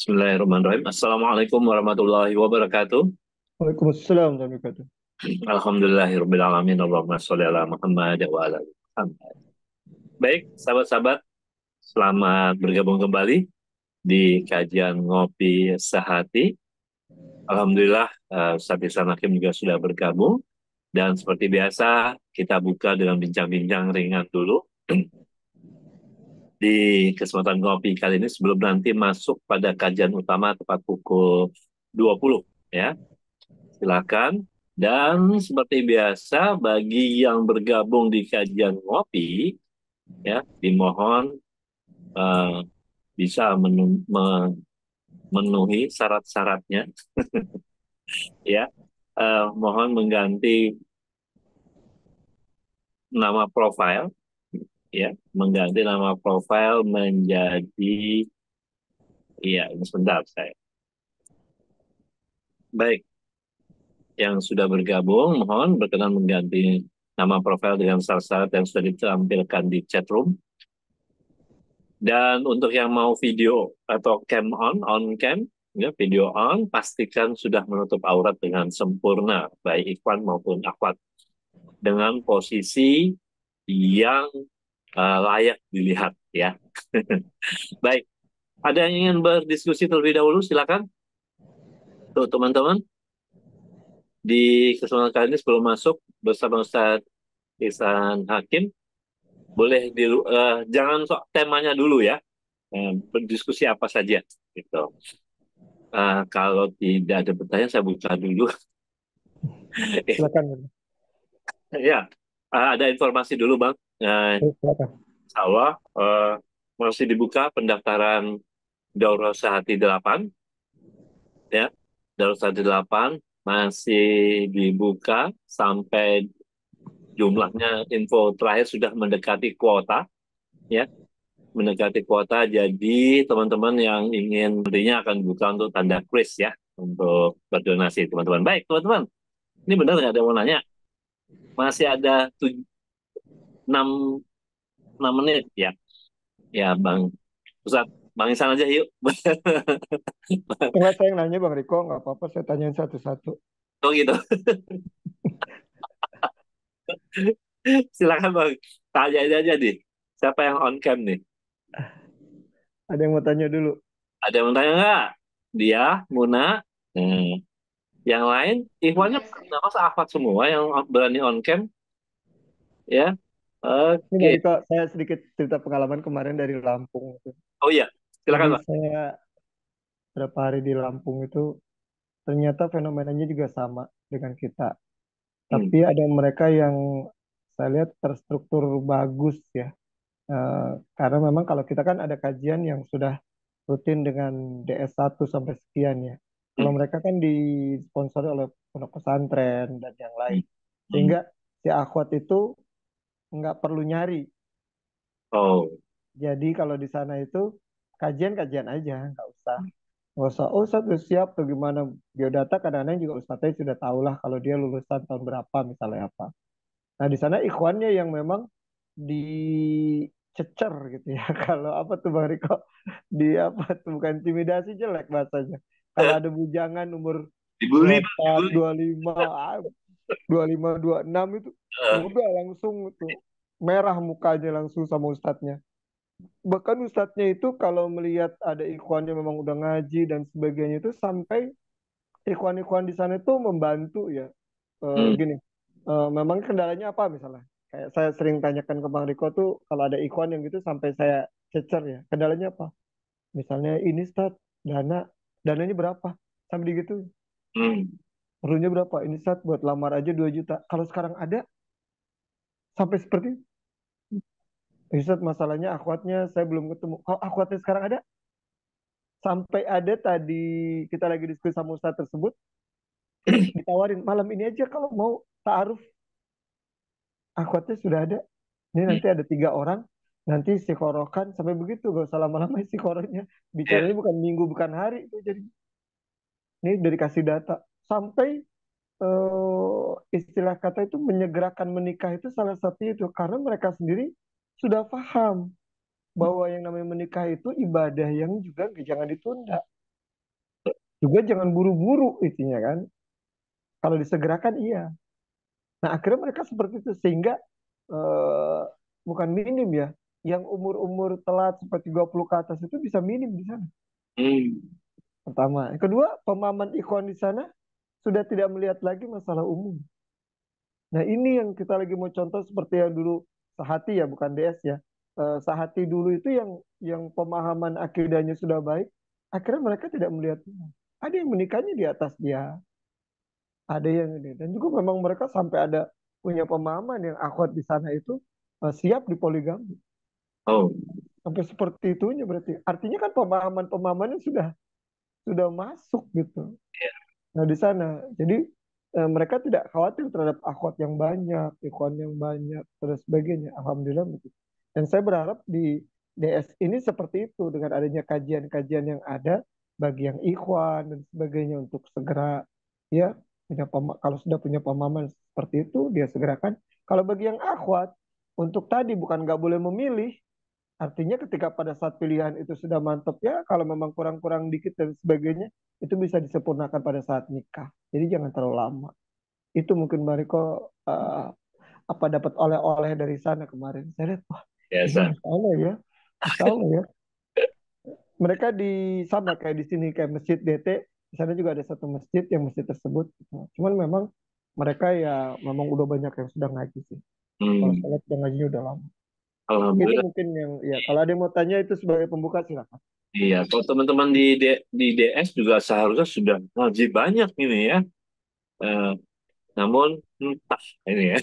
Bismillahirrahmanirrahim. Assalamualaikum warahmatullahi wabarakatuh. Waalaikumsalam warahmatullahi wabarakatuh. Alhamdulillahirrahmanirrahim. Allahumma sholli ala Muhammad wa ala ali Muhammad. Baik, sahabat-sahabat, selamat bergabung kembali di kajian Ngopi Sehati. Alhamdulillah, Ustaz Ihsan Hakim juga sudah bergabung. Dan seperti biasa, kita buka dengan bincang-bincang ringan dulu di kesempatan ngopi kali ini sebelum nanti masuk pada kajian utama tepat pukul 20 ya. Silakan. Dan seperti biasa, bagi yang bergabung di kajian ngopi, ya, dimohon eh, bisa memenuhi syarat-syaratnya, ya. Mohon mengganti nama profil, ya, mengganti nama profil menjadi, ya, ini sebentar saya. Baik, yang sudah bergabung, mohon berkenan mengganti nama profil dengan syarat-syarat yang sudah ditampilkan di chat room. Dan untuk yang mau video atau on cam, ya, video on, pastikan sudah menutup aurat dengan sempurna, baik ikhwan maupun akhwat, dengan posisi yang layak dilihat, ya. Baik, ada yang ingin berdiskusi terlebih dahulu, silakan. Tuh, teman-teman, di kesempatan kali ini sebelum masuk bersama Ustadz Ihsan Hakim, boleh jangan sok temanya dulu ya, berdiskusi apa saja, gitu. Kalau tidak ada pertanyaan, saya buka dulu. Silakan. Ya, ada informasi dulu, Bang. Silakan. Insya Allah masih dibuka pendaftaran Daurah Sehati 8, ya. Daurah Sehati 8 masih dibuka sampai jumlahnya info terakhir sudah mendekati kuota, ya. Mendekati kuota, jadi teman-teman yang ingin nantinya akan dibuka untuk tanda kris ya, untuk berdonasi, teman-teman. Baik, teman-teman. Ini benar nggak ada yang mau nanya? Masih ada 6, 6 menit ya. Ya, Bang Ustaz, Bang Isan aja yuk. Enggak, saya yang nanya Bang Riko, nggak apa-apa, saya tanyain satu-satu. Oh gitu. Silakan Bang. Tanya aja nih. Siapa yang on cam nih? Ada yang mau tanya dulu. Ada yang mau tanya nggak? Dia, Muna, yang lain, Ikhwannya nama sahabat semua yang berani on cam, ya. Ini Bang Oke. Riko, saya sedikit cerita pengalaman kemarin dari Lampung. Oh iya, Jadi silakan Bang. saya berapa hari di Lampung itu, ternyata fenomenanya juga sama dengan kita. Hmm. Tapi ada mereka yang saya lihat terstruktur bagus ya. Karena memang kalau kita kan ada kajian yang sudah rutin dengan DS1 sampai sekian ya. Kalau Hmm. mereka kan disponsori oleh pondok pesantren dan yang lain. Hmm. Hmm. Sehingga si akhwat itu nggak perlu nyari. Oh. Jadi kalau di sana itu kajian-kajian aja, nggak usah. Nggak usah, oh Ustadz udah siap tuh gimana. Biodata kadang-kadang juga Ustadznya sudah tahu lah kalau dia lulusan tahun berapa misalnya apa. Nah di sana ikhwannya yang memang dicecer gitu ya. Kalau apa tuh Bang Riko? Di apa tuh bukan intimidasi jelek bahasanya. Kalau ada bujangan umur Dibully, Bang, 24, dibully. 25, 25, 26 itu Eh, udah langsung itu merah mukanya langsung sama ustadznya. Bahkan ustadznya itu kalau melihat ada ikhwannya memang udah ngaji dan sebagainya itu sampai ikhwan-ikhwan di sana itu membantu ya. hmm. Gini, memang kendalanya apa misalnya? Kayak saya sering tanyakan ke Bang Riko tuh kalau ada ikhwan yang gitu sampai saya cecer ya. Kendalanya apa? Misalnya ini Stat, dananya berapa? Sampai gitu. Hmm. Perlunya berapa? Ini Stat buat lamar aja 2 juta. Kalau sekarang ada sampai seperti itu. Ustaz, masalahnya akhwatnya saya belum ketemu. Kalau akhwatnya sekarang ada, sampai ada tadi kita lagi diskusi sama Ustaz tersebut, ditawarin malam ini aja kalau mau ta'aruf, akhwatnya sudah ada. Ini Hmm. nanti ada 3 orang, nanti istiqorohkan sampai begitu, gak usah lama-lama istiqorohnya. Iya. Bicaranya bukan minggu, bukan hari itu jadi. Ini dari kasih data sampai istilah kata itu menyegerakan menikah itu salah satu itu karena mereka sendiri sudah paham bahwa yang namanya menikah itu ibadah yang juga jangan ditunda. Juga jangan buru-buru intinya kan. Kalau disegerakan iya. Nah, akhirnya mereka seperti itu sehingga eh, bukan minim ya. Yang umur-umur telat seperti 30 ke atas itu bisa minim di sana. Hmm. Pertama. Yang kedua, pemahaman ikhwan di sana sudah tidak melihat lagi masalah umum. Nah, ini yang kita lagi mau contoh seperti yang dulu Sahati ya, bukan DS ya. Sahati dulu itu yang pemahaman akidahnya sudah baik, akhirnya mereka tidak melihat umum. Ada yang menikahnya di atas dia, ada yang ini. Dan juga memang mereka sampai ada punya pemahaman yang akhwat di sana itu siap dipoligami. Oh, Sampai seperti itunya berarti. Artinya kan pemahaman-pemahamannya sudah masuk gitu. Nah, di sana. Jadi mereka tidak khawatir terhadap akhwat yang banyak, ikhwan yang banyak, dan sebagainya. Alhamdulillah begitu. Dan saya berharap di DS ini seperti itu dengan adanya kajian-kajian yang ada bagi yang ikhwan dan sebagainya untuk segera ya kalau sudah punya pemahaman seperti itu dia segerakan. Kalau bagi yang akhwat untuk tadi bukan nggak boleh memilih, artinya ketika pada saat pilihan itu sudah mantap ya, kalau memang kurang-kurang dikit dan sebagainya, itu bisa disempurnakan pada saat nikah. Jadi jangan terlalu lama. Itu mungkin Mbak Riko apa dapat oleh-oleh dari sana kemarin. Saya lihat, wah ini biasa. Masya Allah ya. Masya Allah ya. Mereka di sama kayak di sini, kayak Masjid DT, di sana juga ada satu masjid yang masjid tersebut. Cuman memang mereka ya memang udah banyak yang sudah ngaji sih. Kalau Hmm. saya lihat udah ngajinya udah lama. Itu Alhamdulillah. mungkin yang ya kalau ada yang mau tanya itu sebagai pembuka silakan. Iya, kalau teman-teman di DS juga seharusnya sudah ngaji banyak ini ya. Eh, namun entah ini ya.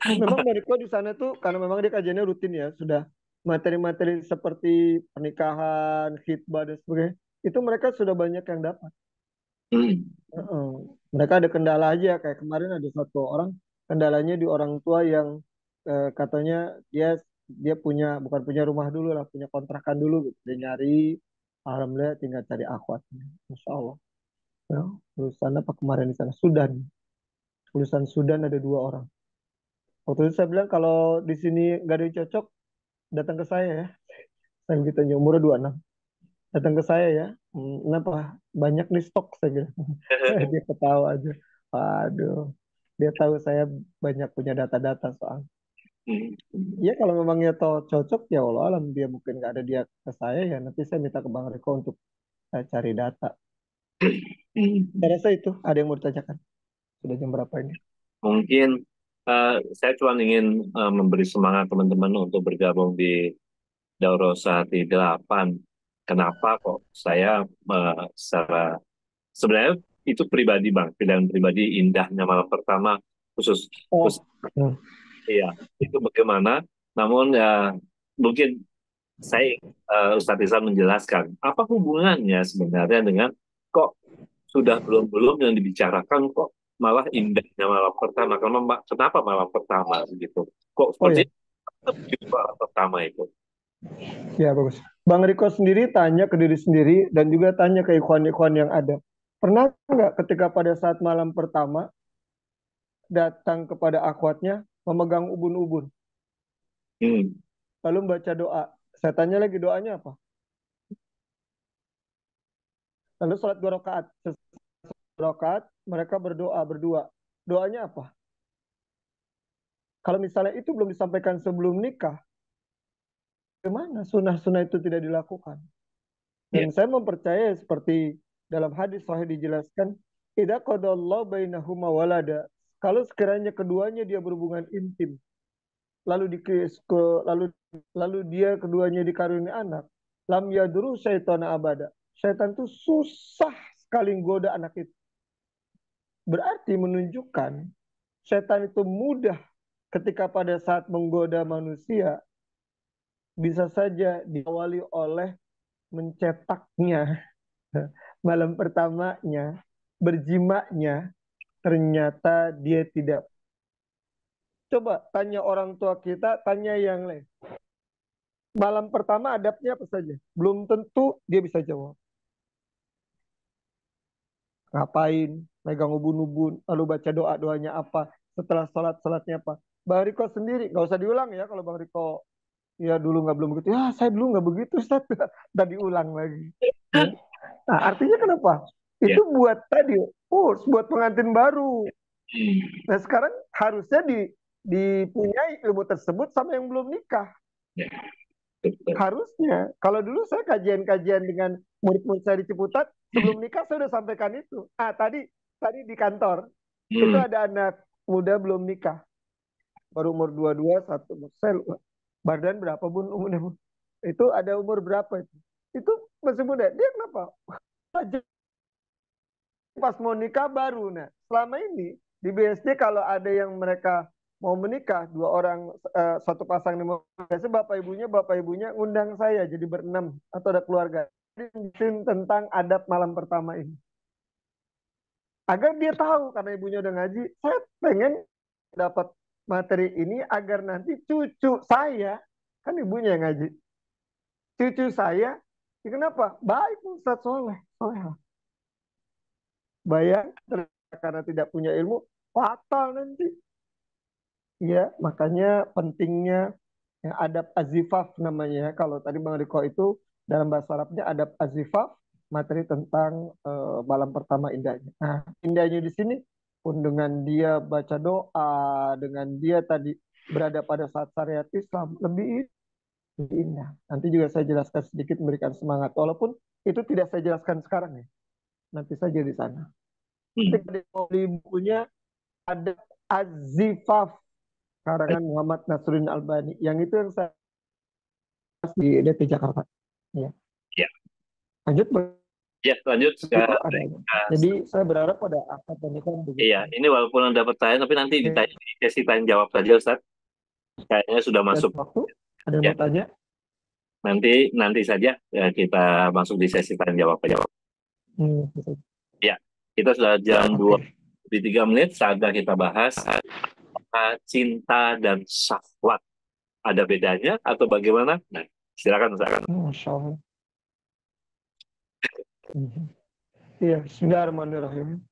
Memang Mariko di sana tuh karena memang dia kajiannya rutin ya, sudah materi-materi seperti pernikahan, khitbah dan sebagainya, itu mereka sudah banyak yang dapat. Hmm. Heeh. Mereka ada kendala aja kayak kemarin ada satu orang kendalanya di orang tua yang katanya dia dia punya bukan punya rumah dulu lah, punya kontrakan dulu gitu. Dia nyari, alhamdulillah tinggal cari akhwatnya, Masya Allah. Ya, lulusan apa kemarin di sana Sudan, lulusan Sudan ada 2 orang. Waktu itu saya bilang kalau di sini nggak ada yang cocok, datang ke saya ya. Saya gitu aja, umurnya 26. Datang ke saya ya. Kenapa? Banyak nih stok, saya bilang. Dia ketawa aja. Waduh. Dia tahu saya banyak punya data-data soal. Ya kalau memangnya toh cocok ya Allah alam dia mungkin nggak ada dia ke saya ya nanti saya minta ke Bang Riko untuk saya cari data. Saya rasa itu ada yang mau ditanyakan. Sudah jam berapa ini? Mungkin saya cuma ingin memberi semangat teman-teman untuk bergabung di Dauro Sehati 8. Kenapa kok saya secara sebenarnya itu pribadi bang, pilihan pribadi indahnya malam pertama khusus khusus Oh, hmm. iya itu bagaimana. Namun ya mungkin saya Ustadz Izan menjelaskan apa hubungannya sebenarnya dengan kok sudah belum-belum yang dibicarakan kok malah indahnya malam pertama. Kenapa malam pertama begitu? Kok Oh seperti ya, itu malam pertama itu? ya bagus. Bang Riko sendiri tanya ke diri sendiri dan juga tanya ke ikhwan-ikhwan yang ada. Pernah nggak ketika pada saat malam pertama datang kepada akhwatnya memegang ubun-ubun, Hmm. lalu membaca doa. Saya tanya lagi doanya apa? Lalu sholat 2 rakaat. Setelah 2 rakaat mereka berdoa berdua. Doanya apa? Kalau misalnya itu belum disampaikan sebelum nikah, bagaimana sunnah-sunnah itu tidak dilakukan? Ya. Dan saya mempercayai seperti dalam hadis sahih dijelaskan, idza qadallahu bainahuma walada. Kalau sekiranya keduanya dia berhubungan intim, lalu di lalu lalu dia keduanya dikaruniai anak, lam yadru syaitana abada. Syaitan itu susah sekali goda anak itu. Berarti menunjukkan setan itu mudah ketika pada saat menggoda manusia bisa saja diawali oleh mencetaknya malam pertamanya, berjimaknya, ternyata dia tidak. Coba tanya orang tua kita, tanya yang lain. Malam pertama adabnya apa saja? Belum tentu dia bisa jawab. Ngapain? Megang ubun-ubun, lalu baca doa-doanya apa? Setelah sholat-sholatnya apa? Bang Riko sendiri, nggak usah diulang ya kalau Bang Riko ya dulu nggak belum begitu. Ya saya dulu nggak begitu, Ustaz. Tadi diulang lagi. Ya. Nah, artinya kenapa? Ya. Itu buat tadi, buat pengantin baru. Hmm. Nah, sekarang harusnya dipunyai ilmu tersebut sama yang belum nikah. Ya, betul. Harusnya. Kalau dulu saya kajian-kajian dengan murid-murid saya di Ciputat, sebelum nikah saya udah sampaikan itu. Tadi di kantor, itu Hmm. ada anak muda belum nikah. Baru umur 22, satu. Saya lupa. Badan berapa, Bun? Umurnya, Bun? Itu ada umur berapa itu? Itu masih muda. Dia kenapa? Pas mau nikah baru. Nah, selama ini di BSD kalau ada yang mereka mau menikah, dua orang, satu pasang nih, biasanya bapak ibunya undang saya jadi berenam atau ada keluarga. Jelasin tentang adat malam pertama ini. Agar dia tahu karena ibunya udah ngaji, saya pengen dapat materi ini agar nanti cucu saya, kan ibunya yang ngaji, cucu saya, ya kenapa? Baik Ustaz Soleh, Soleh. Bayang karena tidak punya ilmu, fatal nanti. Ya, makanya pentingnya yang adab azifaf namanya. Kalau tadi Bang Riko itu dalam bahasa Arabnya adab azifaf, materi tentang malam pertama indahnya. Nah, indahnya di sini pun dengan dia baca doa, dengan dia tadi berada pada saat syariat Islam, lebih indah. Nanti juga saya jelaskan sedikit memberikan semangat. Walaupun itu tidak saya jelaskan sekarang ya. Nanti saja di sana. Hmm. Ketika dia mau beli bukunya, adab azifaf karangan Muhammad Nasruddin Albani. Yang itu yang saya bahas di DT Jakarta. Ya. Ya. Lanjut Ya, lanjut ke begitu adanya. Jadi saya berharap pada akad pernikahan begitu. iya, ini walaupun ada pertanyaan, tapi nanti Oke, ditanya di sesi tanya jawab saja, Ustaz. Kayaknya sudah dan masuk. waktu ada yang Ya, mau tanya? nanti nanti saja ya, kita masuk di sesi tanya jawab aja. Bisa. Ya, kita sudah jam dua Oke, di 3 menit. Saatnya kita bahas cinta dan syahwat. Ada bedanya atau bagaimana? Nah, silakan, silakan. Masya Allah. Iya, Bismillahirrahmanirrahim.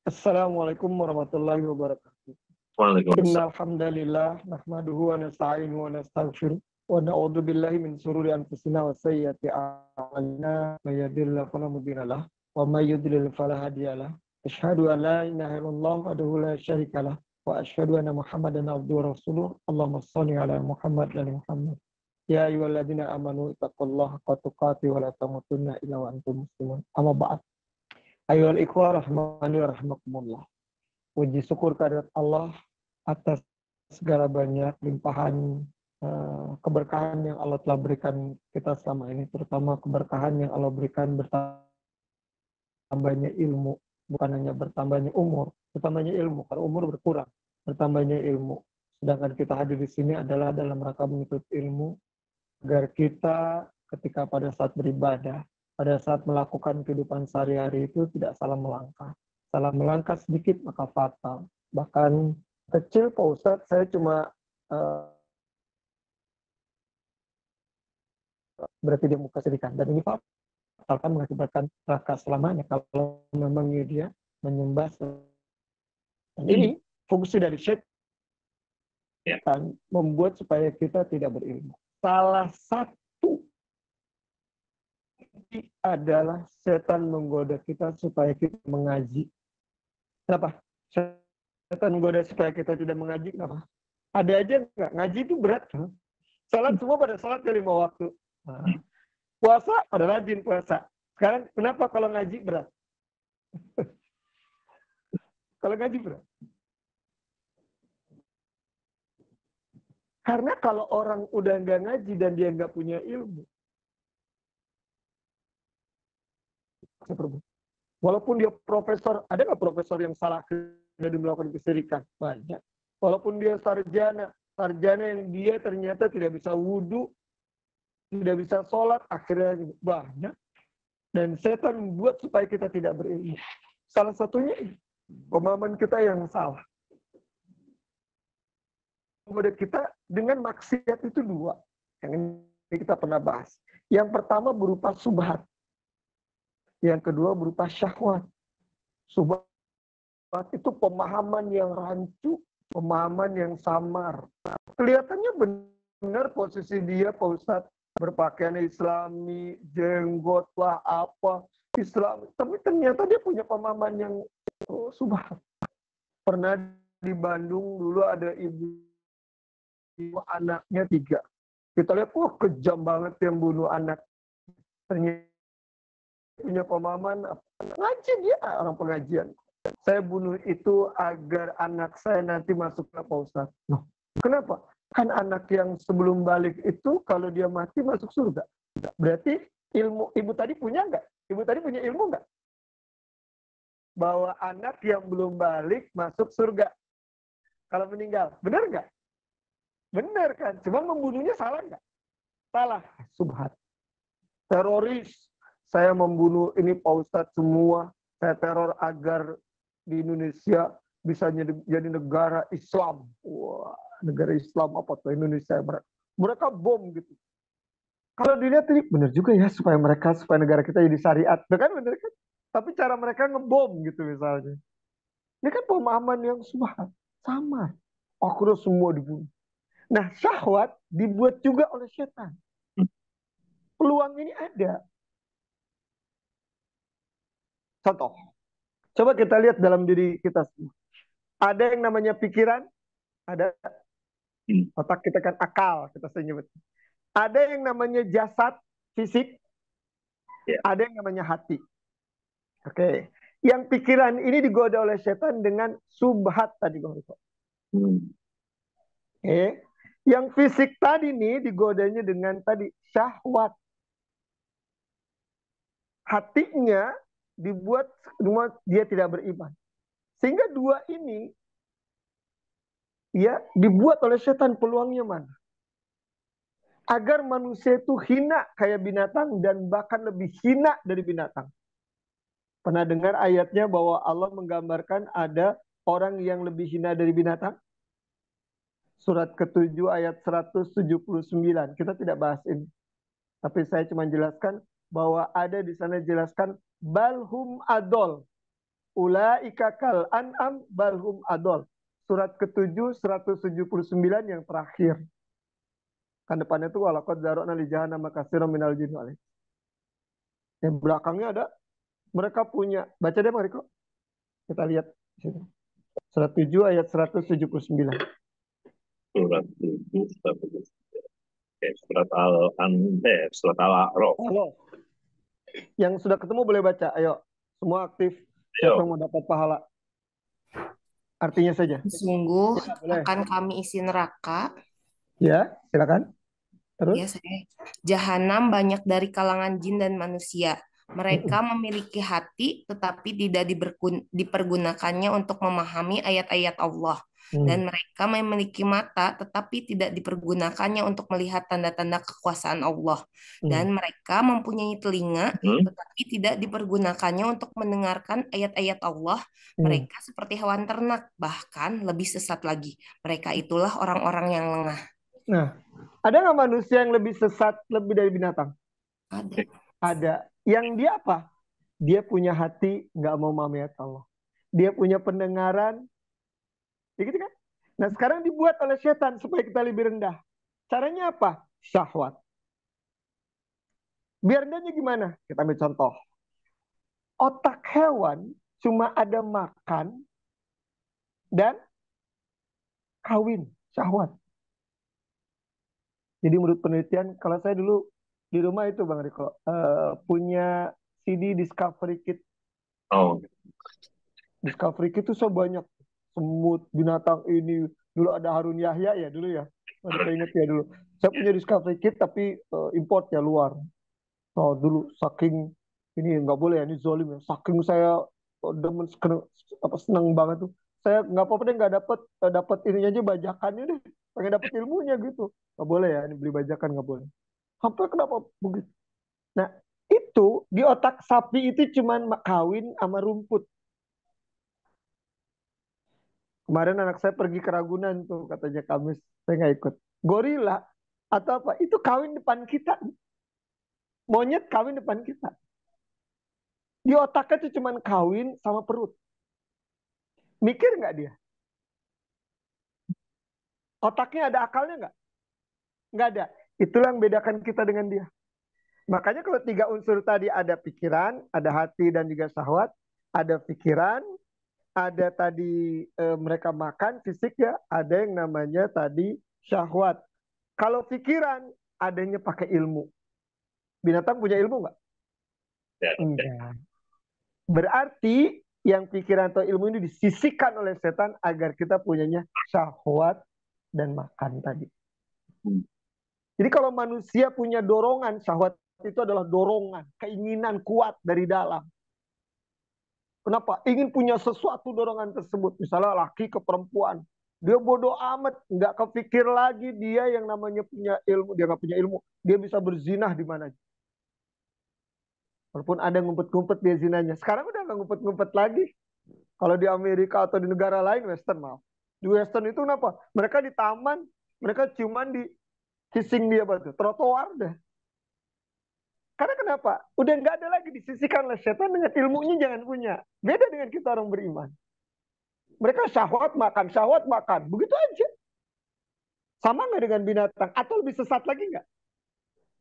Assalamualaikum warahmatullahi wabarakatuh. Waalaikumsalam. Innal hamdalillah nahmaduhu wa nasta'inuhu wa nastaghfiruh wa na'udzu billahi min shururi anfusina wa sayyiati a'malina may yahdihillahu fala mudilla lahu wa may yudlil fala hadiyalah. Asyhadu an la ilaha illallah wahdahu la syarikalah wa asyhadu anna Muhammadan abduhu wa rasuluh. Allahumma shalli ala Muhammad wa ali Muhammad. Ya ayyuhalladzina amanu taqullaha haqqa tuqatih wa la tamutunna illa wa antum muslimun. Amma ba'd. Ayyuhal ikhwah rahmani wa rahmakumullah. Puji syukur kehadirat Allah atas segala banyak limpahan keberkahan yang Allah telah berikan kita selama ini, terutama keberkahan yang Allah berikan bertambahnya ilmu, bukan hanya bertambahnya umur, bertambahnya ilmu, karena umur berkurang, bertambahnya ilmu. Sedangkan kita hadir di sini adalah dalam rangka menuntut ilmu, agar kita ketika pada saat beribadah, pada saat melakukan kehidupan sehari-hari itu tidak salah melangkah. Salah melangkah sedikit maka fatal. Bahkan kecil Pak Ustadz, saya cuma berarti dia muka sedikit. Dan ini fatal kan mengakibatkan raka selamanya kalau memang dia menyembah. Dan ini fungsi dari syaitan Ya. membuat supaya kita tidak berilmu. Salah satu adalah setan menggoda kita supaya kita mengaji. Kenapa? Setan menggoda supaya kita tidak mengaji. Kenapa? Ada aja nggak? Ngaji itu berat. Salat semua pada salat ke 5 waktu. Nah, puasa pada rajin puasa. Sekarang kenapa kalau ngaji berat? Kalau ngaji berat. Karena kalau orang udah nggak ngaji dan dia nggak punya ilmu, walaupun dia profesor, ada nggak profesor yang salah dan melakukan kesyirikan? Banyak. Walaupun dia sarjana yang dia ternyata tidak bisa wudhu, tidak bisa sholat, akhirnya banyak. Dan setan membuat supaya kita tidak berilmu. Salah satunya pemahaman kita yang salah. Kemudian kita dengan maksiat itu dua. Yang ini kita pernah bahas. Yang pertama berupa subhat. Yang kedua berupa syahwat. Subhat itu pemahaman yang rancu, pemahaman yang samar. Kelihatannya benar posisi dia, Pak Ustadz, berpakaian islami, jenggot lah apa, Islam, tapi ternyata dia punya pemahaman yang subhat. Pernah di Bandung dulu ada ibu anaknya 3. Kita lihat, wah kejam banget yang bunuh anak. Ternyata punya pemahaman ngaji, dia orang pengajian. Saya bunuh itu agar anak saya nanti masuk ke Pak Ustadz. Loh, kenapa? Kan anak yang sebelum balik itu kalau dia mati masuk surga. Berarti ilmu ibu tadi punya nggak? Ibu tadi punya ilmu nggak? Bahwa anak yang belum balik masuk surga kalau meninggal. Benar nggak? Benar kan? Cuma membunuhnya salah nggak? Salah. Subhat. Teroris. Saya membunuh ini Pak Ustadz semua. Saya teror agar di Indonesia bisa jadi negara Islam. Wah, negara Islam apa tuh Indonesia? Mereka bom gitu. Kalau dilihat ini benar juga ya, supaya negara kita jadi syariat. Kan benar kan? Tapi cara mereka ngebom gitu misalnya. Ini kan pemahaman yang subhat. Sama. Akhirnya semua dibunuh. Nah, syahwat dibuat juga oleh setan. Peluang ini ada. Contoh. Coba kita lihat dalam diri kita semua. Ada yang namanya pikiran, ada otak kita kan akal, kita sering nyebut. Ada yang namanya jasad, fisik, ada yang namanya hati. Oke. Yang pikiran ini digoda oleh setan dengan subhat tadi, Bang Riko. Oke. Yang fisik tadi nih digodanya dengan tadi syahwat. Hatinya dibuat dia tidak beriman. Sehingga dua ini ya dibuat oleh setan, peluangnya mana? Agar manusia itu hina kayak binatang dan bahkan lebih hina dari binatang. Pernah dengar ayatnya bahwa Allah menggambarkan ada orang yang lebih hina dari binatang? Surat ke-7 ayat 179. Kita tidak bahas ini. Tapi saya cuma jelaskan bahwa ada di sana jelaskan balhum adol. Ulaika kal an'am balhum adol. Surat ke-7 179 yang terakhir. Kan depannya itu walaqad zara'na li jahannam katsiran minal jinni wal ins. Yang belakangnya ada mereka punya. Baca deh Bang Riko. Kita lihat di situ. Surat 7 ayat 179. Surat 7, surat Al-Anbiya, surat Al-A'raf. Halo. Yang sudah ketemu boleh baca. Ayo. Semua aktif. Siapa yang mau dapat pahala? Artinya saja. Sungguh Ya, boleh. akan kami isi neraka. Ya, silakan. Terus? Ya, jahanam banyak dari kalangan jin dan manusia. Mereka memiliki hati tetapi tidak dipergunakannya untuk memahami ayat-ayat Allah. Dan mereka memiliki mata tetapi tidak dipergunakannya untuk melihat tanda-tanda kekuasaan Allah. Dan mereka mempunyai telinga tetapi tidak dipergunakannya untuk mendengarkan ayat-ayat Allah. Mereka seperti hewan ternak, bahkan lebih sesat lagi. Mereka itulah orang-orang yang lengah. Nah, ada nggak manusia yang lebih sesat lebih dari binatang? Ada. Ada. Yang dia apa? Dia punya hati, nggak mau memahami Allah. Dia punya pendengaran, ya gitu kan? Nah, sekarang dibuat oleh setan supaya kita lebih rendah. Caranya apa? Syahwat. Biar rendahnya gimana? Kita ambil contoh. Otak hewan cuma ada makan dan kawin, syahwat. Jadi menurut penelitian, kalau saya dulu di rumah itu Bang Riko, punya CD Discovery Kit. Oh, Discovery Kit itu sebanyak semut, binatang ini. Dulu ada Harun Yahya ya dulu ya. Saya ingat ya dulu. Saya punya Discovery Kit tapi import ya luar. Oh, dulu saking ini nggak boleh ya, ini zolim ya. Saking saya demen seneng banget tuh. Saya nggak apa-apa deh nggak dapat ininya aja bajakannya deh. Pengen dapat ilmunya gitu. Nggak boleh ya, ini beli bajakan nggak boleh. Sampai kenapa begitu? Nah, itu di otak sapi itu cuman kawin sama rumput. Kemarin anak saya pergi ke Ragunan tuh, katanya Kamis, saya nggak ikut. Gorila atau apa? Itu kawin depan kita. Monyet kawin depan kita. Di otaknya tuh cuman kawin sama perut. Mikir nggak dia? Otaknya ada akalnya nggak? Nggak ada. Itulah yang bedakan kita dengan dia. Makanya kalau 3 unsur tadi ada pikiran, ada hati dan juga syahwat, ada pikiran, ada tadi mereka makan fisik ya, ada yang namanya tadi syahwat. Kalau pikiran adanya pakai ilmu. Binatang punya ilmu nggak? Ya, Enggak. Berarti yang pikiran atau ilmu ini disisihkan oleh setan agar kita punyanya syahwat dan makan tadi. Jadi kalau manusia punya dorongan, syahwat itu adalah dorongan, keinginan kuat dari dalam. Kenapa? Ingin punya sesuatu dorongan tersebut. Misalnya laki ke perempuan. Dia bodoh amat. Nggak kepikir lagi dia yang namanya punya ilmu. Dia nggak punya ilmu. Dia bisa berzinah di mana. Walaupun ada ngumpet-ngumpet dia zinanya. Sekarang udah nggak ngumpet-ngumpet lagi. Kalau di Amerika atau di negara lain, Western maaf. Di Western itu kenapa? Mereka di taman, mereka cuman di kissing dia batu. Trotoar deh. Karena kenapa? Udah nggak ada lagi disisihkan oleh setan dengan ilmunya jangan punya. Beda dengan kita orang beriman. Mereka syahwat makan. Begitu aja. Sama nggak dengan binatang? Atau lebih sesat lagi nggak?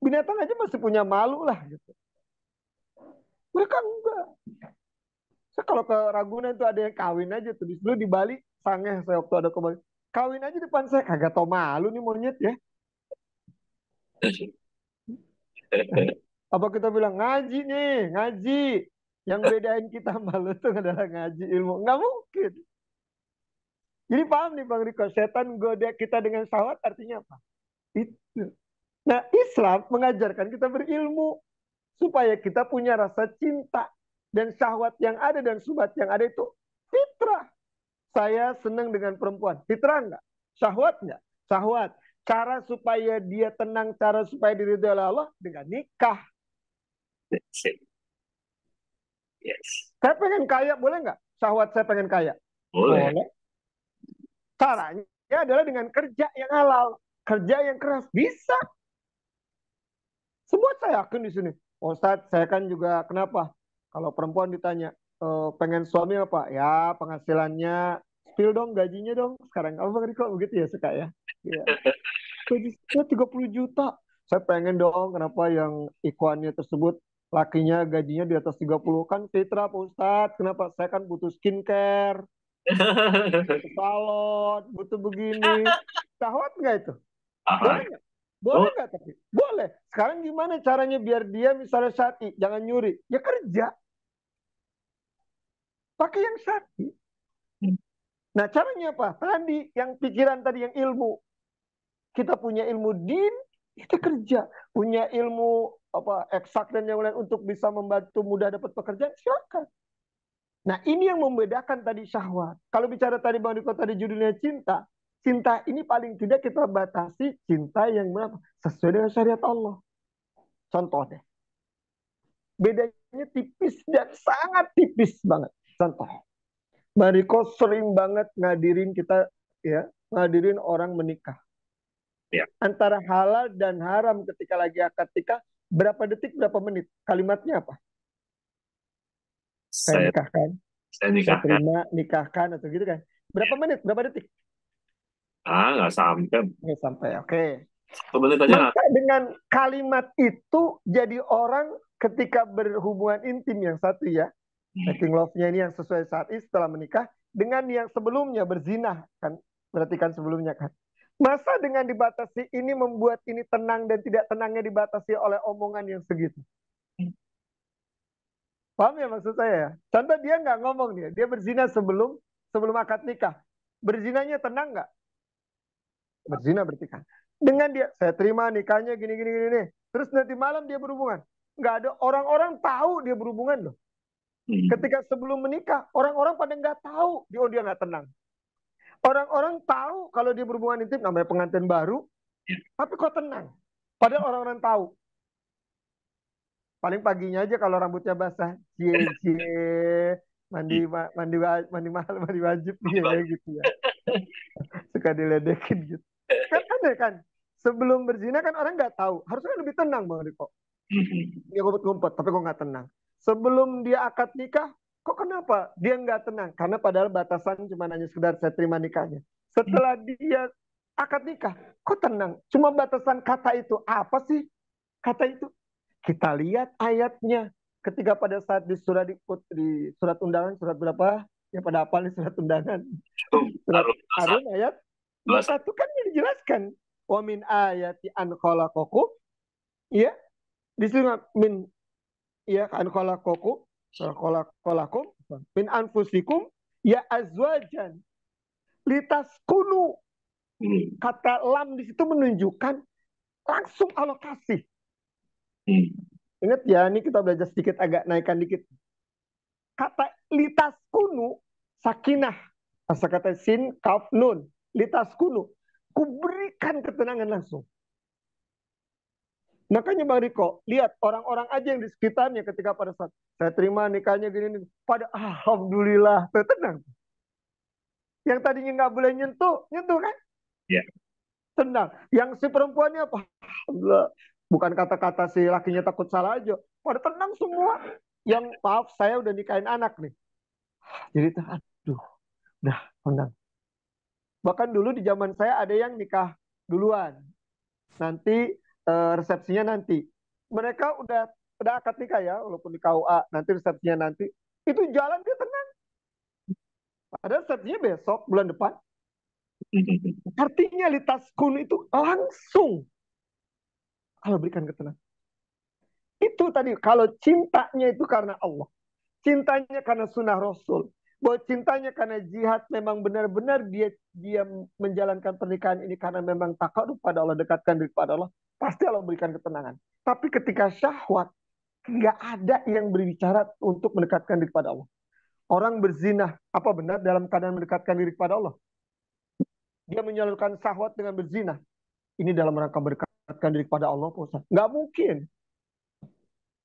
Binatang aja masih punya malu lah. Gitu. Mereka enggak. Saya kalau ke Ragunan itu ada yang kawin aja tuh. Dulu di Bali, sange saya waktu ada ke Bali. Kawin aja depan saya. Kagak tau malu nih monyet ya. Apa kita bilang ngaji nih, ngaji. Yang bedain kita malu tuh adalah ngaji ilmu. Nggak mungkin. Jadi paham nih Bang Riko, setan goda kita dengan syahwat artinya apa? Itu. Nah Islam mengajarkan kita berilmu supaya kita punya rasa cinta dan syahwat yang ada dan subhat yang ada itu fitrah. Saya senang dengan perempuan, fitrah enggak? Syahwat enggak? Syahwat. Cara supaya dia tenang, cara supaya diridhoi oleh Allah dengan nikah. Yes. Saya pengen kaya, boleh nggak? Syahwat saya pengen kaya. Boleh. Boleh. Caranya adalah dengan kerja yang halal, kerja yang keras. Bisa. Semua saya yakin di sini. Ustadz, saya kan juga kenapa? Kalau perempuan ditanya, pengen suami apa? Ya, penghasilannya, spill dong, gajinya dong. Sekarang apa Bang Riko begitu ya suka ya? Iya. Gajinya 30 juta. Saya pengen dong, kenapa yang iklannya tersebut lakinya gajinya di atas 30 kan fitrah Pak Ustadz. Kenapa? Saya kan butuh skincare, butuh salon, butuh begini. Syahwat nggak itu? Boleh nggak? Boleh Oh, nggak tapi? Boleh. Sekarang gimana caranya biar dia misalnya syar'i, jangan nyuri. Ya kerja. Pakai yang syar'i. Nah caranya apa? Tadi yang pikiran tadi yang ilmu. Kita punya ilmu din, kita kerja. Punya ilmu apa eksak dan yang lain untuk bisa membantu mudah dapat pekerjaan, silakan. Nah ini yang membedakan tadi syahwat. Kalau bicara tadi Bang Riko tadi judulnya cinta. Cinta ini paling tidak kita batasi cinta yang berapa? Sesuai dengan syariat Allah. Contoh deh. Bedanya tipis dan sangat tipis banget. Contoh. Bang Riko sering banget ngadirin kita ya, ngadirin orang menikah. ya. Antara halal dan haram ketika lagi akad nikah, berapa detik, berapa menit? Kalimatnya apa? Saya Saya, nikahkan, saya saya nikahkan. terima, nikahkan, atau gitu kan. Berapa menit, berapa detik? Nggak sampai. Nggak sampai, oke. 1 menit aja nggak. Maka dengan kalimat itu, jadi orang ketika berhubungan intim yang satu ya, making love-nya ini yang sesuai saat ini setelah menikah, dengan yang sebelumnya berzina, kan? Berarti kan sebelumnya kan. Masa dengan dibatasi ini membuat ini tenang dan tidak tenangnya dibatasi oleh omongan yang segitu. Paham ya maksud saya ya? Contoh dia nggak ngomong dia berzina sebelum akad nikah. Berzinanya tenang nggak? Berzina berarti kan. Dengan dia, saya terima nikahnya gini gini gini nih. Terus nanti malam dia berhubungan. Nggak ada orang-orang tahu dia berhubungan loh. Ketika sebelum menikah, orang-orang pada nggak tahu dia nggak tenang. Orang-orang tahu kalau dia berhubungan intim namanya pengantin baru, tapi kok tenang. Padahal orang-orang tahu. Paling paginya aja kalau rambutnya basah, cie mandi mahal mandi wajib dia gitu ya. Suka diledekin gitu. Kan aneh kan. Sebelum berzina kan orang nggak tahu. Harusnya lebih tenang Bang Riko. Dia ngumpet-ngumpet, tapi kok nggak tenang. Sebelum dia akad nikah, kok kenapa dia nggak tenang? Karena padahal batasan cuma hanya sekedar saya terima nikahnya. Setelah dia akad nikah, kok tenang? Cuma batasan kata itu. Apa sih kata itu? Kita lihat ayatnya. Ketika pada saat di surat undangan, surat berapa? Yang pada hafal nih surat undangan. Surat Harun ayat 21 kan dijelaskan. Wa min ayati an khalaqakum. Ya, disuruh min ya an khalaqakum min anfusikum ya azwajan litaskunu. Kata lam di situ menunjukkan langsung alokasi. Ingat ya, ini kita belajar sedikit, agak naikkan dikit. Kata litaskunu, sakinah. Asal kata sin, kaf, nun. Litaskunu. Kuberikan ketenangan langsung. Makanya Bang Riko, lihat orang-orang aja yang di sekitarnya ketika pada saat saya terima nikahnya gini, pada alhamdulillah, tenang. Yang tadinya nggak boleh nyentuh kan? Ya. Tenang. Yang si perempuannya apa? Alhamdulillah. Bukan kata-kata si lakinya takut salah aja. Pada tenang semua. Yang maaf saya udah nikahin anak nih. Jadi aduh, udah tenang. Bahkan dulu di zaman saya ada yang nikah duluan. Nanti resepsinya nanti. Mereka udah akad nikah ya, walaupun di KUA, nanti resepsinya nanti. Itu jalan dia tenang. Padahal resepsinya besok, bulan depan. Artinya litaskun itu langsung Allah berikan ketenangan. Itu tadi, kalau cintanya itu karena Allah. Cintanya karena sunnah Rasul. Bahwa cintanya karena jihad, memang benar-benar dia menjalankan pernikahan ini karena memang takut pada Allah, dekatkan diri kepada Allah. Pasti Allah berikan ketenangan. Tapi ketika syahwat, nggak ada yang berbicara untuk mendekatkan diri kepada Allah. Orang berzina, apa benar dalam keadaan mendekatkan diri kepada Allah? Dia menyalurkan syahwat dengan berzina. Ini dalam rangka mendekatkan diri kepada Allah, Pak Ustaz. Nggak mungkin.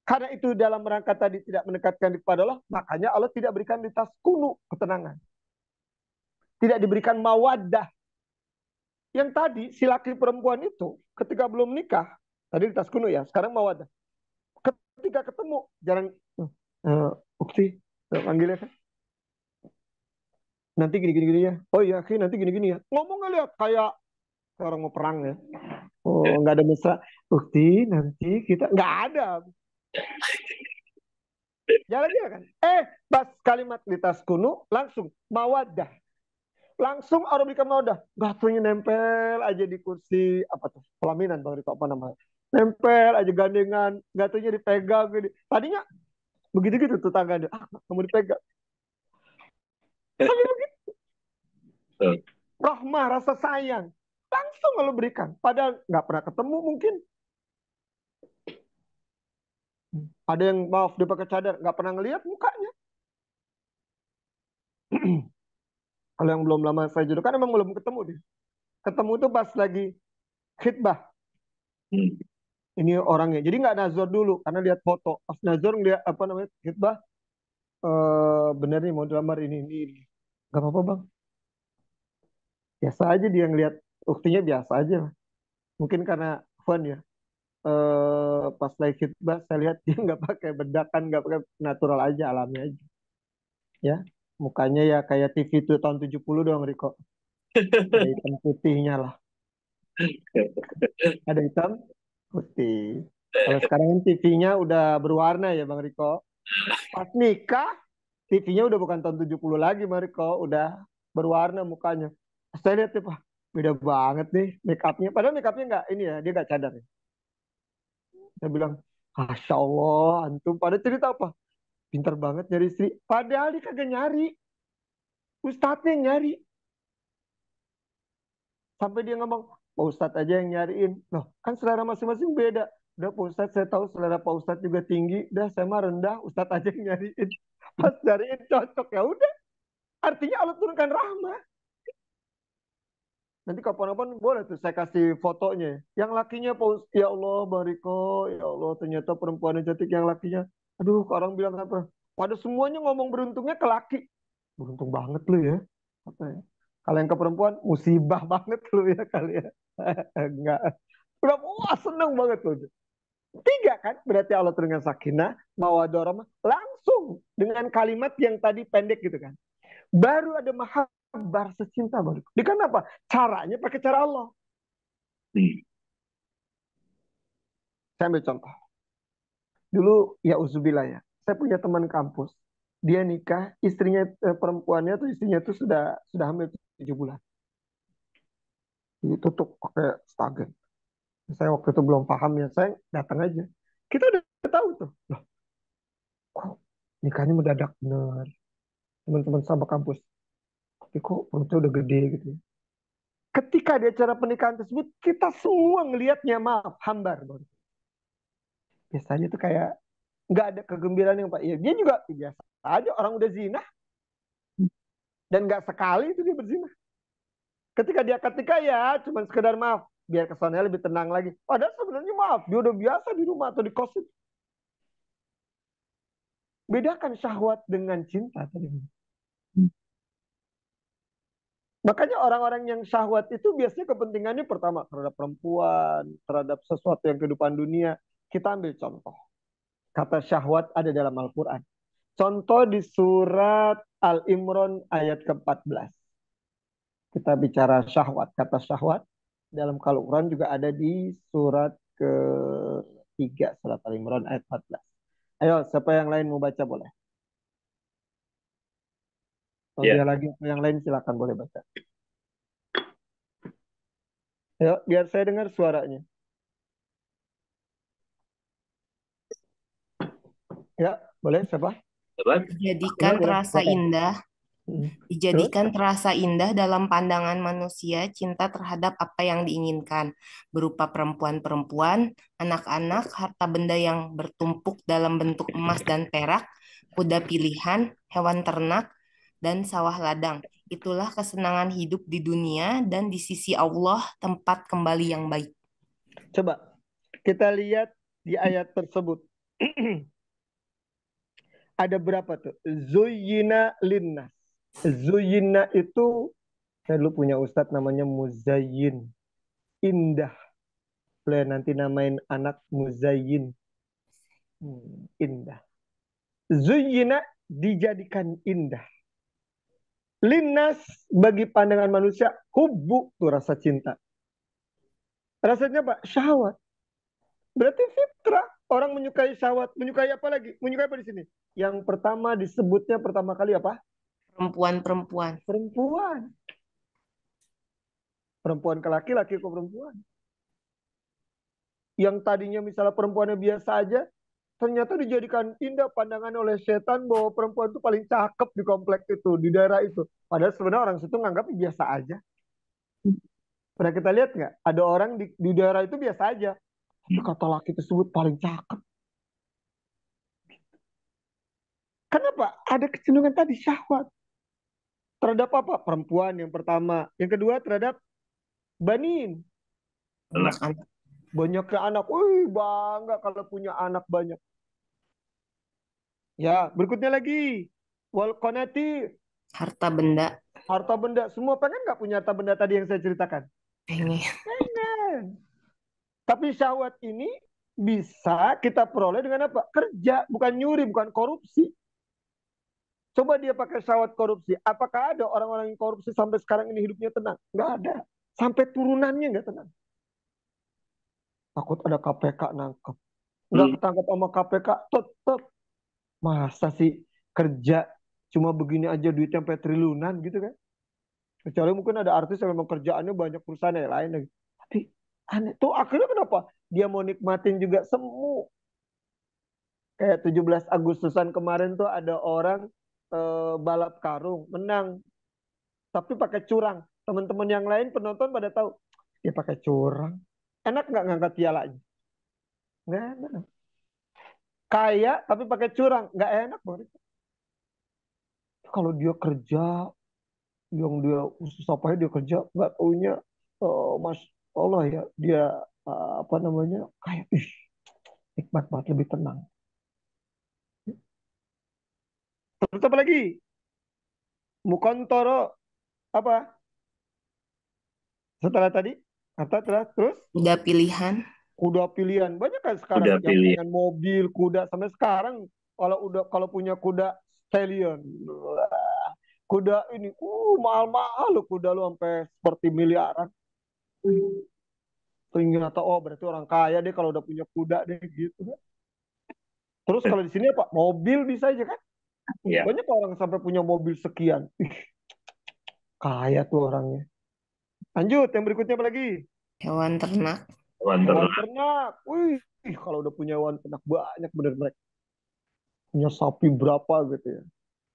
Karena itu dalam rangka tadi tidak mendekatkan diri kepada Allah, makanya Allah tidak berikan litaskunu, ketenangan. Tidak diberikan mawaddah. Yang tadi si laki perempuan itu ketika belum nikah, tadi litaskunu ya, sekarang mawaddah. Ketika ketemu, jarang Ukti, panggilnya kan. Nanti gini-gini ya. Oh iya, nanti gini-gini ya. Ngomongnya lihat kayak orang mau perang ya. Oh, nggak ada mesra. Ukti, nanti kita nggak ada. Jalan-jalan kan. Pas kalimat litaskunu langsung mawaddah. Langsung orang berikan mawaddah. Gatunya nempel aja di kursi apa tuh? Pelaminan Bang Riko, apa namanya? Nempel aja gandengan, gatunya dipegang gini. Tadinya begitu-gitu tuh tangannya. Kamu dipegang. Tapi begitu. Rahmah, rasa sayang. Langsung kalau berikan. Padahal nggak pernah ketemu mungkin. Ada yang maaf dia pakai cadar, nggak pernah ngelihat mukanya. Kalau yang belum lama saya jodoh kan emang belum ketemu dia. Ketemu tuh pas lagi khitbah. Ini orangnya. Jadi nggak nazar dulu karena lihat foto. Pas nazar ngeliat apa namanya khitbah. Bener nih mau dilamar ini. Gak apa-apa bang. Biasa aja dia ngeliat. Buktinya biasa aja. Mungkin karena fun ya. Pas lagi khitbah saya lihat dia nggak pakai bedakan, nggak pakai natural aja, alami aja. Ya, mukanya ya kayak TV itu tahun 70 dong Riko. Ada hitam putihnya lah. Ada hitam putih. Kalau sekarang kan TV-nya udah berwarna ya Bang Riko. Pas nikah, TV-nya udah bukan tahun 70 lagi Bang Riko. Udah berwarna mukanya. Saya lihat Pak, beda banget nih make up-nya. Padahal make up-nya nggak ini ya, dia nggak cadar. Saya bilang, Masya Allah, antum pada cerita apa? Pintar banget nyari istri. Padahal dia kagak nyari. Ustadznya yang nyari. Sampai dia ngomong, Pak Ustadz aja yang nyariin. Loh, kan selera masing-masing beda. Udah Pak Ustadz, saya tahu selera Pak Ustadz juga tinggi. Udah, saya mah rendah, Ustadz aja yang nyariin. Pas nyariin cocok, ya udah. Artinya Allah turunkan rahmah. Nanti kapan-kapan boleh tuh saya kasih fotonya. Yang lakinya, ya Allah, Bariko, ya Allah, ternyata perempuan yang cantik yang lakinya. Aduh, orang bilang apa? Pada semuanya ngomong beruntungnya ke laki. Beruntung banget lu ya. Apa ya? Kalau yang ke perempuan, musibah banget lu ya kali ya. Enggak. Udah, wah seneng banget lu. Tiga kan, berarti Allah dengan sakinah, mawaddah rahmah, langsung dengan kalimat yang tadi pendek gitu kan. Baru ada mahabbar secinta baru. Dengan apa? Caranya pakai cara Allah. Saya ambil contoh. Dulu ya uzubillah ya. Saya punya teman kampus. Dia nikah, istrinya perempuannya tuh istrinya tuh sudah hamil 7 bulan. Ditutup pakai stagen. Saya waktu itu belum paham ya, saya datang aja. Kita udah tahu tuh. Loh, kok nikahnya mendadak bener. Teman-teman sama kampus. Tapi kok perutnya udah gede gitu ya. Ketika di acara pernikahan tersebut, kita semua ngelihatnya maaf, hambar. Bang. Biasanya tuh kayak nggak ada kegembiraan yang Pak. Ya, dia juga biasa aja orang udah zina dan nggak sekali itu dia berzina. Ketika ya cuma sekedar maaf biar kesannya lebih tenang lagi. Padahal sebenarnya maaf dia udah biasa di rumah atau di kos. Bedakan syahwat dengan cinta tadi. Makanya orang-orang yang syahwat itu biasanya kepentingannya pertama terhadap perempuan, terhadap sesuatu yang kehidupan dunia. Kita ambil contoh. Kata syahwat ada dalam Al-Quran. Contoh di surat Al-Imran ayat ke-14. Kita bicara syahwat. Kata syahwat dalam Al-Quran juga ada di surat ke-3. Surat Al-Imran ayat 14. Ayo, siapa yang lain mau baca boleh. Kalau Ya, dia lagi yang lain silakan boleh baca. Ayo, biar saya dengar suaranya. Ya, boleh siapa? teman. Boleh, Dijadikan boleh. terasa Silakan. indah, Terus? dijadikan terasa indah dalam pandangan manusia cinta terhadap apa yang diinginkan, berupa perempuan-perempuan, anak-anak, harta benda yang bertumpuk dalam bentuk emas dan perak, kuda pilihan, hewan ternak, dan sawah ladang. Itulah kesenangan hidup di dunia dan di sisi Allah tempat kembali yang baik. Coba kita lihat di ayat tersebut. Ada berapa tuh? Zuyina linnas. Zuyina itu, saya dulu punya ustadz namanya Muzayyin. Indah. Boleh nanti namain anak Muzayyin. Indah. Zuyina dijadikan indah. Linnas bagi pandangan manusia, hubbu tuh rasa cinta. Rasanya apa? Syahwat. Berarti fitrah. Orang menyukai syahwat. Menyukai apa lagi? Menyukai apa di sini? Yang pertama disebutnya pertama kali apa? Perempuan-perempuan. Perempuan. Perempuan ke laki, laki ke perempuan. Yang tadinya misalnya perempuannya biasa aja, ternyata dijadikan indah pandangan oleh setan bahwa perempuan itu paling cakep di komplek itu, di daerah itu. Padahal sebenarnya orang situ nganggap biasa aja. Pernah kita lihat nggak? Ada orang di daerah itu biasa aja. Tapi kata laki tersebut paling cakep. Kenapa? Ada kecenderungan tadi syahwat. Terhadap apa? Perempuan yang pertama. Yang kedua terhadap banin. Anak-anak. Banyaknya anak. Wih, bangga kalau punya anak banyak. Ya, berikutnya lagi. Wal qanatir. Harta benda. Harta benda. Semua pengen nggak punya harta benda tadi yang saya ceritakan? Pengen. Pengen. Tapi syahwat ini bisa kita peroleh dengan apa? Kerja, bukan nyuri, bukan korupsi. Coba dia pakai syahwat korupsi. Apakah ada orang-orang yang korupsi sampai sekarang ini hidupnya tenang? Nggak ada. Sampai turunannya nggak tenang. Takut ada KPK nangkep. Nggak ketangkap sama KPK, tetap. Masa sih kerja cuma begini aja duitnya sampai triliunan gitu kan? Kecuali mungkin ada artis yang memang kerjaannya banyak perusahaan yang lain lagi. Tapi aneh. Tuh akhirnya kenapa? Dia mau nikmatin juga semu. Kayak 17 Agustusan kemarin tuh ada orang balap karung, menang. Tapi pakai curang. Teman-teman yang lain penonton pada tahu. Dia pakai curang. Enak nggak ngangkat pialanya? Nggak enak. Kaya tapi pakai curang. Nggak enak. Bang. Kalau dia kerja, yang dia usus apa ya dia kerja, nggak taunya Mas Allah ya, dia apa namanya, kayak nikmat banget, lebih tenang. Terus apa lagi? Mukontoro apa? Setelah tadi kata terus Udah pilihan. kuda pilihan banyak kan sekarang Udah yang pilih. pengen mobil kuda sampai sekarang kalau punya kuda stallion, kuda ini mahal-mahal loh kuda lu sampai seperti miliaran. Ternyata oh berarti orang kaya deh kalau udah punya kuda deh gitu. Terus kalau di sini apa? Mobil bisa aja kan? Ya, Banyak orang sampai punya mobil sekian. Ih, kaya tuh orangnya. Lanjut, yang berikutnya apa lagi? Hewan ternak. hewan Hewan ternak. ternak. Wih, kalau udah punya hewan ternak banyak bener mereka. Punya sapi berapa gitu ya.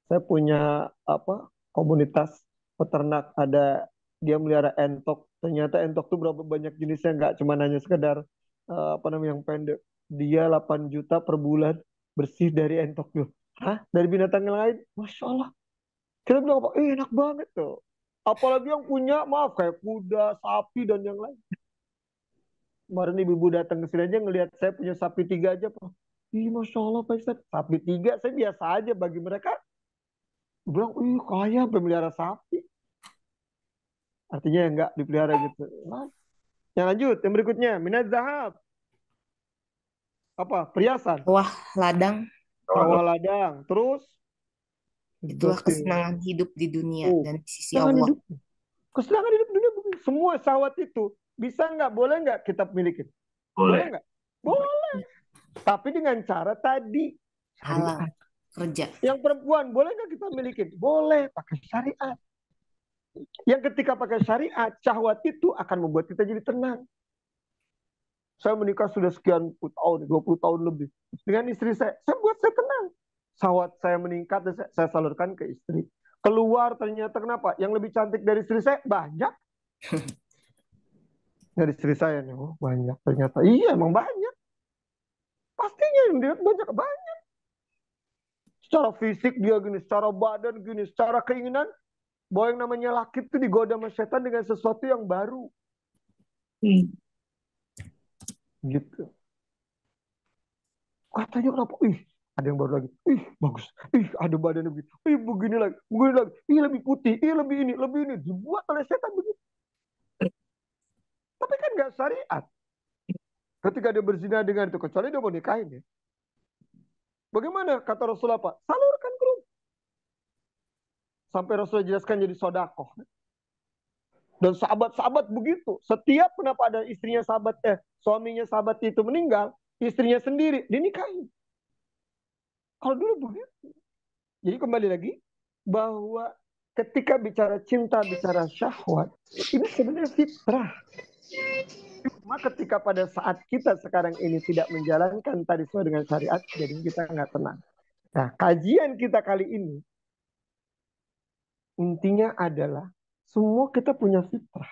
Saya punya apa? Komunitas peternak, ada dia melihara entok. Ternyata entok tuh berapa banyak jenisnya, nggak cuma hanya sekedar apa namanya yang pendek. Dia 8 juta per bulan bersih dari entok tuh. Hah? Dari binatang yang lain? Masya Allah. Kita bilang apa? Enak banget tuh. Apalagi yang punya, maaf, kayak kuda, sapi, dan yang lain. Kemarin ibu-ibu datang ke sini aja ngelihat saya punya sapi 3 aja, Pak. Ih, Masya Allah, Pak Ustadz. Sapi 3, saya biasa aja. Bagi mereka, bilang, ih, kaya pemelihara sapi. Artinya yang nggak dipelihara gitu. Nah, yang lanjut, yang berikutnya. Minat zahab. Apa? Perhiasan. Wah, ladang. Sawah ladang. Terus, Itulah betul. kesenangan hidup di dunia Oh, dan di sisi kesenangan Allah. hidup. Kesenangan hidup dunia. Semua syahwat itu. Bisa nggak? Boleh nggak kita miliki? Boleh Boleh. nggak? Boleh. Tapi dengan cara tadi. Halal. Syariat. Kerja. Yang perempuan, boleh nggak kita miliki? Boleh, pakai syariat. Yang ketika pakai syariat, syahwat itu akan membuat kita jadi tenang. Saya menikah sudah sekian puluh tahun, 20 tahun lebih. Dengan istri saya buat saya tenang. Syahwat saya meningkat dan saya salurkan ke istri. Keluar ternyata kenapa? Yang lebih cantik dari istri saya banyak. Dari istri saya nih, oh, banyak ternyata. Iya, emang banyak. Pastinya yang dia banyak banyak. Secara fisik dia gini, secara badan gini, secara keinginan, bahwa yang namanya laki itu digoda sama setan dengan sesuatu yang baru. Hmm. Gitu. Katanya kenapa? Ih, ada yang baru lagi. Ih, bagus. Ih, ada badannya begitu. Ih, begini lagi. Begini lagi. Ih, lebih putih. Ih, lebih ini. Lebih ini. Dibuat oleh setan begitu. Tapi kan nggak syariat. Ketika dia berzina dengan itu, kecuali dia mau nikahin ya. Bagaimana kata Rasulullah Pak? Salurkan ke rumah. Sampai Rasulullah jelaskan jadi sodakoh. Dan sahabat-sahabat begitu. Setiap kenapa ada istrinya sahabat, suaminya sahabat itu meninggal, istrinya sendiri dinikahin. Kalau dulu begitu. Jadi kembali lagi, bahwa ketika bicara cinta, bicara syahwat, ini sebenarnya fitrah. Cuma ketika pada saat kita sekarang ini tidak menjalankan tadi sesuai dengan syariat, jadi kita nggak tenang. Nah, kajian kita kali ini, intinya adalah, semua kita punya fitrah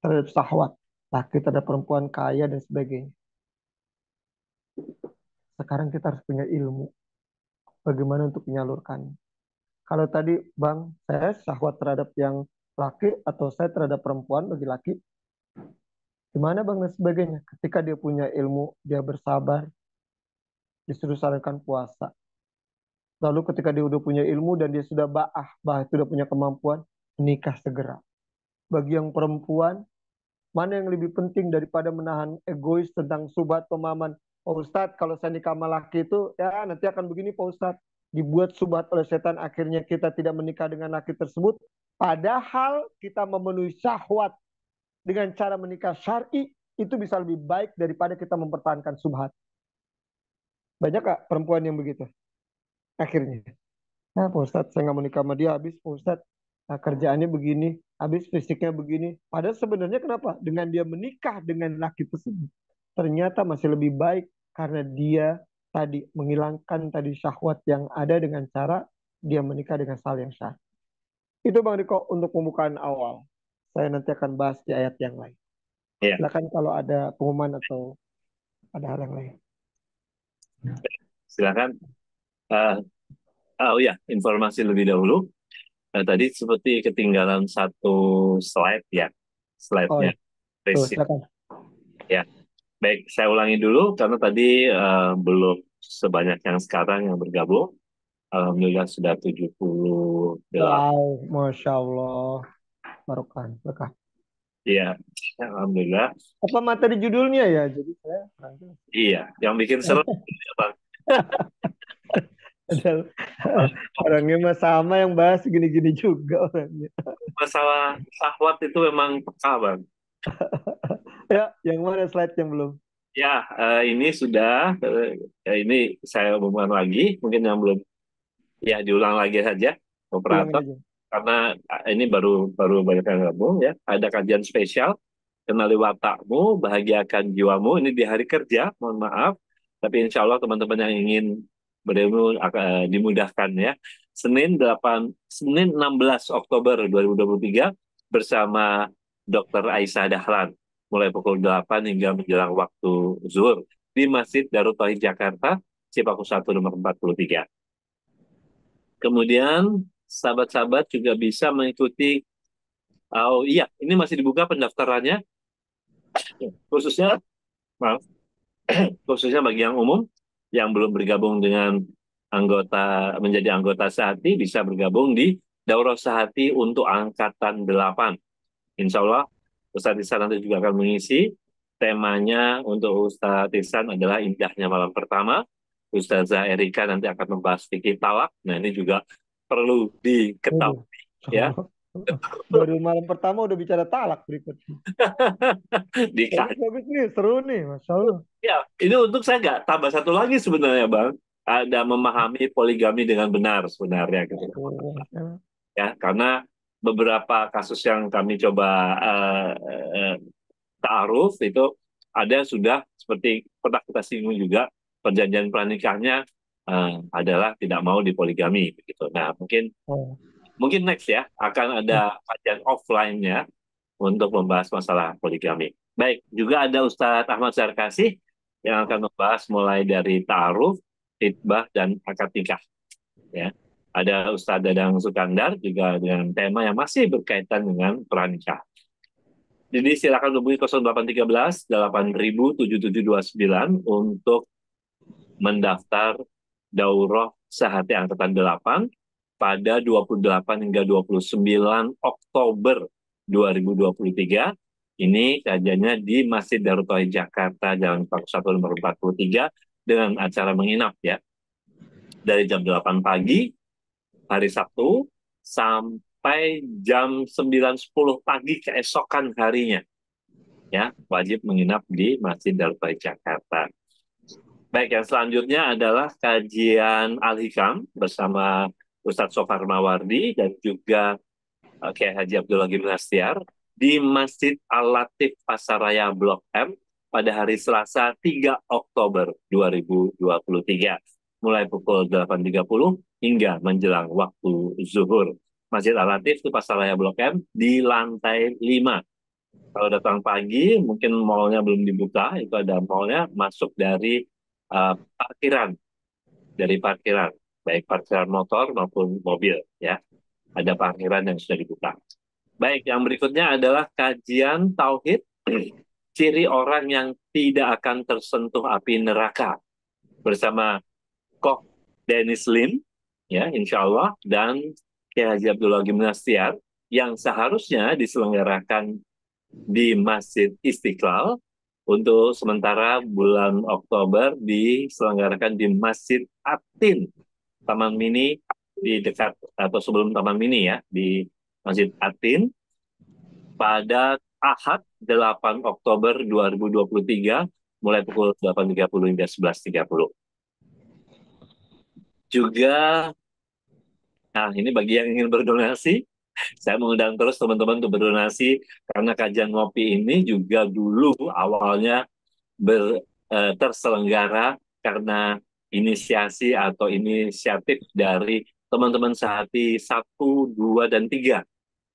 terhadap syahwat. Laki terhadap perempuan, kaya, dan sebagainya. Sekarang kita harus punya ilmu. Bagaimana untuk menyalurkan. Kalau tadi, Bang, saya syahwat terhadap yang laki, atau saya terhadap perempuan bagi laki, gimana Bang dan sebagainya. Ketika dia punya ilmu, dia bersabar, disuruh sarankan puasa. Lalu ketika dia udah punya ilmu dan dia sudah bah itu udah punya kemampuan, nikah segera. Bagi yang perempuan, mana yang lebih penting daripada menahan egois tentang subhat pemahaman. Pak Ustadz, kalau saya nikah sama laki itu, ya nanti akan begini Pak Ustadz. Dibuat subhat oleh setan, akhirnya kita tidak menikah dengan laki tersebut. Padahal kita memenuhi syahwat dengan cara menikah syar'i, itu bisa lebih baik daripada kita mempertahankan subhat. Banyak gak perempuan yang begitu? Akhirnya. Nah, Pak Ustadz, saya nggak mau nikah sama dia. Habis, Pak Ustadz, nah, kerjaannya begini. Habis, fisiknya begini. Padahal sebenarnya kenapa? Dengan dia menikah dengan laki tersebut, ternyata masih lebih baik karena dia tadi menghilangkan tadi syahwat yang ada dengan cara dia menikah dengan hal yang syah. Itu Bang Riko untuk pembukaan awal. Saya nanti akan bahas di ayat yang lain. Ya, Silakan kalau ada pengumuman atau ada hal yang lain. silakan. Eh, oh ya, informasi lebih dahulu. Tadi seperti ketinggalan satu slide ya, Oh slide-nya. ya, tuh Prinsip. silakan. Ya, baik. Saya ulangi dulu karena tadi belum sebanyak yang sekarang yang bergabung. Alhamdulillah sudah 78. Wow, Masya Allah. Barokah, berkah. Iya, alhamdulillah. Apa materi judulnya ya? Jadi saya kurang jelas. Iya, yang bikin seru ya, Bang. Padahal orangnya mah sama yang bahas gini-gini juga orangnya. Masalah syahwat itu memang peka, Bang. Ya, yang mana slide yang belum? Ya, ini sudah, ini saya umumkan lagi, mungkin yang belum, ya diulang lagi saja, Ulangin operator, aja. karena ini baru baru banyak yang gabung ya. Ada kajian spesial, kenali watakmu, bahagiakan jiwamu, ini di hari kerja, mohon maaf, tapi insya Allah teman-teman yang ingin berilmu akan dimudahkan ya. Senin 16 Oktober 2023 bersama Dr. Aisyah Dahlan, mulai pukul 8 hingga menjelang waktu zuhur di Masjid Darut Tauhid Jakarta, Cipaku 1 nomor 43. Kemudian sahabat-sahabat juga bisa mengikuti, oh iya, ini masih dibuka pendaftarannya, khususnya, maaf, khususnya bagi yang umum, yang belum bergabung dengan menjadi anggota Sehati, bisa bergabung di Daurah Sehati untuk Angkatan 8. Insya Allah, Ustadz Ihsan nanti juga akan mengisi. Temanya untuk Ustadz Ihsan adalah indahnya malam pertama. Ustazah Erika nanti akan membahas fikih talak. Nah, ini juga perlu Waduh. diketahui ya. Baru malam pertama udah bicara talak berikutnya. Dikaji. Bagus-bagus nih, seru nih, Masya Allah. Ya, ini untuk saya nggak tambah satu lagi sebenarnya, Bang. Ada memahami poligami dengan benar sebenarnya gitu. Oh, Masya Allah. Ya, karena beberapa kasus yang kami coba uh, ta'aruf itu ada sudah seperti pernah kita singgung juga, perjanjian pranikahnya adalah tidak mau dipoligami begitu. Nah, mungkin Oh. mungkin next ya akan ada kajian offline-nya untuk membahas masalah poligami. Baik, juga ada Ustadz Ahmad Zarkasih yang akan membahas mulai dari ta'aruf, khitbah, dan akad nikah. Ya. Ada Ustadz Dadang Sukandar juga dengan tema yang masih berkaitan dengan pernikah. Jadi silakan hubungi 0813 80007729 untuk mendaftar Daurah Sehati Angkatan 8 pada 28 hingga 29 Oktober 2023. Ini kajiannya di Masjid Darut Tauhid Jakarta, Jalan Pak 1 nomor 43 dengan acara menginap ya. Dari jam 8 pagi hari Sabtu sampai jam 9.10 pagi keesokan harinya. Ya, wajib menginap di Masjid Darut Tauhid Jakarta. Baik, yang selanjutnya adalah kajian Al-Hikam bersama Ustadz Sofar Mawardi dan juga Kiai Haji Abdullah Gim Nastiar di Masjid Al-Latif Pasaraya Blok M pada hari Selasa 3 Oktober 2023 mulai pukul 8.30 hingga menjelang waktu zuhur. Masjid Al-Latif itu Pasaraya Blok M di lantai 5. Kalau datang pagi, mungkin mallnya belum dibuka, itu ada mallnya masuk dari parkiran, baik parkiran motor maupun mobil, ya. Ada parkiran yang sudah dibuka. Baik, yang berikutnya adalah kajian tauhid, ciri orang yang tidak akan tersentuh api neraka bersama Koh Dennis Lim, ya, insya Allah, dan Kiai Haji Abdullah Gimnastiar yang seharusnya diselenggarakan di Masjid Istiqlal. Untuk sementara bulan Oktober diselenggarakan di Masjid Atin, Taman Mini di dekat atau sebelum Taman Mini ya, di Masjid Atin pada Ahad 8 Oktober 2023 mulai pukul 8.30 hingga 11.30. Juga, nah ini bagi yang ingin berdonasi, saya mengundang terus teman-teman untuk berdonasi karena kajian ngopi ini juga dulu awalnya terselenggara karena inisiasi atau inisiatif dari teman-teman Sehati 1, 2, dan 3.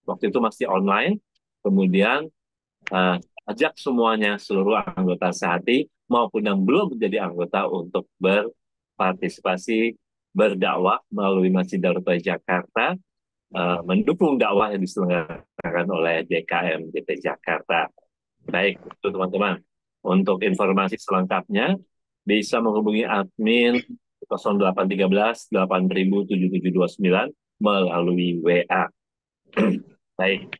Waktu itu masih online, kemudian ajak semuanya, seluruh anggota Sehati maupun yang belum menjadi anggota untuk berpartisipasi berdakwah melalui Masjid Darut Tauhid Jakarta, mendukung dakwah yang diselenggarakan oleh DKM DT Jakarta. Baik, itu teman-teman. Untuk informasi selengkapnya, bisa menghubungi admin 0813 80007729 melalui WA. Baik,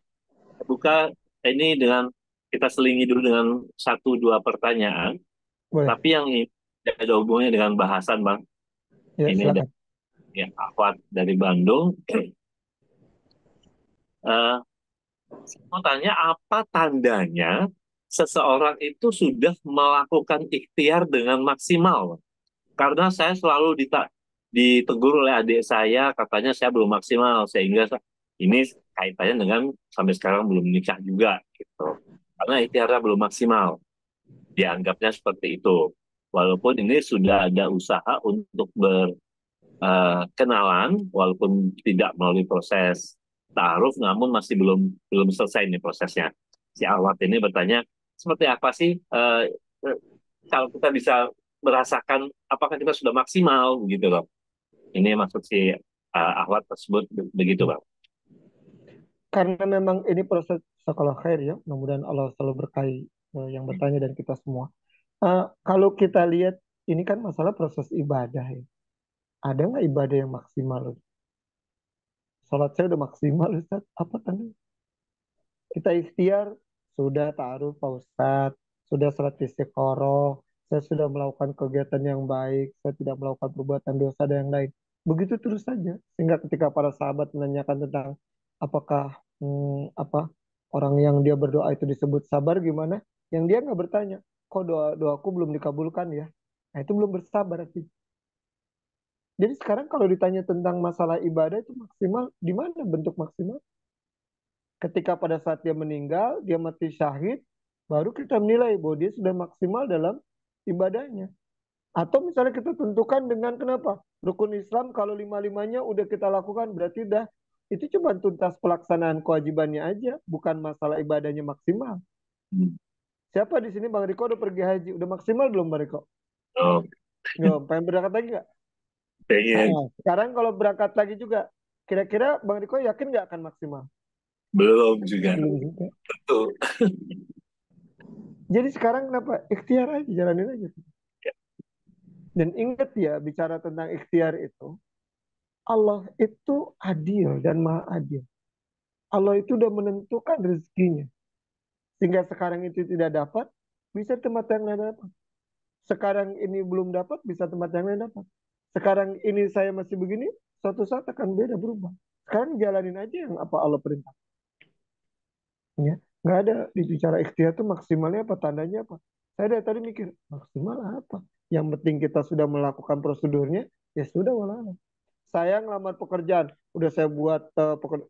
buka ini dengan kita selingi dulu dengan 1-2 pertanyaan, Boleh. tapi yang ini ada hubungannya dengan bahasan, Bang. Ya, Ini ada silakan. ya, Akhwat dari Bandung. Saya mau tanya apa tandanya seseorang itu sudah melakukan ikhtiar dengan maksimal. Karena saya selalu ditegur oleh adik saya, katanya saya belum maksimal, sehingga ini kaitannya dengan sampai sekarang belum nikah juga, gitu. Karena ikhtiarnya belum maksimal, dianggapnya seperti itu. Walaupun ini sudah ada usaha untuk berkenalan, walaupun tidak melalui proses ta'aruf, namun masih belum belum selesai nih prosesnya. Si Awad ini bertanya, seperti apa sih kalau kita bisa merasakan apakah kita sudah maksimal gitu loh. Ini maksud si Ahwat tersebut begitu Bang. Karena memang ini proses sekolah khair ya. Mudah-mudahan Allah selalu berkahi yang bertanya dan kita semua. Kalau kita lihat ini kan masalah proses ibadah ya. Ada nggak ibadah yang maksimal? Sholat saya udah maksimal Ustaz. Apa tanda? Kita ikhtiar, sudah ta'aruf Pak Ustadz, sudah sholat istiqoroh, saya sudah melakukan kegiatan yang baik, saya tidak melakukan perbuatan dosa dan yang lain. Begitu terus saja. Sehingga ketika para sahabat menanyakan tentang apakah apa orang yang dia berdoa itu disebut sabar gimana, yang dia nggak bertanya, kok doaku belum dikabulkan ya? Nah itu belum bersabar artinya. Jadi sekarang kalau ditanya tentang masalah ibadah itu maksimal, di mana bentuk maksimal? Ketika pada saat dia meninggal, dia mati syahid, baru kita menilai bahwa dia sudah maksimal dalam ibadahnya. Atau misalnya kita tentukan dengan kenapa? Rukun Islam kalau lima-limanya udah kita lakukan, berarti udah itu cuma tuntas pelaksanaan kewajibannya aja, bukan masalah ibadahnya maksimal. Siapa di sini Bang Riko udah pergi haji? Udah maksimal belum Bang Riko? Oh, Pengen berangkat lagi nggak? pengen. Sekarang kalau berangkat lagi juga, kira-kira Bang Riko yakin nggak akan maksimal? Belum juga. Belum juga. Betul. Jadi sekarang kenapa? Ikhtiar aja, jalanin aja. Dan ingat ya, bicara tentang ikhtiar itu, Allah itu adil dan maha adil. Allah itu udah menentukan rezekinya. Sehingga sekarang itu tidak dapat, bisa tempat yang lain dapat. Sekarang ini belum dapat, bisa tempat yang lain dapat. Sekarang ini saya masih begini, suatu saat akan beda berubah. Sekarang jalanin aja yang apa Allah perintah. Ya, nggak ada bicara ikhtiar itu maksimalnya apa, tandanya apa. Saya dari tadi mikir, maksimal apa? Yang penting kita sudah melakukan prosedurnya, ya sudah walau. Saya ngelamar pekerjaan, udah saya buat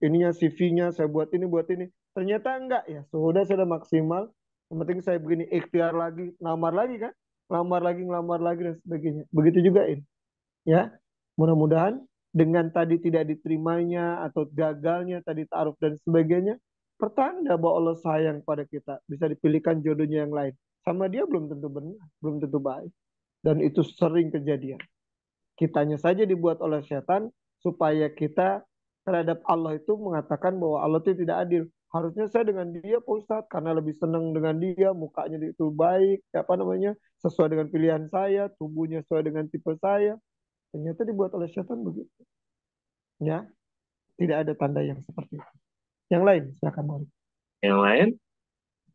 ininya CV-nya, saya buat ini. Ternyata enggak ya, sudah maksimal. Yang penting saya begini ikhtiar lagi, ngelamar lagi kan, ngelamar lagi dan sebagainya. Begitu juga ini, ya. Mudah-mudahan dengan tadi tidak diterimanya atau gagalnya tadi taruh dan sebagainya, pertanda bahwa Allah sayang pada kita, bisa dipilihkan jodohnya yang lain. Sama dia belum tentu benar, belum tentu baik. Dan itu sering kejadian. Kitanya saja dibuat oleh setan supaya kita terhadap Allah itu mengatakan bahwa Allah itu tidak adil. Harusnya saya dengan dia Pak Ustadz karena lebih senang dengan dia, mukanya itu baik, apa namanya, sesuai dengan pilihan saya, tubuhnya sesuai dengan tipe saya. Ternyata dibuat oleh setan begitu. Ya, tidak ada tanda yang seperti itu. Yang lain, silakan Mari. Yang lain,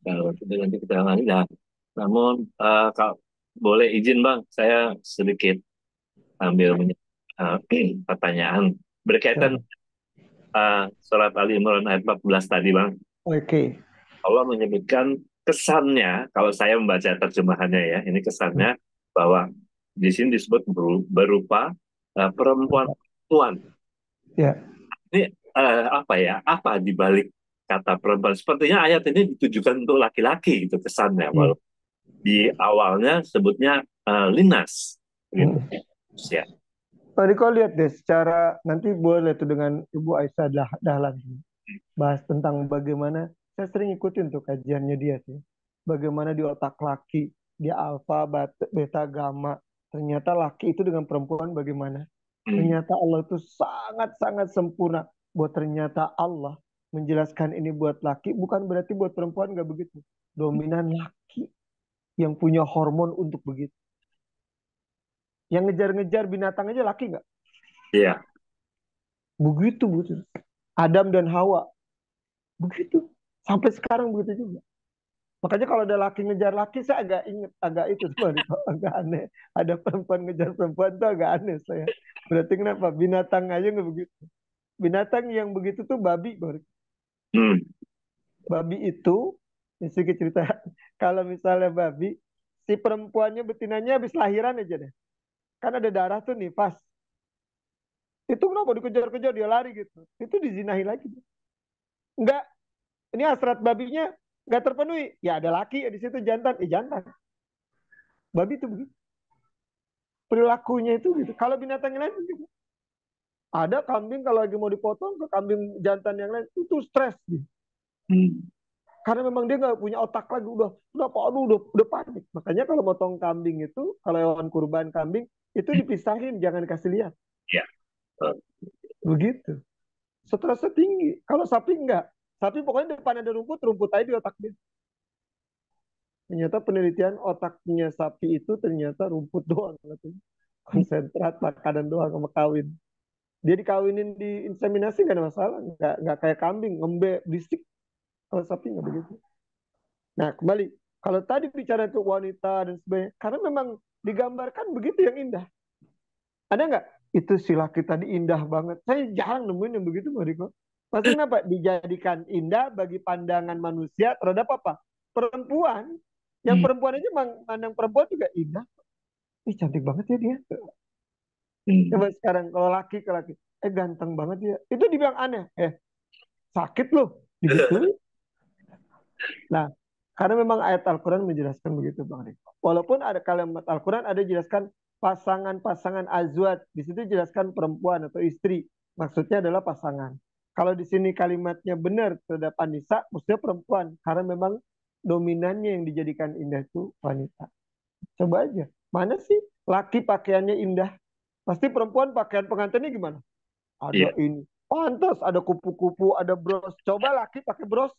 kalau kita nanti kita lanjut. Nah, namun kalau boleh izin Bang, saya sedikit ambil pertanyaan berkaitan Silakan. surat Ali Imran ayat 14 tadi Bang. Oke. Allah menyebutkan kesannya, kalau saya membaca terjemahannya ya, ini kesannya bahwa di sini disebut berupa perempuan. Ya. Ini apa ya? Apa di balik kata perempuan? Sepertinya ayat ini ditujukan untuk laki-laki gitu kesannya. Hmm. Walau di awalnya sebutnya linas, gitu. Ya. Pak Riko lihat deh secara nanti boleh tuh dengan Ibu Aisyah Dahlan bahas tentang bagaimana saya sering ikutin tuh kajiannya dia sih. Bagaimana di otak laki dia alfa, beta, gamma. Ternyata laki itu dengan perempuan bagaimana? Ternyata Allah itu sangat-sangat sempurna. Buat ternyata Allah menjelaskan ini buat laki bukan berarti buat perempuan nggak begitu. Dominan laki yang punya hormon untuk begitu. Yang ngejar-ngejar binatang aja laki nggak? Iya. Begitu, begitu. Adam dan Hawa. Begitu. Sampai sekarang begitu juga. Makanya kalau ada laki ngejar laki, saya agak inget, agak itu tuh, agak aneh. Ada perempuan ngejar perempuan tuh agak aneh saya. Berarti kenapa? Binatang aja nggak begitu. Binatang yang begitu tuh babi, baru. Hmm. Babi itu Ini sedikit cerita. Kalau misalnya babi, si perempuannya betinanya habis lahiran aja deh. Kan ada darah tuh nih, pas. Itu kenapa dikejar-kejar, dia lari gitu. Itu dizinahi lagi. Enggak, ini hasrat babinya nggak terpenuhi. Ya ada laki ya di situ jantan. Jantan. Babi itu begitu. Perilakunya itu gitu. Kalau binatang yang lain gitu. Ada kambing kalau lagi mau dipotong ke kambing jantan yang lain itu stres gitu. Karena memang dia nggak punya otak lagi, udah panik. Makanya kalau motong kambing itu, kalau hewan kurban kambing itu dipisahin, jangan dikasih lihat. Ya. Begitu. Stresnya tinggi. Kalau sapi enggak. Sapi pokoknya depan ada rumput, rumput aja di otak dia. Ternyata penelitian otaknya sapi itu ternyata rumput doang. Konsentrat makanan doang sama kawin. Dia dikawinin di inseminasi nggak ada masalah. Nggak kayak kambing, ngembek, berisik. Kalau sapi nggak begitu. Nah, kembali. Kalau tadi bicara itu wanita dan sebagainya, karena memang digambarkan begitu yang indah. Ada nggak? Itu si laki tadi indah banget. Saya jarang nemuin yang begitu, Mbak Riko. Pasti kenapa? Dijadikan indah bagi pandangan manusia terhadap apa? Perempuan. Yang perempuan aja mandang perempuan juga indah. Ih, cantik banget ya dia. Coba sekarang kalau laki ke laki. Ganteng banget dia. Itu dibilang aneh. Sakit loh. Digituin. Nah, karena memang ayat Al-Quran menjelaskan begitu, Bang Riko. Walaupun ada kalimat Al-Quran ada jelaskan pasangan-pasangan azwaj. Di situ jelaskan perempuan atau istri. Maksudnya adalah pasangan. Kalau di sini kalimatnya benar terhadap Anisa, maksudnya perempuan. Karena memang dominannya yang dijadikan indah itu wanita. Coba aja. Mana sih laki pakaiannya indah? Pasti perempuan pakaian pengantinnya gimana? Ada ini. Pantas ada kupu-kupu, ada bros. Coba laki pakai bros.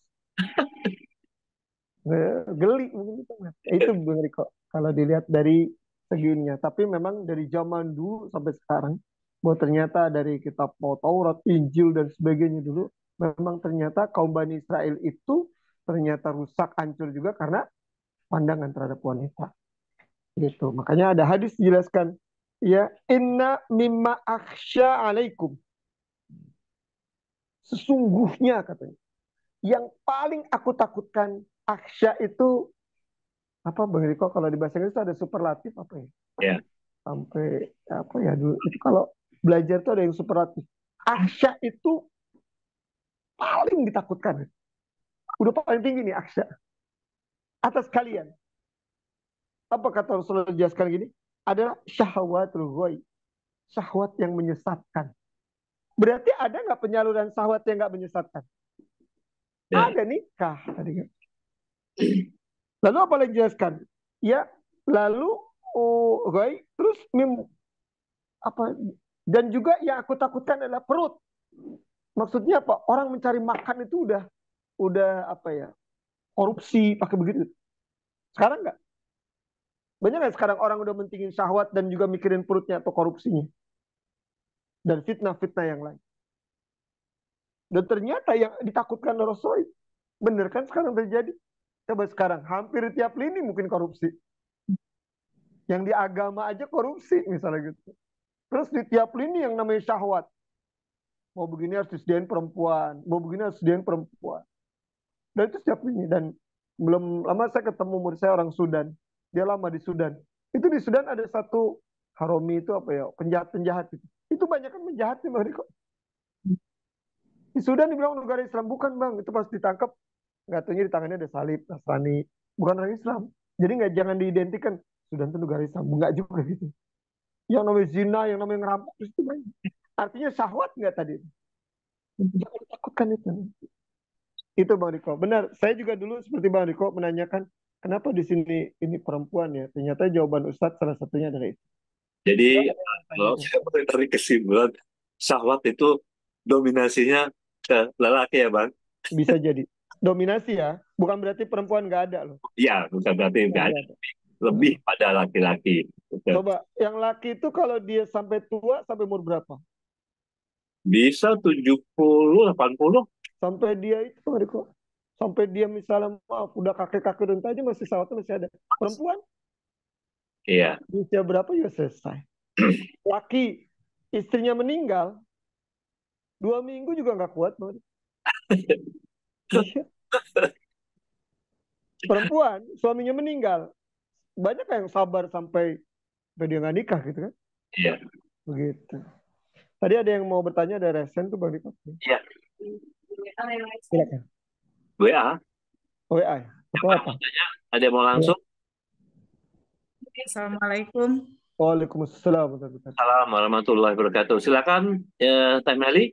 Geli mungkin itu Bang Riko kalau dilihat dari seginya. Tapi memang dari zaman dulu sampai sekarang bahwa ternyata dari kitab Taurat, Injil dan sebagainya dulu memang ternyata kaum Bani Israel itu ternyata rusak hancur juga karena pandangan terhadap wanita. Gitu. Makanya ada hadis dijelaskan ya inna mimma akhsya alaikum. Sesungguhnya katanya yang paling aku takutkan akhsya itu apa Bang Riko kalau di bahasa Inggris ada superlatif apa ya? Ya. Sampai apa ya dulu itu kalau belajar tuh ada yang superlatif. Aksya itu paling ditakutkan. Udah paling tinggi nih aksya. Atas kalian. Apa kata Rasulullah jelaskan gini? Adalah syahwatul ghoi. Syahwat yang menyesatkan. Berarti ada nggak penyaluran syahwat yang nggak menyesatkan? Ya. Ada nikah. Lalu apa lagi jelaskan? Ya, lalu ghoi terus apa dan juga yang aku takutkan adalah perut. Maksudnya apa? Orang mencari makan itu udah apa ya? Korupsi pakai begitu. Sekarang nggak? Banyak nggak sekarang orang udah mentingin syahwat dan juga mikirin perutnya atau korupsinya dan fitnah-fitnah yang lain. Dan ternyata yang ditakutkan Rasul bener kan sekarang terjadi. Coba sekarang hampir tiap lini mungkin korupsi. Yang di agama aja korupsi misalnya gitu. Terus di tiap lini yang namanya syahwat. Mau begini harus disediain perempuan, mau begini harus disediain perempuan. Dan itu setiap ini. Dan belum lama saya ketemu murid saya orang Sudan. Dia lama di Sudan. Itu di Sudan ada satu Haromi itu apa ya, penjahat-penjahat itu. Itu banyak kan penjahatnya Bang Riko. Di Sudan dibilang negara Islam. Bukan Bang, itu pas ditangkap. Nggak tahunya di tangannya ada salib, Nasrani. Bukan orang Islam. Jadi jangan diidentikan. Sudan itu negara Islam. Enggak juga gitu. Yang namanya zina, yang namanya ngerampok. Itu banyak. Artinya syahwat nggak tadi? Jangan ditakutkan itu. Itu Bang Riko. Benar, saya juga dulu seperti Bang Riko menanyakan kenapa di sini ini perempuan ya. Ternyata jawaban Ustadz salah satunya adalah itu. Jadi kalau saya dari kesimpulan syahwat itu dominasinya ke lelaki ya Bang? Bisa jadi. Dominasi ya. Bukan berarti perempuan nggak ada loh. Iya, bukan berarti nggak ada. Lebih pada laki-laki. Coba, yang laki itu kalau dia sampai tua, sampai umur berapa? Bisa 70, 80. Sampai dia itu, Bang Riko. Sampai dia misalnya, maaf, udah kakek-kakek dan aja masih sawatnya masih ada. Perempuan, Iya. usia berapa ya selesai. Laki, istrinya meninggal, 2 minggu juga nggak kuat, Bang Riko. Iya. perempuan, suaminya meninggal. Banyak yang sabar sampai dia nggak nikah gitu kan. Iya. Begitu. Tadi ada yang mau bertanya, ada resen tuh Bang Diko. Iya. Silakan. WA. WA ya? Atau Siapa yang apa? mau tanya? Ada yang mau Ya. langsung? Assalamualaikum. Waalaikumsalam warahmatullahi wabarakatuh. Assalamualaikum warahmatullahi wabarakatuh. Silakan, Teh Meli.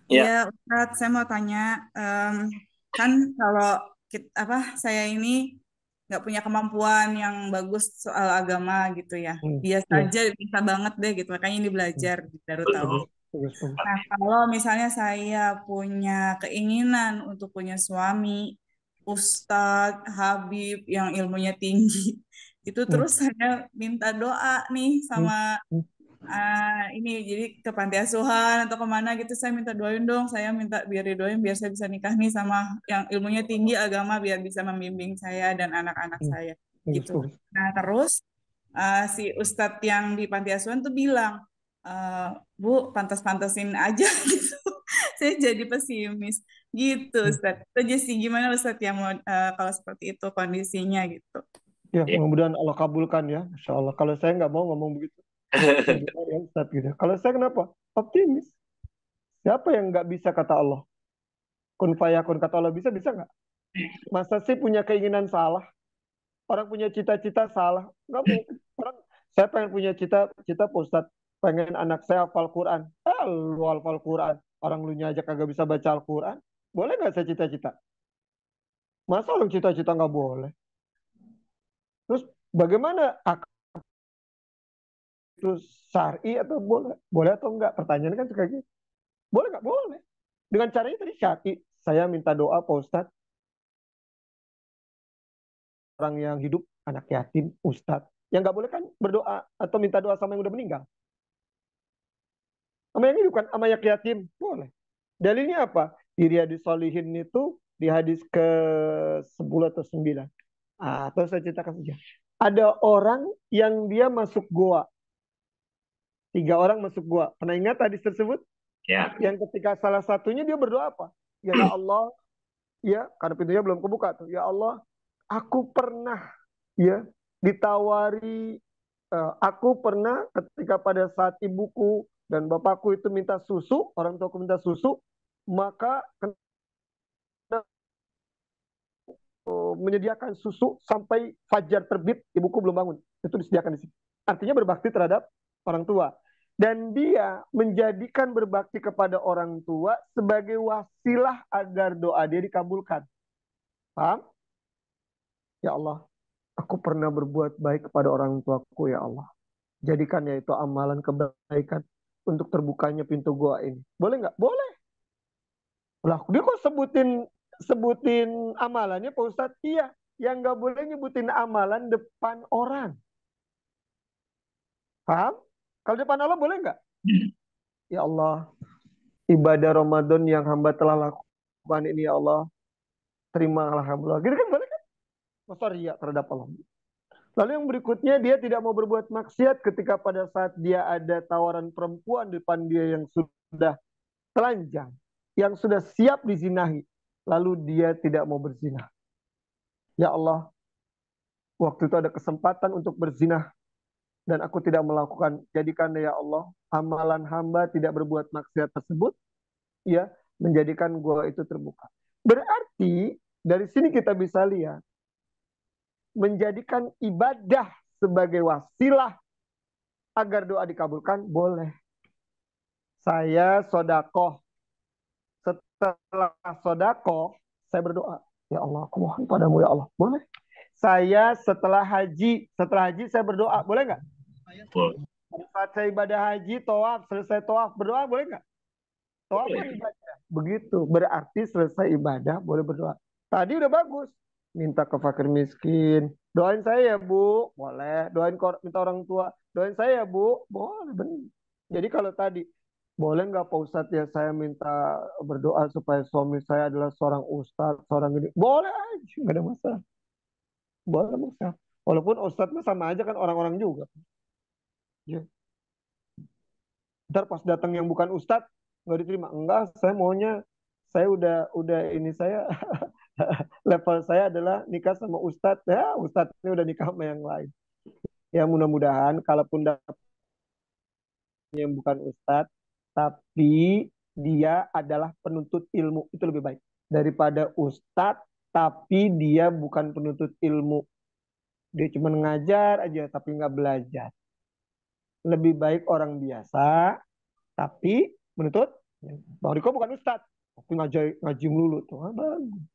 Iya, Ya. Ustadz, saya mau tanya, kan kalau saya ini nggak punya kemampuan yang bagus soal agama gitu ya. Biasa Ya. aja, bisa banget deh gitu. Makanya ini belajar, baru tahu. Bagus, bagus, bagus. Nah, kalau misalnya saya punya keinginan untuk punya suami, Ustadz, Habib yang ilmunya tinggi, itu terus saya minta doa nih sama ini jadi ke panti asuhan atau kemana gitu saya minta doain dong, saya minta biar didoain biar saya bisa nikah nih sama yang ilmunya tinggi agama biar bisa membimbing saya dan anak-anak saya Bagus, gitu. bagus. Nah terus si Ustadz yang di panti asuhan tuh bilang, Bu pantas-pantasin aja gitu. Saya jadi pesimis gitu Ustadz. Itu aja sih, gimana Ustadz yang mau kalau seperti itu kondisinya gitu. Ya, mudah-mudahan Allah kabulkan ya. Masya Allah. Kalau saya nggak mau ngomong begitu. Ya, Ustadz, gitu. Kalau saya kenapa? Optimis. Siapa yang nggak bisa kata Allah? Kun fayakun, kata Allah bisa, bisa nggak? Masa sih punya keinginan salah? Orang punya cita-cita salah? Nggak mungkin. Orang, saya pengen punya cita-cita Pak Ustadz. Pengen anak saya hafal Quran. Lu hafal Quran. Orang lu aja kagak bisa baca Al-Quran. Boleh nggak saya cita-cita? Masa orang cita-cita nggak boleh? Terus bagaimana itu syar'i atau boleh? Boleh atau enggak? Pertanyaan kan kayak gitu. Boleh nggak? Boleh. Dengan caranya tadi syar'i. Saya minta doa Pak Ustadz. Orang yang hidup, anak yatim, Ustadz. Yang nggak boleh kan berdoa atau minta doa sama yang udah meninggal. Sama yang hidup kan, sama yang yatim. Boleh. Dalilnya apa? Di Riyadhus Shalihin itu di hadis ke 10 atau 9. Atau saya ceritakan saja. Ada orang yang dia masuk goa. 3 orang masuk gua. Pernah ingat hadis tersebut? Ya. Yang ketika salah satunya dia berdoa apa? Ya Allah, ya karena pintunya belum kebuka tuh. Ya Allah, aku pernah ya ditawari, aku pernah ketika pada saat ibuku dan bapakku itu minta susu, orang tuaku minta susu, maka menyediakan susu sampai fajar terbit, ibuku belum bangun. Itu disediakan di sini. Artinya berbakti terhadap orang tua. Dan dia menjadikan berbakti kepada orang tua sebagai wasilah agar doa dia dikabulkan. Paham? Ya Allah, aku pernah berbuat baik kepada orang tuaku ya Allah. Jadikan ya itu amalan kebaikan untuk terbukanya pintu goa ini. Boleh nggak? Boleh. Lah, dia kok sebutin amalannya Pak Ustadz? Iya, yang nggak boleh nyebutin amalan depan orang. Paham? Kalau depan Allah boleh nggak? Ya Allah, ibadah Ramadan yang hamba telah lakukan ini ya Allah, terimalah hamba. Gitu kan boleh kan? Masa riya terhadap Allah. Lalu yang berikutnya dia tidak mau berbuat maksiat ketika pada saat dia ada tawaran perempuan di depan dia yang sudah telanjang, yang sudah siap dizinahi, lalu dia tidak mau berzina. Ya Allah, waktu itu ada kesempatan untuk berzina dan aku tidak melakukan. Jadikan ya Allah, amalan hamba tidak berbuat maksiat tersebut, ya, menjadikan gua itu terbuka. Berarti dari sini kita bisa lihat menjadikan ibadah sebagai wasilah agar doa dikabulkan boleh. Saya sodakoh. Setelah sodakoh, saya berdoa. Ya Allah, aku mohon padamu ya Allah. Boleh. Saya setelah haji saya berdoa. Boleh nggak? Boleh. Saat saya ibadah haji, toaf, selesai toaf, berdoa boleh nggak? Toaf kan ibadah. Begitu. Berarti selesai ibadah, boleh berdoa. Tadi udah bagus. Minta ke fakir miskin. Doain saya ya Bu. Boleh. Minta orang tua. Doain saya ya Bu. Boleh. Benar. Jadi kalau tadi, boleh nggak Pak Ustadz ya saya minta berdoa supaya suami saya adalah seorang ustadz, seorang ini. Boleh aja. Nggak ada masalah. Boleh masalah. Walaupun ustadz sama aja kan orang-orang juga. Ya. Ntar pas datang yang bukan ustadz, nggak diterima. Enggak, saya maunya, saya udah ini saya Level saya adalah nikah sama ustadz. Ya, ustadz ini udah nikah sama yang lain. Ya mudah-mudahan kalaupun dapet yang bukan ustadz, tapi dia adalah penuntut ilmu, itu lebih baik daripada ustadz tapi dia bukan penuntut ilmu. Dia cuma ngajar aja tapi nggak belajar. Lebih baik orang biasa tapi menuntut. Bang Riko bukan ustadz, tapi ngaji ngaji melulu tuh. Ah, bagus.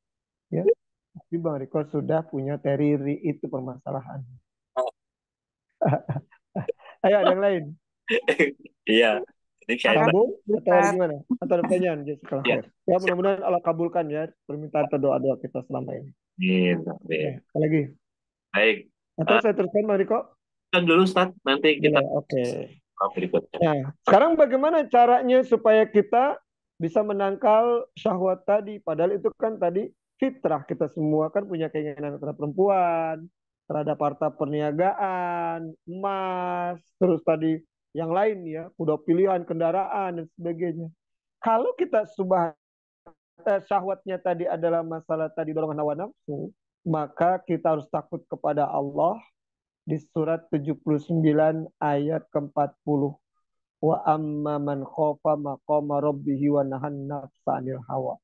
Ya, tapi Bang Riko sudah punya teriri, itu permasalahan. Ayo ada yang lain. Iya, ini kayaknya Sambung atau Ustaz. gimana? Atau ada pertanyaan Jessica ya. Khair? Ya mudah-mudahan Allah kabulkan ya permintaan atau doa-doa kita selama ini. Amin, Ya, amin. apa lagi? Baik, Atau saya teruskan Bang Riko? kan dulu Ustaz, nanti kita Boleh, oke. berikutnya. Nah, sekarang bagaimana caranya supaya kita bisa menangkal syahwat tadi? Padahal itu kan tadi fitrah, kita semua kan punya keinginan terhadap perempuan, terhadap harta perniagaan, emas, terus tadi yang lain ya, kuda pilihan, kendaraan dan sebagainya. Kalau kita syahwatnya tadi adalah masalah tadi dorongan hawa nafsu, maka kita harus takut kepada Allah di surat 79 ayat ke-40. Wa amma man khafa maqama rabbihi wa nahan nafsa 'anil hawa.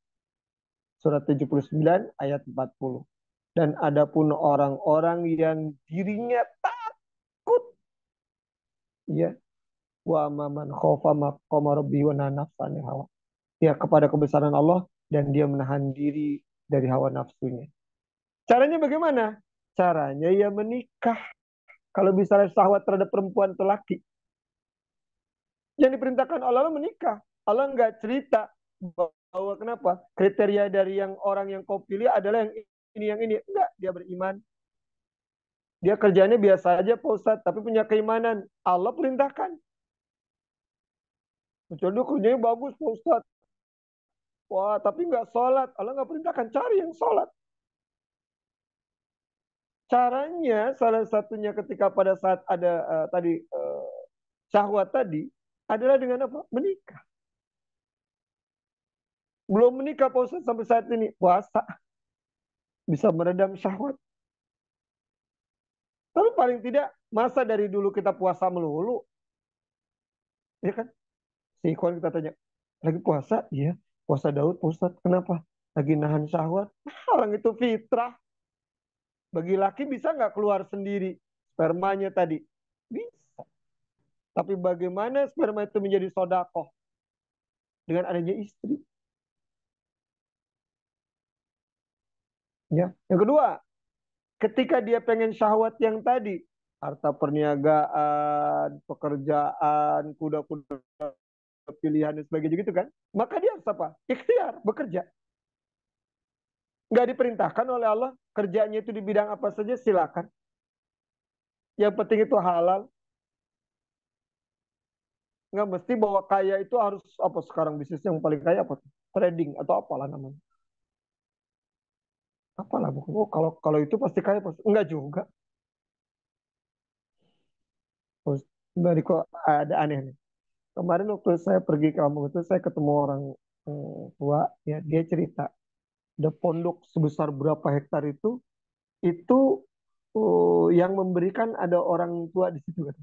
Surat 79 ayat 40. Dan adapun orang-orang yang dirinya takut, ya, wa amma man khafa maqama rabbihi wa nahan nafsa 'anil hawa. Ya, kepada kebesaran Allah dan dia menahan diri dari hawa nafsunya. Caranya bagaimana? Caranya ya menikah. Kalau misalnya syahwat terhadap perempuan atau laki, yang diperintahkan Allah menikah. Allah nggak cerita bahwa kenapa kriteria dari yang orang yang kau pilih adalah yang ini. Enggak, dia beriman. Dia kerjanya biasa aja Pak Ustadz, tapi punya keimanan. Allah perintahkan. Kecuali dia kerjanya bagus Pak Ustadz. Wah, tapi nggak sholat. Allah nggak perintahkan, cari yang sholat. Caranya salah satunya ketika pada saat ada syahwat tadi adalah dengan apa? Menikah. Belum menikah Pak Ustadz sampai saat ini, puasa bisa meredam syahwat. Tapi paling tidak masa dari dulu kita puasa melulu, ya kan? Si Ikhwan kita tanya, lagi puasa? Iya, puasa Daud, Pak Ustadz. Kenapa? Lagi nahan syahwat. Orang itu fitrah. Bagi laki bisa nggak keluar sendiri spermanya tadi? Bisa. Tapi bagaimana sperma itu menjadi sodakoh dengan adanya istri? Ya. Yang kedua, ketika dia pengen syahwat yang tadi, harta perniagaan, pekerjaan, kuda-kuda pilihan dan sebagainya gitu kan, maka dia harus apa? Ikhtiar, bekerja. Nggak diperintahkan oleh Allah, kerjanya itu di bidang apa saja, silakan. Yang penting itu halal. Nggak mesti bahwa kaya itu harus apa sekarang bisnis yang paling kaya apa? Trading atau apalah namanya. Apalah bukan. Oh, kalau itu pasti kaya pasti. Enggak juga. Terus, dari kok ada aneh nih. Kemarin waktu saya pergi ke kampung itu saya ketemu orang tua, ya dia cerita ada pondok sebesar berapa hektar itu yang memberikan ada orang tua di situ kan.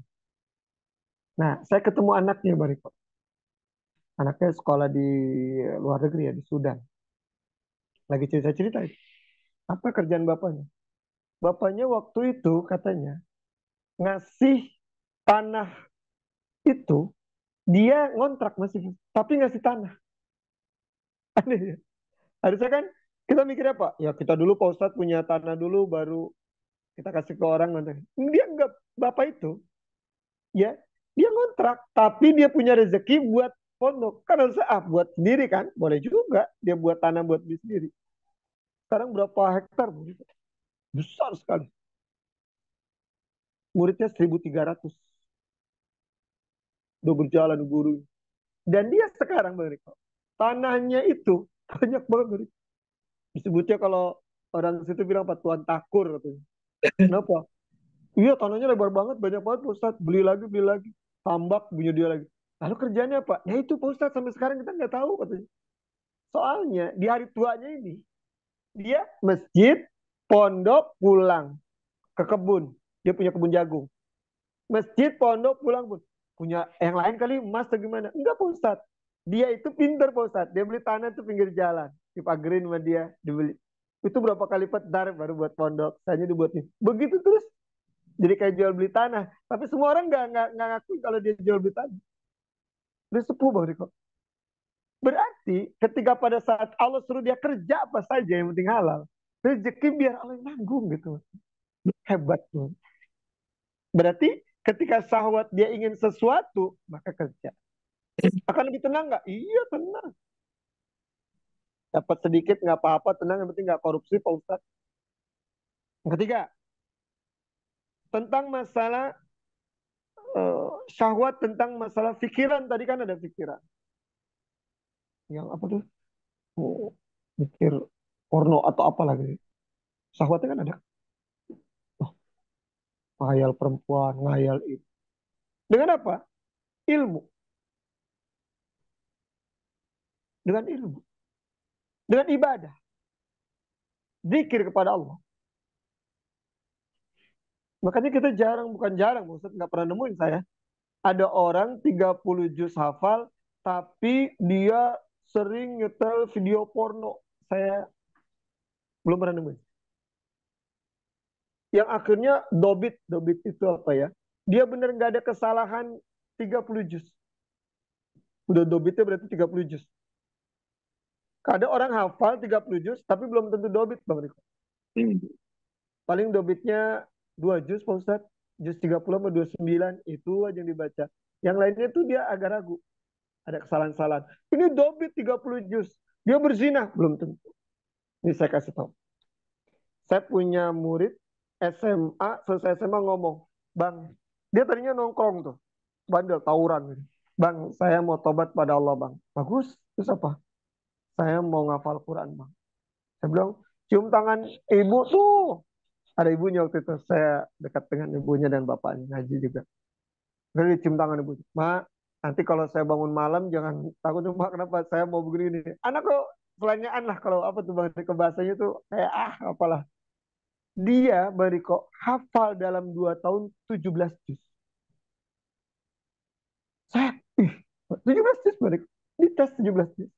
Nah, saya ketemu anaknya Bariko. Anaknya sekolah di luar negeri ya di Sudan. Lagi cerita-cerita itu. Apa kerjaan bapaknya? Bapaknya waktu itu katanya ngasih tanah itu dia ngontrak masih, tapi ngasih tanah. Aneh ya. Harusnya kan kita mikir apa? Ya kita dulu Pak Ustadz punya tanah dulu baru kita kasih ke orang nanti. Dia enggak, bapak itu ya dia ngontrak, tapi dia punya rezeki buat pondok. Kan harusnya buat sendiri kan? Boleh juga dia buat tanah buat diri sendiri. Sekarang berapa hektar? Besar sekali. Muridnya 1.300. Udah berjalan guru. Dan dia sekarang Bang Riko, tanahnya itu banyak banget Bang Riko. Disebutnya kalau orang situ bilang apa? Tuan Takur katanya. Kenapa? Iya tanahnya lebar banget, banyak banget Pak Ustadz. Beli lagi. Tambak punya dia lagi. Lalu kerjanya apa? Ya itu Pak Ustadz sampai sekarang kita nggak tahu katanya. Soalnya di hari tuanya ini Dia masjid, pondok, pulang ke kebun. Dia punya kebun jagung. Masjid, pondok, pulang pun. Punya yang lain kali emas atau gimana? Enggak Pak Ustadz. Dia itu pinter Pak Ustadz. Dia beli tanah tuh pinggir jalan. Dipagerin sama dia. Dibeli. Itu berapa kali lipat dar baru buat pondok. Saya dibuat nih. Begitu terus. Jadi kayak jual beli tanah. Tapi semua orang nggak ngaku kalau dia jual beli tanah. Dia sepuh Bang Riko. Berarti ketika pada saat Allah suruh dia kerja apa saja yang penting halal. Rezeki biar Allah yang nanggung gitu. Hebat tuh. Berarti ketika syahwat dia ingin sesuatu, maka kerja. Akan lebih tenang nggak? Iya tenang. Dapat sedikit nggak apa-apa, tenang. Yang penting nggak korupsi Pak Ustadz. Yang ketiga, tentang masalah syahwat, tentang masalah pikiran. Tadi kan ada pikiran. Yang apa tuh? Oh, mikir porno atau apa lagi. Syahwatnya kan ada. Oh, ngayal perempuan, ngayal itu. Dengan apa? Ilmu. Dengan ilmu. Dengan ibadah. Zikir kepada Allah. Makanya kita jarang, bukan jarang, Ustaz nggak pernah nemuin saya. Ada orang 30 juz hafal, tapi dia sering nyetel video porno. Saya belum pernah nemuin. Yang akhirnya dobit itu apa ya? Dia benar nggak ada kesalahan 30 juz. Udah dobitnya berarti 30 juz. Ada orang hafal 30 juz, tapi belum tentu dobit, Bang Riko. Paling dobitnya 2 juz, Pak Ustadz. Juz 30 sama 29, itu aja yang dibaca. Yang lainnya tuh dia agak ragu. Ada kesalahan-kesalahan. Ini dobit 30 juz. Dia berzina. Belum tentu. Ini saya kasih tahu. Saya punya murid SMA, selesai SMA ngomong, Bang, dia tadinya nongkrong tuh. Bandel, tawuran. Bang, saya mau tobat pada Allah, Bang. Bagus. Terus apa? Saya mau ngafal Quran, Bang. Saya bilang, cium tangan ibu tuh. Ada ibunya waktu itu. Saya dekat dengan ibunya dan bapaknya. Ngaji juga. Lalu cium tangan ibu. Mak, nanti kalau saya bangun malam jangan takut tuh, Mak, kenapa saya mau begini. Anak kok pertanyaan lah kalau apa tuh Bang Riko bahasanya tuh kayak apalah. Dia Bang Riko hafal dalam 2 tahun 17 juz. Saya 17 juz Bang Riko. Dites 17 juz.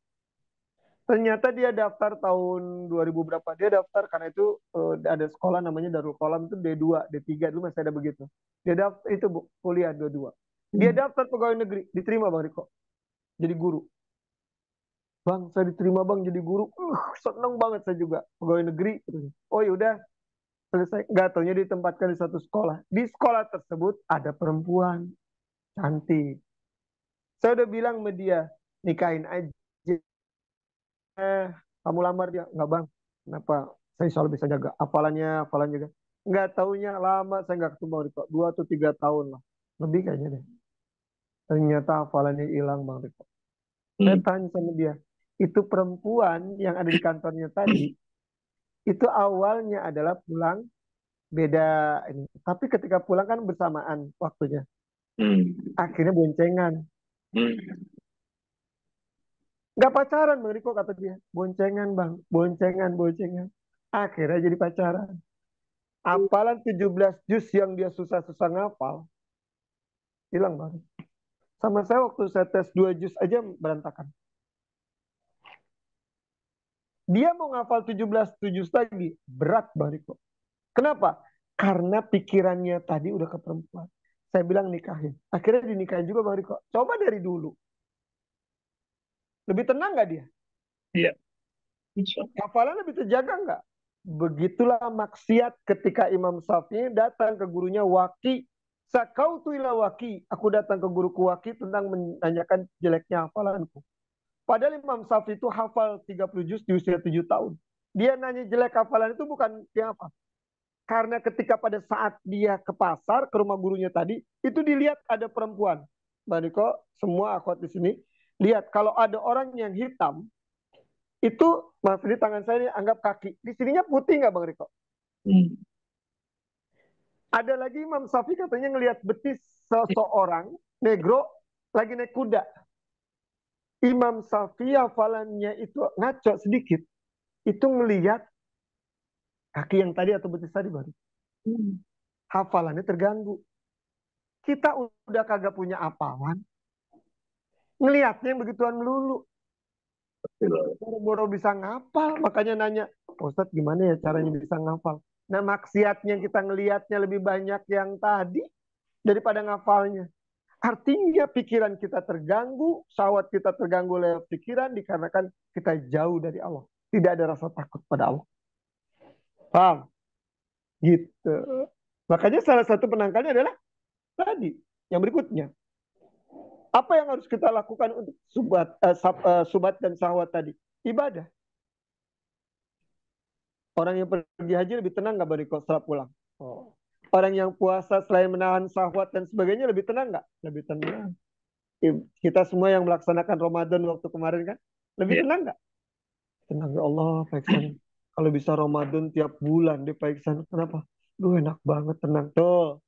Ternyata dia daftar tahun 2000 berapa. Dia daftar karena itu ada sekolah namanya Darul Qalam itu D2, D3 dulu masih ada begitu. Dia daftar itu kuliah dua-dua. Dia daftar pegawai negeri, diterima Bang Riko. Jadi guru. Bang, saya diterima Bang jadi guru. Seneng banget saya juga. Pegawai negeri. Oh yaudah, selesai. Gak taunya ditempatkan di satu sekolah. Di sekolah tersebut ada perempuan cantik. Saya udah bilang sama dia, nikahin aja. Kamu lamar dia. Nggak Bang, kenapa? Saya selalu bisa jaga. Hafalan juga. Nggak taunya lama saya nggak ketemu Riko. 2 atau 3 tahun lah. Lebih kayaknya deh. Ternyata hafalannya hilang Bang Riko. Saya tanya sama dia, itu perempuan yang ada di kantornya tadi, itu awalnya adalah pulang beda ini. Tapi ketika pulang kan bersamaan waktunya. Akhirnya boncengan. Gak pacaran Bang Riko kata dia. Boncengan Bang. Boncengan. Akhirnya jadi pacaran. Apalan 17 juz yang dia susah-susah ngapal. Hilang Bang. Sama saya waktu saya tes 2 juz aja berantakan. Dia mau ngafal 17 juz lagi. Berat Bang Riko. Kenapa? Karena pikirannya tadi udah ke perempuan. Saya bilang nikahin. Akhirnya dinikahin juga Bang Riko. Coba dari dulu. Lebih tenang nggak dia? Iya. Hafalan lebih terjaga nggak? Begitulah maksiat ketika Imam Syafi'i datang ke gurunya Waki. Sakautu ila Waki. Aku datang ke guruku Waki tentang menanyakan jeleknya hafalanku. Padahal Imam Syafi'i itu hafal 30 juz di usia 7 tahun. Dia nanya jelek hafalan itu bukan dia apa. Karena ketika pada saat dia ke pasar, ke rumah gurunya tadi, itu dilihat ada perempuan. Mbak Niko, semua akhwat di sini, lihat kalau ada orang yang hitam, itu, maaf di tangan saya ini anggap kaki. Di sininya putih nggak Bang Riko? Ada lagi Imam Syafi'i katanya ngelihat betis seseorang, negro, lagi naik kuda. Imam Syafi'i hafalannya itu ngaco sedikit. Itu ngelihat Kaki yang tadi atau betis tadi baru. Hafalannya terganggu. Kita udah kagak punya hafalan, ngelihatnya yang begituan melulu. Boro-boro bisa ngapal, makanya nanya, Ustadz gimana ya caranya bisa ngapal? Nah, maksiatnya kita ngelihatnya lebih banyak yang tadi daripada ngapalnya. Artinya pikiran kita terganggu, syahwat kita terganggu oleh pikiran dikarenakan kita jauh dari Allah. Tidak ada rasa takut pada Allah. Paham? Gitu. Makanya salah satu penangkalnya adalah tadi, yang berikutnya. Apa yang harus kita lakukan untuk subat dan syahwat tadi? Ibadah. Orang yang pergi haji lebih tenang nggak Bariko setelah pulang? Oh. Orang yang puasa selain menahan syahwat dan sebagainya lebih tenang nggak? Lebih tenang. Kita semua yang melaksanakan Ramadan waktu kemarin kan, lebih tenang nggak? Tenang ya Allah, Pak Iksan. Kalau bisa Ramadan tiap bulan deh Pak Iksan. Kenapa? Duh enak banget tenang. Tuh.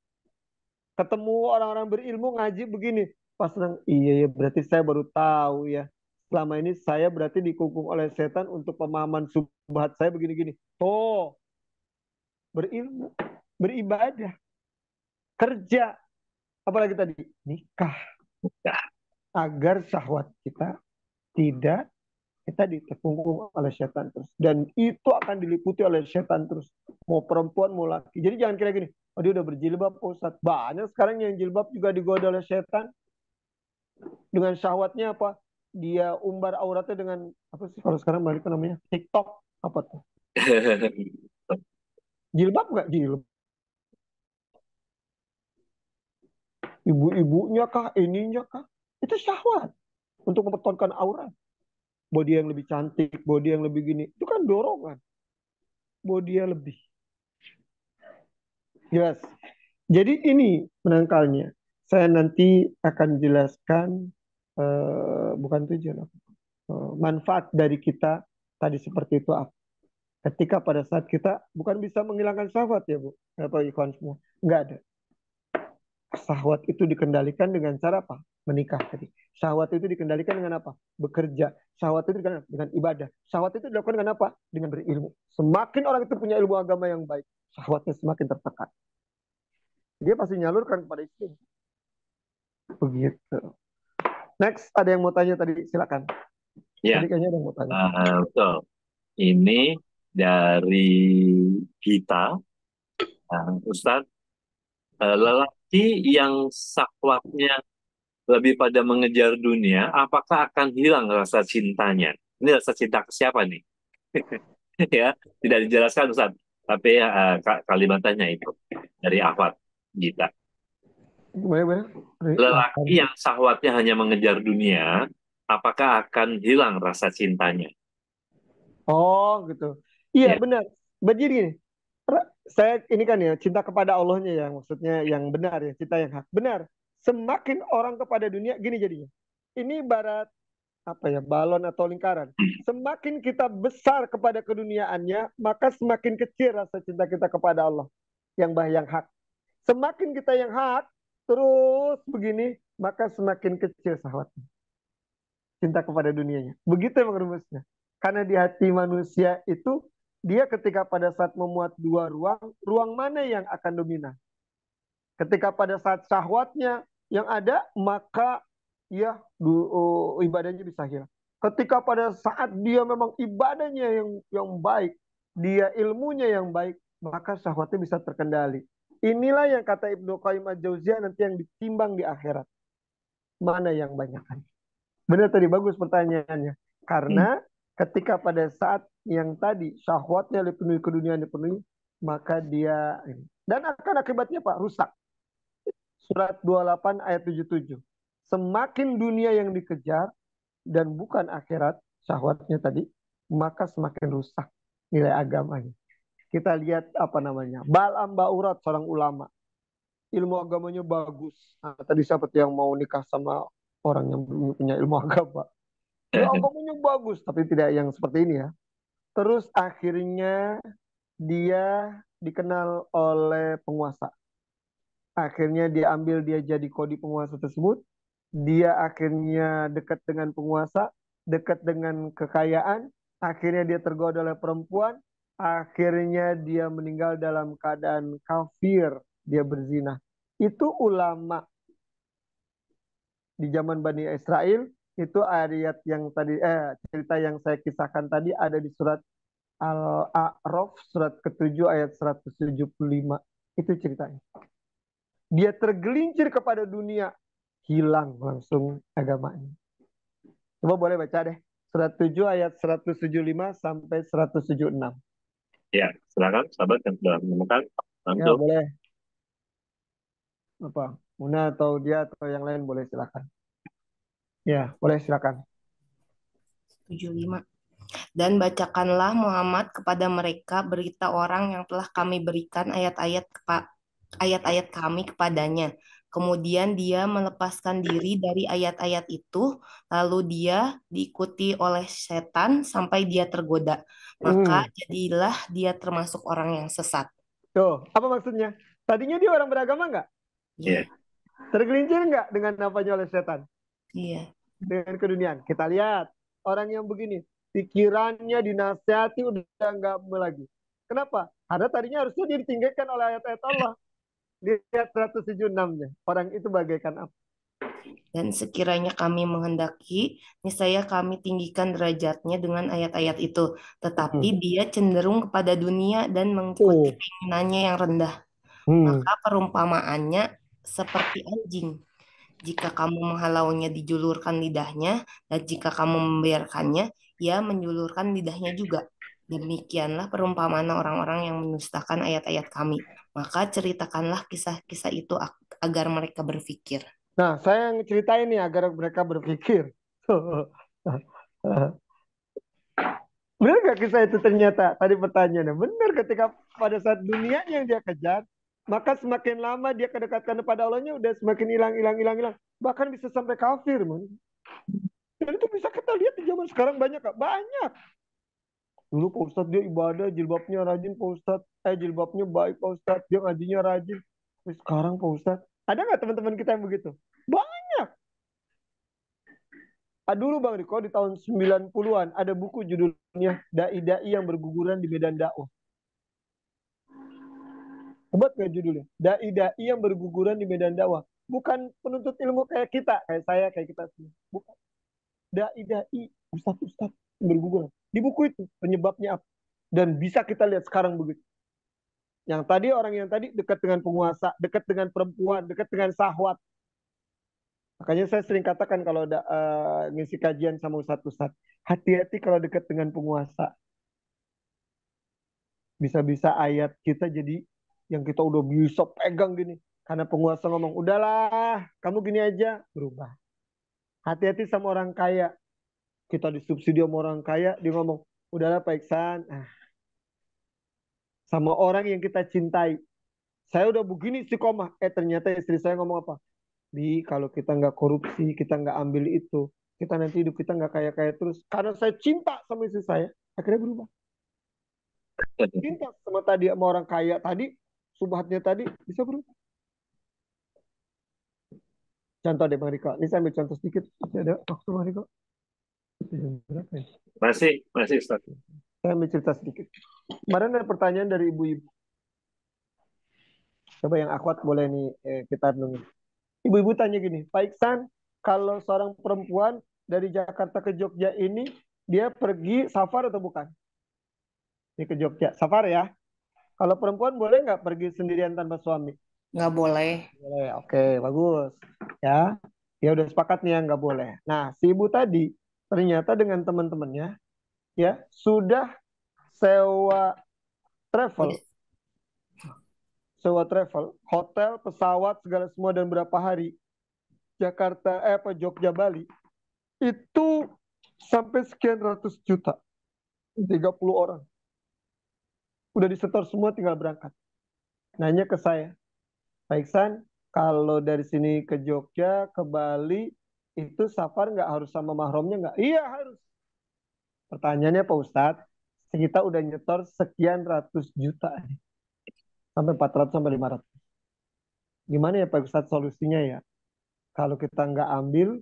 Ketemu orang-orang berilmu ngaji begini. Pas tenang, iya ya berarti saya baru tahu ya. Selama ini saya berarti dikungkung oleh setan untuk pemahaman subhat saya begini-gini. Tuh, berilmu, beribadah, kerja, apalagi tadi nikah, agar syahwat kita tidak kita dikungkung oleh setan terus, dan itu akan diliputi oleh setan terus, mau perempuan mau laki. Jadi jangan kira gini, oh dia udah berjilbab Ustaz. Banyak sekarang yang jilbab juga digoda oleh setan dengan syahwatnya apa, dia umbar auratnya dengan apa sih kalau sekarang balik namanya TikTok apa tuh, jilbab nggak jilbab, ibu-ibunya kah, ininya kah, itu syahwat untuk mempertontonkan aurat, body yang lebih cantik, body yang lebih gini, itu kan dorongan, body yang lebih jelas. Jadi ini penangkalnya. Saya nanti akan jelaskan bukan tujuan manfaat dari kita tadi seperti itu apa. Ketika pada saat kita bukan bisa menghilangkan syahwat ya Bu, atau ikhwan semua, nggak ada. Syahwat itu dikendalikan dengan cara apa? Menikah tadi. Syahwat itu dikendalikan dengan apa? Bekerja. Syahwat itu dikendalikan dengan ibadah. Syahwat itu dilakukan dengan apa? Dengan berilmu. Semakin orang itu punya ilmu agama yang baik, syahwatnya semakin tertekan. Dia pasti nyalurkan kepada istri. Begitu. Next, ada yang mau tanya tadi? Silakan. Ya, Tadi kayaknya ada yang mau tanya. betul. Ini dari kita, Ustadz, lelaki yang syahwatnya lebih pada mengejar dunia, apakah akan hilang rasa cintanya? Ini rasa cinta ke siapa nih? Ya, tidak dijelaskan Ustaz. Tapi kalimatnya itu dari Ahwat Gita. Boleh. Lelaki yang syahwatnya hanya mengejar dunia, apakah akan hilang rasa cintanya? Oh, gitu. Iya, Ya. benar. Begini gini. Saya ini kan ya cinta kepada Allahnya ya, maksudnya yang benar ya, cinta yang hak. Benar. Semakin orang kepada dunia gini jadinya. Ini ibarat apa ya, balon atau lingkaran. Semakin kita besar kepada keduniaannya, maka semakin kecil rasa cinta kita kepada Allah yang hak. Semakin kita yang hak terus begini, maka semakin kecil syahwatnya. Cinta kepada dunianya. Begitu emang rumusnya. Karena di hati manusia itu, dia ketika pada saat memuat dua ruang, ruang mana yang akan dominan? Ketika pada saat syahwatnya yang ada, maka ya ibadahnya bisa hilang. Ketika pada saat dia memang ibadahnya yang baik, dia ilmunya yang baik, maka syahwatnya bisa terkendali. Inilah yang kata Ibnu Qayyim al-Jauziyah nanti yang ditimbang di akhirat. Mana yang banyak? Benar tadi, bagus pertanyaannya. Karena ketika pada saat yang tadi syahwatnya dipenuhi, keduniaan dipenuhi, maka dia dan akan akibatnya Pak rusak. Surat 28 ayat 77. Semakin dunia yang dikejar dan bukan akhirat syahwatnya tadi, maka semakin rusak nilai agamanya. Kita lihat apa namanya? Ba'lam Ba'urat, seorang ulama. Ilmu agamanya bagus. Nah, tadi siapa yang mau nikah sama orang yang punya ilmu agama? Ya agamanya bagus, tapi tidak yang seperti ini ya. Terus akhirnya dia dikenal oleh penguasa. Akhirnya dia jadi kodi penguasa tersebut. Dia akhirnya dekat dengan penguasa, dekat dengan kekayaan. Akhirnya dia tergoda oleh perempuan. akhirnya dia meninggal dalam keadaan kafir, dia berzina. Itu ulama di zaman Bani Israel, itu ayat yang tadi cerita yang saya kisahkan tadi ada di surat Al-A'raf surat ke-7 ayat 175. Itu ceritanya. Dia tergelincir kepada dunia, hilang langsung agamanya. Coba boleh baca deh. Surat 7 ayat 175 sampai 176. Ya, silakan sahabat yang sudah menemukan. Ya, Langsung. boleh. Apa? Muna atau dia atau yang lain boleh silakan. Ya, boleh silakan. 75. Dan bacakanlah Muhammad kepada mereka berita orang yang telah kami berikan ayat-ayat kami kepadanya. Kemudian dia melepaskan diri dari ayat-ayat itu, lalu dia diikuti oleh setan sampai dia tergoda. Maka jadilah dia termasuk orang yang sesat. Tuh, apa maksudnya? Tadinya dia orang beragama nggak? Iya. Tergelincir nggak dengan apanya oleh setan? Iya. Dengan keduniaan. Kita lihat orang yang begini, pikirannya dinasihati udah nggak lagi. Kenapa? Karena tadinya harusnya dia ditinggalkan oleh ayat-ayat Allah. Lihat 176-nya. Orang itu bagaikan apa? Dan sekiranya kami menghendaki, niscaya kami tinggikan derajatnya dengan ayat-ayat itu. Tetapi dia cenderung kepada dunia dan mengikuti keinginannya yang rendah. Maka perumpamaannya seperti anjing. Jika kamu menghalaunya, dijulurkan lidahnya, dan jika kamu membiarkannya, ia menjulurkan lidahnya juga. Demikianlah perumpamaan orang-orang yang mendustakan ayat-ayat kami. Maka ceritakanlah kisah-kisah itu agar mereka berpikir. Nah, saya yang ceritain nih agar mereka berpikir. Benar gak kisah itu ternyata? Tadi pertanyaannya. Benar ketika pada saat dunia yang dia kejar, maka semakin lama dia kedekatan kepada Allahnya udah semakin hilang. Bahkan bisa sampai kafir. Man. Dan itu bisa kita lihat di zaman sekarang banyak Kak. Banyak. Dulu Pak Ustadz dia ibadah, jilbabnya rajin Pak Ustadz. Jilbabnya baik Pak Ustadz. Dia ngajinya rajin. Tapi sekarang Pak Ustadz. Ada nggak teman-teman kita yang begitu? Banyak. Dulu Bang Riko di tahun 90-an ada buku judulnya Dai-Dai yang berguguran di medan dakwah. Hebat gak judulnya? Dai-Dai yang berguguran di medan dakwah. Bukan penuntut ilmu kayak kita, kayak saya, kayak kita semua. Bukan. Dai-Dai, ustadz-ustadz yang berguguran. Di buku itu penyebabnya apa? Dan bisa kita lihat sekarang begitu. Yang tadi orang yang tadi dekat dengan penguasa, dekat dengan perempuan, dekat dengan syahwat. Makanya saya sering katakan kalau ngisi kajian sama ustadz-ustadz, hati-hati kalau dekat dengan penguasa. Bisa-bisa ayat kita jadi yang kita udah bisa pegang gini. Karena penguasa ngomong, udahlah, kamu gini aja, berubah. Hati-hati sama orang kaya. Kita disubsidi sama orang kaya, dia ngomong, udahlah Pak Iksan. Sama orang yang kita cintai. Saya udah begini istiqomah. Ternyata istri saya ngomong apa? Kalau kita nggak korupsi, kita nggak ambil itu, kita nanti hidup kita nggak kaya-kaya terus. Karena saya cinta sama istri saya, akhirnya berubah. Cinta sama orang kaya tadi, subhatnya tadi bisa berubah. Contoh deh Bang Riko. Ini saya ambil contoh sedikit. Masih ada waktu Bang Riko? Berapa ya? Masih Ustaz. Saya ambil cerita sedikit. Kemarin ada pertanyaan dari ibu-ibu. Coba yang akhwat boleh nih kita renungin. Ibu-ibu tanya gini, Pak Iksan, kalau seorang perempuan dari Jakarta ke Jogja ini, dia pergi safar atau bukan? Ini ke Jogja, safar ya. Kalau perempuan boleh nggak pergi sendirian tanpa suami? Nggak boleh. Boleh, oke, bagus. Ya, ya udah sepakat nih ya nggak boleh. Nah, si ibu tadi ternyata dengan teman-temannya ya sudah sewa travel, hotel, pesawat, segala semua dan berapa hari Jakarta, Jogja, Bali itu sampai sekian ratus juta, 30 orang. Udah disetor semua tinggal berangkat. Nanya ke saya, Pak Iksan, kalau dari sini ke Jogja, ke Bali, itu safar nggak harus sama mahramnya nggak? Iya harus. Pertanyaannya Pak Ustadz, kita udah nyetor sekian ratus juta. Sampai 400 sampai 500. Gimana ya Pak Ustadz solusinya ya? Kalau kita nggak ambil,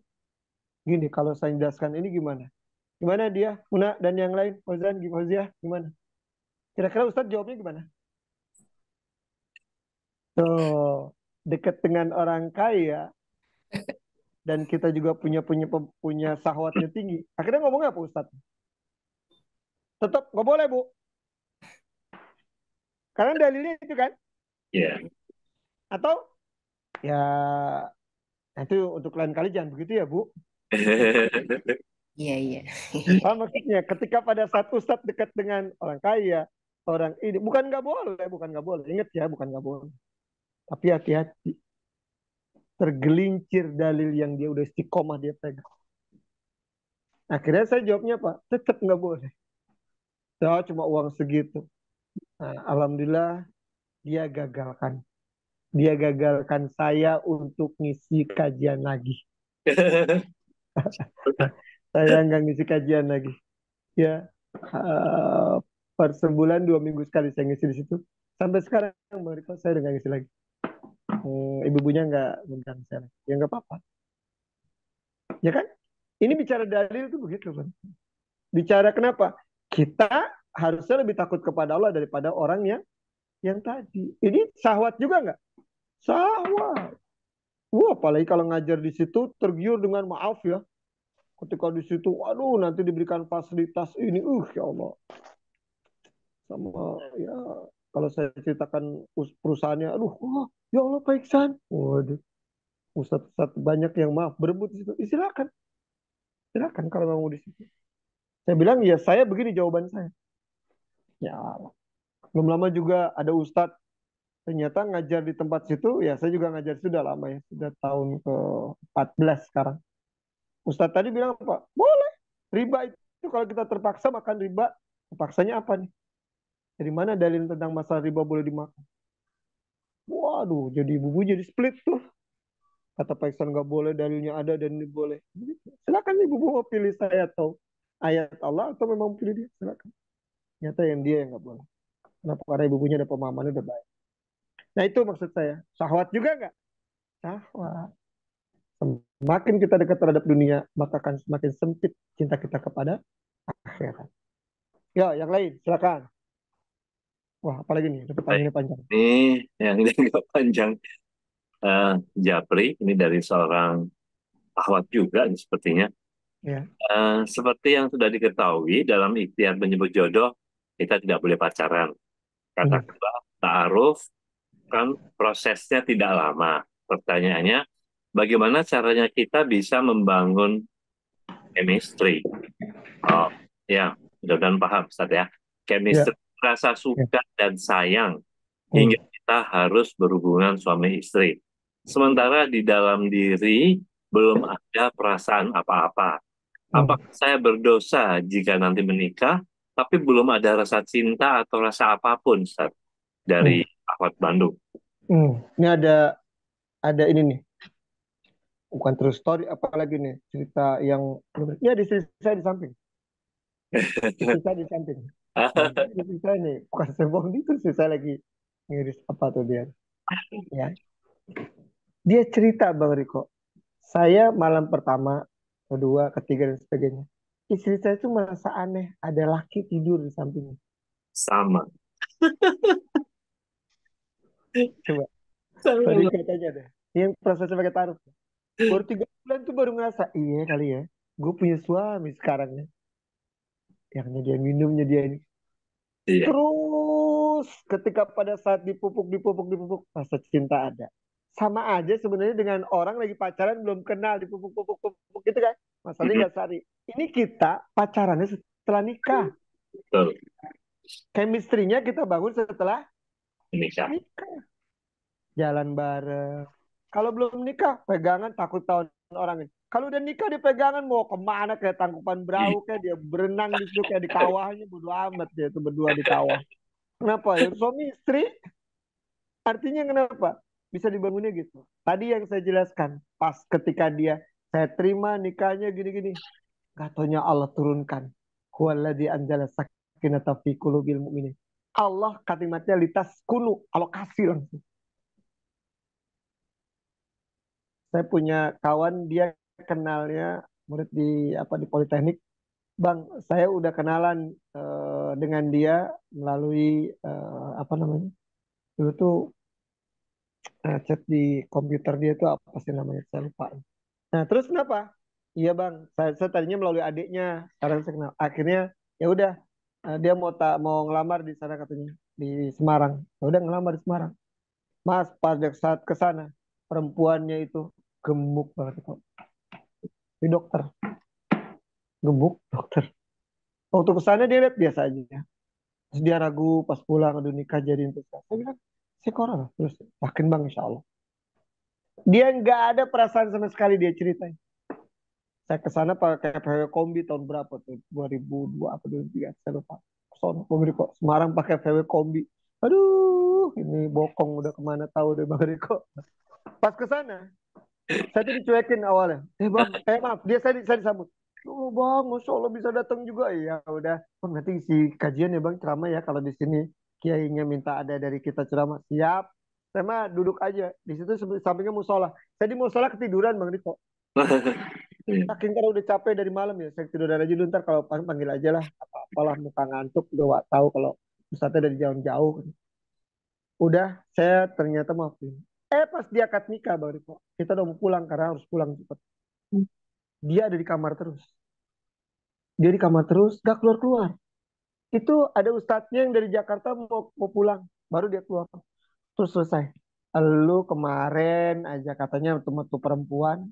gini, kalau saya jelaskan ini gimana? Gimana dia, Muna dan yang lain, Fauzan, Fauzia, gimana? Kira-kira Ustadz jawabnya gimana? Tuh, dekat dengan orang kaya dan kita juga punya syahwatnya tinggi. Akhirnya ngomongnya apa Ustadz? Tetap nggak boleh Bu, karena dalilnya itu kan. Ya. Atau ya itu untuk lain kali jangan begitu ya Bu. Iya, iya. Maksudnya ketika pada saat Ustadz dekat dengan orang kaya, orang ini bukan nggak boleh. Ingat ya, bukan nggak boleh. Tapi hati-hati, tergelincir dalil yang dia udah istiqomah dia pegang. Akhirnya saya jawabnya apa? Tetap nggak boleh. Ya, cuma uang segitu. Nah, alhamdulillah dia gagalkan. Dia gagalkan saya untuk ngisi kajian lagi. Saya nggak ngisi kajian lagi. Ya, per sebulan 2 minggu sekali saya ngisi di situ. Sampai sekarang Bang Riko, saya udah nggak ngisi lagi. Ibu-ibunya nggak ngundang saya lagi. Ya nggak apa-apa. Ya kan? Ini bicara dalil itu begitu kan. Bicara kenapa? Kita harusnya lebih takut kepada Allah daripada orang yang tadi. Ini syahwat juga nggak? Syahwat. Wah, apalagi kalau ngajar di situ tergiur dengan maaf ya. Ketika di situ, waduh nanti diberikan fasilitas ini, ya Allah. Sama ya, kalau saya ceritakan perusahaannya, aduh, wah, ya Allah Pak Iksan. Waduh, Ustadz banyak yang maaf berebut di situ. Silakan, silakan kalau mau di situ. Saya bilang ya saya begini jawaban saya. Ya, belum lama juga ada Ustadz ternyata ngajar di tempat situ. Ya saya juga ngajar sudah lama ya, sudah tahun ke-14 sekarang. Ustadz tadi bilang apa? Boleh. Riba itu kalau kita terpaksa makan riba, terpaksanya apa nih? Dari mana dalil tentang masalah riba boleh dimakan? Waduh, jadi ibu jadi split tuh. Kata Pak Iksan nggak boleh, dalilnya ada dan ini boleh. Silakan ibu mau pilih saya atau ayat Allah atau memang pilih dia, silakan. Nyata yang dia yang nggak boleh. Kenapa? Karena ibunya ada pemahamannya udah baik. Nah itu maksud saya. Syahwat juga nggak? Syahwat. Semakin kita dekat terhadap dunia, maka akan semakin sempit cinta kita kepada akhirat. Ya, yang lain, silakan. Wah, apalagi nih, pertanyaannya panjang. Ini yang agak panjang. Japri, ini dari seorang ahwat juga sepertinya. Ya. Seperti yang sudah diketahui dalam ikhtiar menyebut jodoh, kita tidak boleh pacaran. Katakanlah ta'aruf, kan prosesnya tidak lama. Pertanyaannya, bagaimana caranya kita bisa membangun chemistry? Oh, ya, mudah-mudahan paham, Ustaz ya. Chemistry, rasa suka dan sayang, hingga kita harus berhubungan suami istri. Sementara di dalam diri belum ada perasaan apa-apa. Apakah saya berdosa jika nanti menikah, tapi belum ada rasa cinta atau rasa apapun, Ustaz, dari Ahmad Bandung? Ini ada ini nih, bukan true story, apalagi nih cerita yang ya di sisi saya di samping, istri saya di samping. Istri saya nih bukan saya bohong, itu istri saya lagi ngiris apa tuh dia, ya. Dia cerita Bang Riko, saya malam pertama, kedua, ketiga dan sebagainya. Istri saya tuh merasa aneh, ada laki tidur di sampingnya. Sama. Coba, tadi katanya deh, yang proses sebagai taruh. Baru 3 bulan tuh baru ngerasa, iya kali ya, gue punya suami sekarang ya. Yang dia minumnya dia ini. Iya. Terus ketika pada saat dipupuk, rasa cinta ada. Sama aja sebenarnya dengan orang lagi pacaran belum kenal dipupuk gitu kan. Masalahnya nggak sehari. Ini kita pacarannya setelah nikah. Betul. Chemistry-nya kita bangun setelah Nikah. jalan bareng. Kalau belum nikah, pegangan takut tahun orang ini. Kalau udah nikah dipegangan mau kemana kayak tangkupan perahu kayak dia berenang di situ kayak di kawahnya bodo amat dia tuh berdua di kawah. Kenapa ya? Suami istri artinya kenapa? Bisa dibangunnya gitu. Tadi yang saya jelaskan pas ketika dia saya terima nikahnya gini-gini. Gak taunya Allah turunkan. Huwaladzi anzala sakinata fi qulubil mu'minin. Allah kalimatnya litas kunu, Allah kasih langsung. Saya punya kawan dia kenalnya murid di Politeknik. Bang, saya udah kenalan dengan dia melalui apa namanya? Dulu tuh chat di komputer dia tuh apa sih namanya? Saya lupa. Nah, terus kenapa? Iya bang, saya tadinya melalui adiknya, sekarang saya kenal. Akhirnya ya udah, dia mau ngelamar di sana katanya di Semarang. Ya udah ngelamar di Semarang. Mas, pada saat ke sana perempuannya itu gemuk banget kok. Di dokter, gemuk dokter. Waktu ke sana dia lihat biasa aja. Terus dia ragu pas pulang, aduh nikah jadi itu. Saya bilang, saya corona. Terus yakin bang, insya Allah. Dia nggak ada perasaan sama sekali dia ceritain. Saya ke sana pakai PW Kombi tahun berapa tuh? 2002 apa 2003? Saya lupa. Sono Bang Riko. Semarang pakai PW Kombi. Aduh, ini bokong udah kemana tahu deh Bang Riko. Pas ke sana, saya tuh dicuekin awalnya. Bang, maaf, saya disambut. Oh bang, masya Allah bisa datang juga. Ya udah, bang nanti isi kajian ya bang, ceramah ya kalau di sini kiainya minta ada dari kita ceramah. Siap. Saya mah duduk aja di situ sampingnya musola. Saya di musola ketiduran bang Riko. Iya. Saking karena udah capek dari malam ya, saya tiduran aja dulu ntar kalau panggil aja lah, apa-apalah muka ngantuk udah gak tahu kalau Ustadznya dari jauh-jauh. Udah, saya ternyata maafin. Pas dia akad nikah bang Riko, kita udah mau pulang karena harus pulang cepat. Dia ada di kamar terus. Dia di kamar terus, gak keluar-keluar. Itu ada ustadznya yang dari Jakarta mau pulang, baru dia keluar. Terus selesai. Lu kemarin aja katanya tuh perempuan,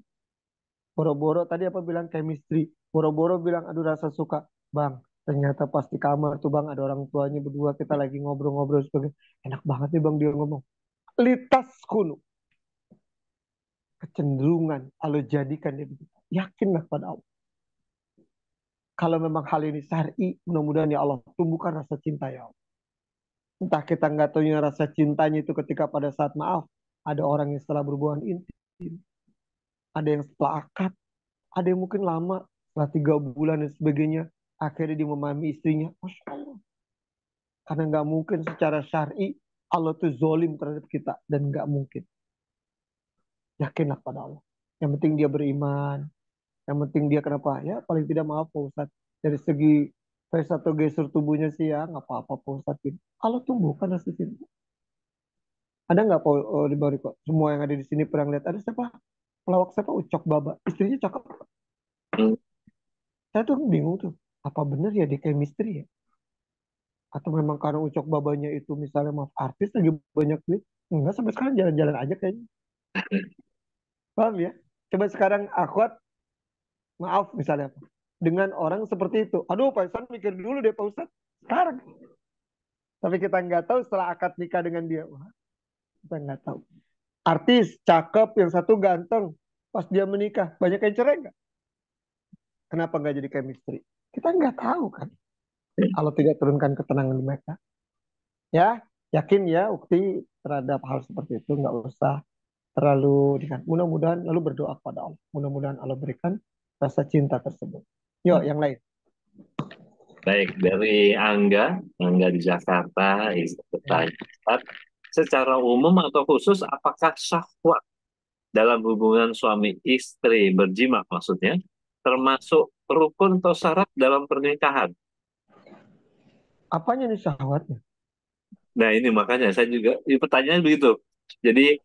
boro-boro tadi apa bilang chemistry, boro-boro bilang aduh rasa suka. Bang, ternyata pas di kamar tuh bang ada orang tuanya berdua kita lagi ngobrol-ngobrol sebagainya. Enak banget nih bang dia ngomong. Litas kuno, kecenderungan, kalau jadikan dia begitu. Yakinlah pada Allah. Kalau memang hal ini syar'i, mudah-mudahan ya Allah tumbuhkan rasa cinta ya Allah. Entah kita nggak tahu rasa cintanya itu ketika pada saat maaf, ada orang yang setelah berhubungan intim, ada yang setelah akad, ada yang mungkin lama, setelah 3 bulan dan sebagainya, akhirnya dia memahami istrinya. Masya Allah. Karena nggak mungkin secara syar'i Allah tuh zolim terhadap kita dan nggak mungkin. Yakinlah pada Allah. Yang penting dia beriman. Yang penting dia kenapa? Ya paling tidak maaf Pak Ustadz. Dari segi face atau gestur tubuhnya sih ya nggak apa-apa Pak Ustadz. Allah tumbuhkan rasa cinta. Ada nggak Pak di bawah kok? Semua yang ada di sini pernah lihat ada siapa? Pelawak siapa? Ucok Baba. Istrinya cakep. Hmm. Saya tuh bingung tuh. Apa bener ya di chemistry ya? Atau memang karena Ucok Babanya itu misalnya maaf artis lagi banyak duit? Enggak sampai sekarang jalan-jalan aja kayaknya. Paham ya? Coba sekarang akhwat maaf misalnya apa? Dengan orang seperti itu. Aduh Pak Ustadz mikir dulu deh Pak Ustadz. Sekarang. Tapi kita nggak tahu setelah akad nikah dengan dia. Wah, kita nggak tahu. Artis, cakep, yang satu ganteng. Pas dia menikah, banyak yang cerai nggak? Kenapa nggak jadi chemistry? Kita nggak tahu kan. Kalau tidak turunkan ketenangan di mereka. Ya, yakin ya Ukti terhadap hal seperti itu. Nggak usah terlalu mudah-mudahan lalu berdoa kepada Allah. Mudah-mudahan Allah berikan rasa cinta tersebut. Yuk, yang lain. Baik, dari Angga di Jakarta, ini bertanya, Ustaz, secara umum atau khusus, apakah syahwat dalam hubungan suami istri berjima maksudnya, termasuk rukun atau syarat dalam pernikahan? Apanya nih syahwatnya? Nah ini makanya saya juga, ini pertanyaan begitu. Jadi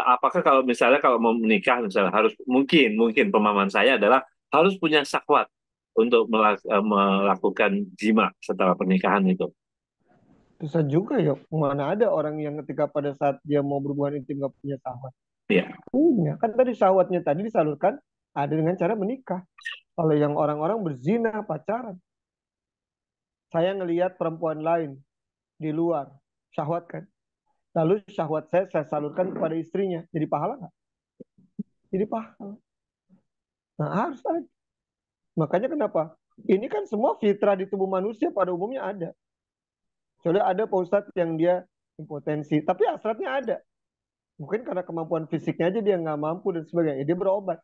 apakah kalau misalnya kalau mau menikah misalnya harus mungkin pemahaman saya adalah harus punya syahwat untuk melakukan jima setelah pernikahan itu. Susah juga ya. Mana ada orang yang ketika pada saat dia mau berhubungan intim nggak punya syahwat? Iya. Punya. Kan tadi syahwatnya tadi disalurkan ada dengan cara menikah. Kalau yang orang-orang berzina, pacaran. Saya ngelihat perempuan lain di luar. Syahwat kan. Lalu syahwat saya salurkan kepada istrinya. Jadi pahala nggak? Jadi pahala. Nah harus ada. Makanya kenapa? Ini kan semua fitrah di tubuh manusia pada umumnya ada. Soalnya ada Pak Ustadz yang dia impotensi. Tapi hasratnya ada. Mungkin karena kemampuan fisiknya aja dia nggak mampu dan sebagainya. Dia berobat.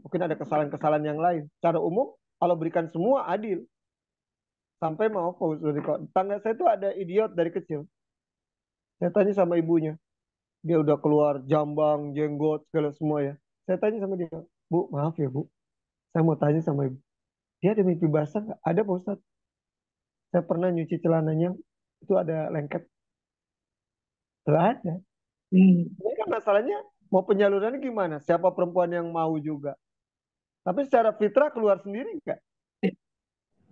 Mungkin ada kesalahan-kesalahan yang lain. Secara umum, kalau berikan semua adil. Sampai mau tangga saya itu ada idiot dari kecil. Saya tanya sama ibunya. Dia udah keluar jambang, jenggot, segala semua ya. Saya tanya sama dia. Bu, maaf ya bu. Saya mau tanya sama ibu. Dia ada mimpi basah nggak? Ada Pak Ustadz. Saya pernah nyuci celananya, itu ada lengket. Nggak ada. Hmm. Ini kan masalahnya mau penyalurannya gimana? Siapa perempuan yang mau juga? Tapi secara fitrah keluar sendiri nggak?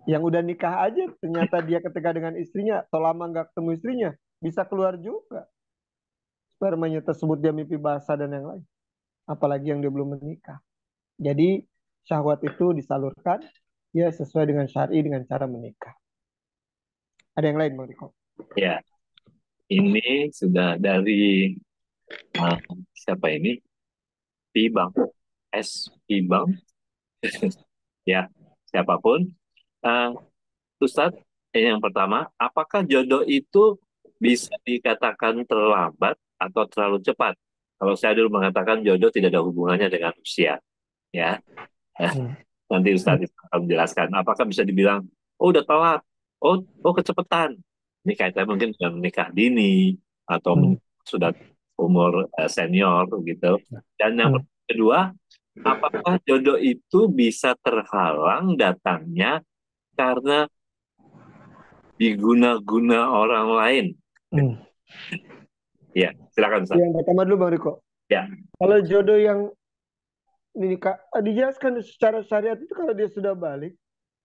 Yang udah nikah aja ternyata dia ketika dengan istrinya atau lama nggak ketemu istrinya bisa keluar juga spermanya tersebut, dia mimpi basah dan yang lain. Apalagi yang dia belum menikah. Jadi syahwat itu disalurkan ya sesuai dengan syar'i dengan cara menikah. Ada yang lain Bang Riko? Ya, ini sudah dari uh, siapa ini? Pibang, Pibang, ya, siapapun. Uh, Ustadz, ini yang pertama, apakah jodoh itu bisa dikatakan terlambat atau terlalu cepat? Kalau saya dulu mengatakan jodoh tidak ada hubungannya dengan usia, ya. Hmm. Nanti Ustadz akan menjelaskan. Apakah bisa dibilang, oh udah telat, oh kecepatan. Ini kaitannya mungkin dengan menikah dini atau Hmm. sudah umur senior gitu. Dan yang Hmm. kedua, apakah jodoh itu bisa terhalang datangnya karena diguna-guna orang lain? Hmm. Ya, silakan Ustaz. Yang pertama dulu Bang Riko. Ya, Kalau jodoh yang menikah, dijelaskan secara syariat itu kalau dia sudah balik,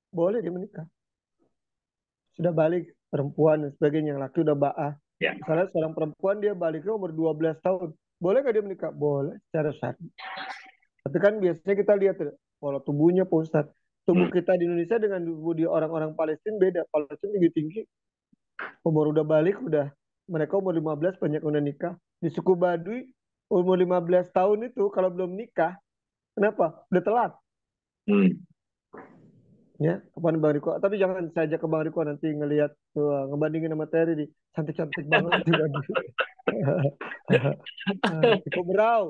boleh dia menikah. Sudah balik, perempuan dan sebagainya, yang laki udah ba'ah. ya. Misalnya seorang perempuan dia baliknya umur 12 tahun. Boleh nggak dia menikah? Boleh, secara syar'i. Tapi kan biasanya kita lihat tuh, kalau tubuhnya Pak Ustadz, tubuh kita di Indonesia dengan tubuh di orang-orang Palestina beda. Palestina tinggi-tinggi, umur udah balik, mereka umur 15 banyak udah nikah. Di suku Baduy, umur 15 tahun itu kalau belum nikah, kenapa? Udah telat. Hmm. Ya, kapan Bang Riko? Tapi jangan saja ke Bang Riko nanti ngelihat tuh, ngebandingin sama Terry di cantik-cantik banget di Baduy. Riko Berau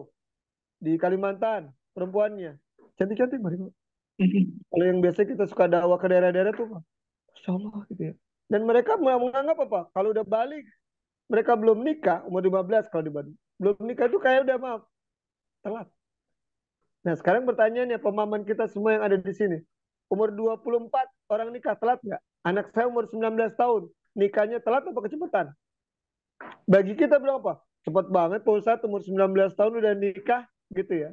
di Kalimantan, perempuannya cantik-cantik Bang Riko. Kalau yang biasa kita suka dakwah ke daerah-daerah tuh, Masya Allah gitu ya. Dan mereka menganggap apa? Kalau udah balik, mereka belum nikah, umur 15 kalau di Bandung. Belum nikah itu kayak udah maaf, telat. Nah sekarang pertanyaannya, pemahaman kita semua yang ada di sini. Umur 24 orang nikah, telat nggak? Anak saya umur 19 tahun, nikahnya telat atau kecepatan? Bagi kita berapa? Cepat banget, Pak Ustadz umur 19 tahun udah nikah, gitu ya.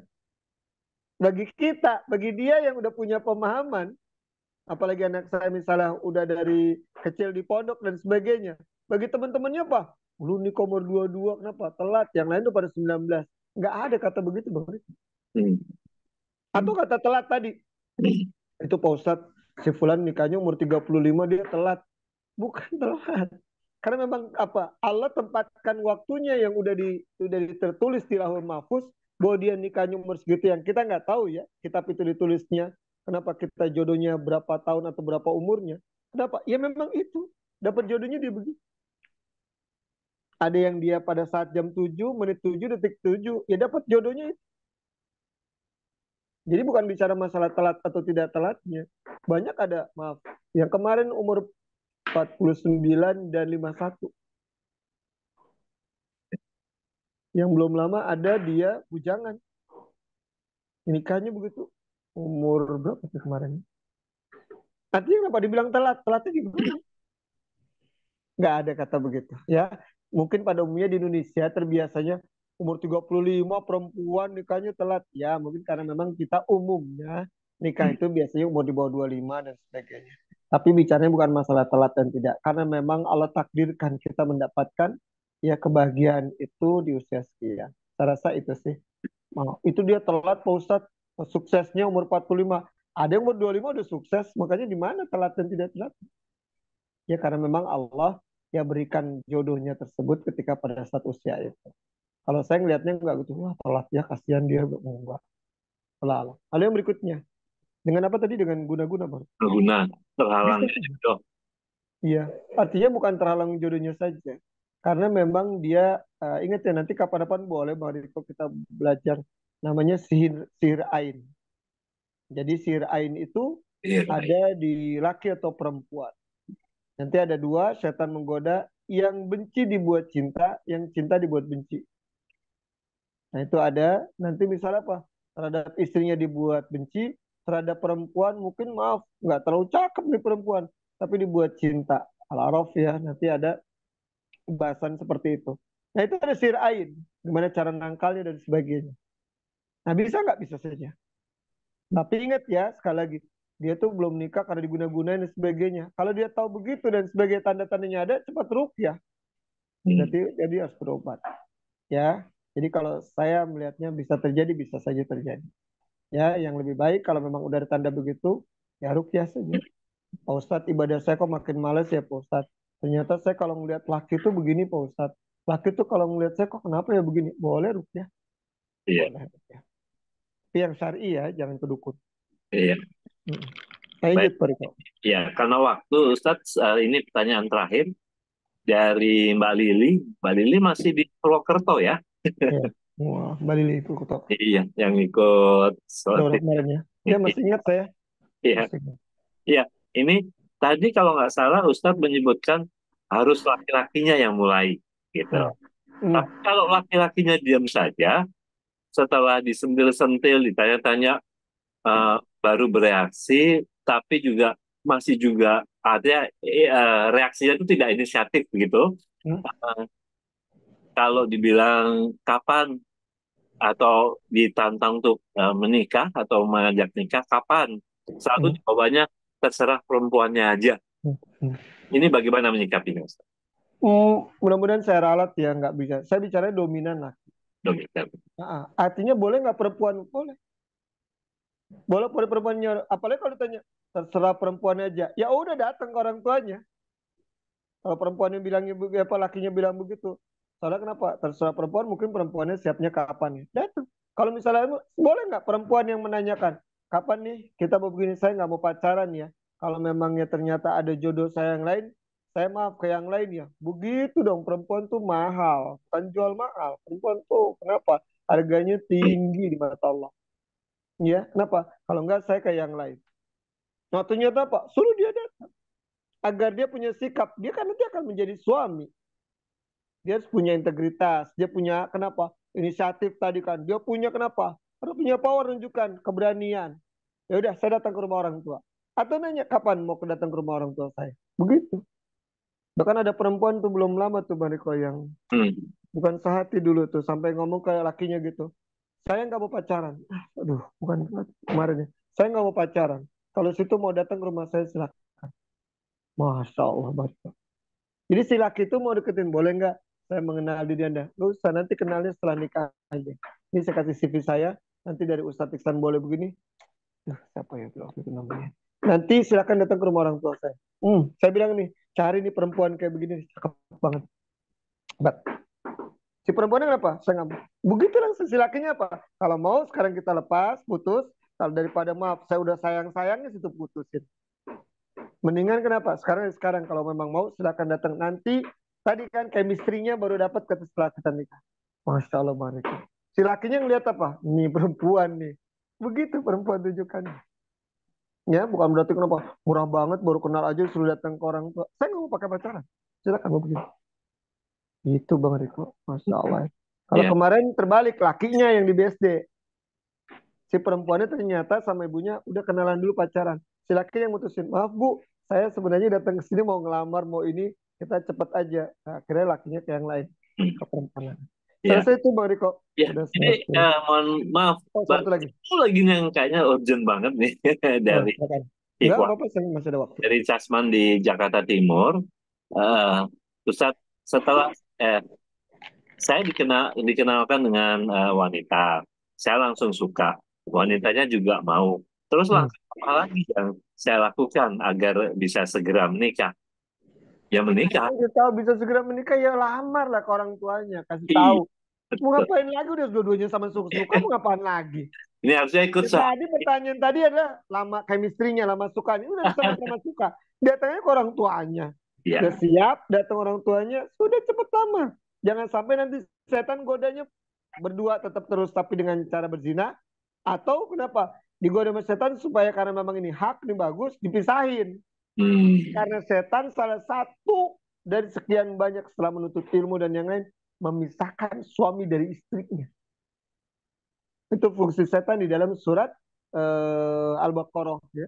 Bagi kita, bagi dia yang udah punya pemahaman, apalagi anak saya misalnya udah dari kecil di pondok dan sebagainya. Bagi teman-temannya apa? Lu nih umur 22 kenapa? Telat. Yang lain tuh pada 19. Nggak ada kata begitu Bang. Atau kata telat tadi. Itu Pak Ustadz, si Fulan nikahnya umur 35 dia telat. Bukan telat. Karena memang apa? Allah tempatkan waktunya yang udah tertulis di Lauhul Mahfuz bahwa dia nikahnya umur segitu yang kita nggak tahu ya. Kitab itu ditulisnya. Kenapa kita jodohnya berapa tahun atau berapa umurnya? Kenapa? Ya memang itu. Dapat jodohnya dia begitu. Ada yang dia pada saat jam 7, menit 7, detik 7. Ya dapat jodohnya itu. Jadi bukan bicara masalah telat atau tidak telatnya. Banyak ada, maaf. Yang kemarin umur 49 dan 51. Yang belum lama ada dia bujangan. Nikahnya begitu. Umur berapa sih kemarin? Artinya kenapa dibilang telat? Telatnya gimana? Nggak ada kata begitu. Ya, mungkin pada umumnya di Indonesia terbiasanya umur 35 perempuan nikahnya telat. Ya, mungkin karena memang kita umumnya nikah itu biasanya umur di bawah 25 dan sebagainya. Tapi bicaranya bukan masalah telat dan tidak. Karena memang Allah takdirkan kita mendapatkan ya kebahagiaan itu di usia sekian. Saya rasa itu sih. Itu dia telat Pak Ustadz. Suksesnya umur 45. Ada yang umur 25 udah sukses. Makanya di mana telat dan tidak telat? Ya karena memang Allah ya berikan jodohnya tersebut ketika pada saat usia itu. Kalau saya ngelihatnya enggak gitu. Wah telat ya, kasihan dia. Enggak. Lalu yang berikutnya. Dengan apa tadi? Dengan guna-guna Bang? Guna terhalang Bisa. jodoh. Iya. Artinya bukan terhalang jodohnya saja. Karena memang dia, ingat ya nanti kapan-kapan boleh Bang Riko kita belajar. Namanya sihir ain. Jadi sihir ain itu Iya, ada di laki atau perempuan. Nanti ada dua, setan menggoda, yang benci dibuat cinta, yang cinta dibuat benci. Nah itu ada, nanti misalnya apa? Terhadap istrinya dibuat benci, terhadap perempuan mungkin maaf nggak terlalu cakep nih perempuan, tapi dibuat cinta. Al-Araf ya, nanti ada bahasan seperti itu. Nah itu ada sihir ain, gimana cara nangkalnya dan sebagainya. Nah bisa nggak? Bisa saja. Tapi ingat ya, sekali lagi, dia tuh belum nikah karena diguna-gunain dan sebagainya. Kalau dia tahu begitu dan sebagai tanda-tandanya ada, cepat ruqyah. Berarti dia harus berobat. Ya, jadi kalau saya melihatnya bisa terjadi, bisa saja terjadi. Ya, yang lebih baik kalau memang udah ada tanda begitu, ya ruqyah saja. Pak Ustadz, ibadah saya kok makin males ya Pak Ustadz. Ternyata saya kalau ngelihat laki itu begini Pak Ustadz. Laki itu kalau ngelihat saya kok kenapa ya begini? Boleh ruqyah. Iya, Boleh ruqyah. Tapi yang syar'i ya, jangan ke dukun. iya. Lanjut Baik. Pak Riko. Ya, karena waktu Ustadz, ini pertanyaan terakhir dari Mbak Lili. Mbak Lili masih di Purwokerto ya? Ya. Wah, Mbak Lili itu ketok. Iya, yang ikut sholat Daurah id. kemarin ya. Ya masih ingat saya. Iya, Masih ingat. iya. Ini tadi kalau nggak salah Ustadz menyebutkan harus laki-lakinya yang mulai, gitu. Hmm. Tapi kalau laki-lakinya diam saja, setelah disentil-sentil, ditanya-tanya, baru bereaksi, tapi juga masih juga ada reaksinya itu tidak inisiatif begitu. Hmm. Kalau dibilang kapan atau ditantang untuk menikah atau mengajak nikah, kapan? Selalu jawabannya terserah perempuannya aja. Ini bagaimana menyikapinya, Ustaz? Mudah-mudahan saya ralat ya, nggak bisa. Saya bicara dominan lah. Dominan. Artinya boleh nggak perempuan? Boleh. Boleh perempuannya. Apalagi kalau ditanya terserah perempuan aja. Ya udah datang ke orang tuanya. Kalau perempuannya bilangnya apa lakinya bilang begitu. Soalnya kenapa? Terserah perempuan, mungkin perempuannya siapnya kapan ya. Datang. Kalau misalnya boleh nggak perempuan yang menanyakan, kapan nih kita mau begini, saya nggak mau pacaran ya. Kalau memangnya ternyata ada jodoh saya yang lain, saya maaf ke yang lain ya. Begitu dong, perempuan tuh mahal, bukan jual mahal. Perempuan tuh kenapa? Harganya tinggi di mata Allah. Ya, kenapa? Kalau enggak saya ke yang lain. Nah ternyata apa? Suruh dia datang. Agar dia punya sikap. Dia kan nanti akan menjadi suami. Dia harus punya integritas. Dia punya kenapa? Inisiatif tadi kan. Dia punya kenapa? Harus punya power, tunjukkan keberanian. Ya udah, saya datang ke rumah orang tua. Atau nanya kapan mau datang ke rumah orang tua saya. Begitu. Bahkan ada perempuan tuh belum lama tuh Mariko yang bukan sehati dulu tuh sampai ngomong ke lakinya gitu. Saya nggak mau pacaran. Aduh, bukan kemarin ya. Saya nggak mau pacaran. Kalau situ mau datang ke rumah saya silakan. Masya Allah, Mariko. Jadi si laki itu mau deketin, boleh nggak? Saya mengenal diri Anda. Lu usah, nanti kenalnya setelah nikah aja. Ini saya kasih CV saya, nanti dari Ustadz Iksan boleh begini. Nah, siapa ya waktu itu namanya? Nanti silakan datang ke rumah orang tua saya. Saya bilang nih, cari nih perempuan kayak begini, cakep banget. But, si perempuannya kenapa? Saya nggak mau. Begitu langsung si lakinya apa? Kalau mau sekarang kita lepas, putus. Kalau daripada maaf, saya udah sayang-sayangnya situ putusin. Mendingan kenapa? Sekarang kalau memang mau silakan datang nanti. Tadi kan chemistry-nya baru dapat setelah kita nikah. Masya Allah, Marika. Si lakinya ngeliat apa? Nih perempuan nih. Begitu perempuan tunjukkannya. Ya, bukan berarti kenapa murah banget baru kenal aja suruh datang ke orang tua. Saya nggak mau pakai pacaran. Silakan mau begitu. Itu Bang Riko. Masya Allah. Kalau kemarin terbalik lakinya yang di BSD. Si perempuannya ternyata sama ibunya udah kenalan dulu pacaran. Si laki yang mutusin, maaf Bu, saya sebenarnya datang ke sini mau ngelamar, mau ini, kita cepet aja. Nah, akhirnya lakinya ke yang lain, ke perempuan. Selesai itu Bang Riko. Ya, ini mohon maaf, satu lagi. Lagi yang kayaknya urgent banget nih dari Enggak apa-apa, saya masih ada waktu. Dari Casman di Jakarta Timur. Ustadz, setelah saya dikenalkan dengan wanita, saya langsung suka. Wanitanya juga mau. Terus apa lagi yang saya lakukan agar bisa segera menikah? Ya menikah. Kita tahu bisa segera menikah ya lamar lah ke orang tuanya, kasih tahu. Mau ngapain lagi, udah dua-duanya sama suka, mau ngapain lagi? Ini harusnya ikut Tadi pertanyaan tadi adalah lama chemistry-nya, lama suka. Ini udah sama-sama suka. Datangnya ke orang tuanya. Udah siap, datang orang tuanya, sudah cepet lamar. Jangan sampai nanti setan godanya berdua tetap terus tapi dengan cara berzina. Atau kenapa? Digoda sama setan supaya karena memang ini hak, ini bagus, dipisahin. Karena setan salah satu dari sekian banyak setelah menuntut ilmu dan yang lain, memisahkan suami dari istrinya. Itu fungsi setan di dalam surat Al-Baqarah ya,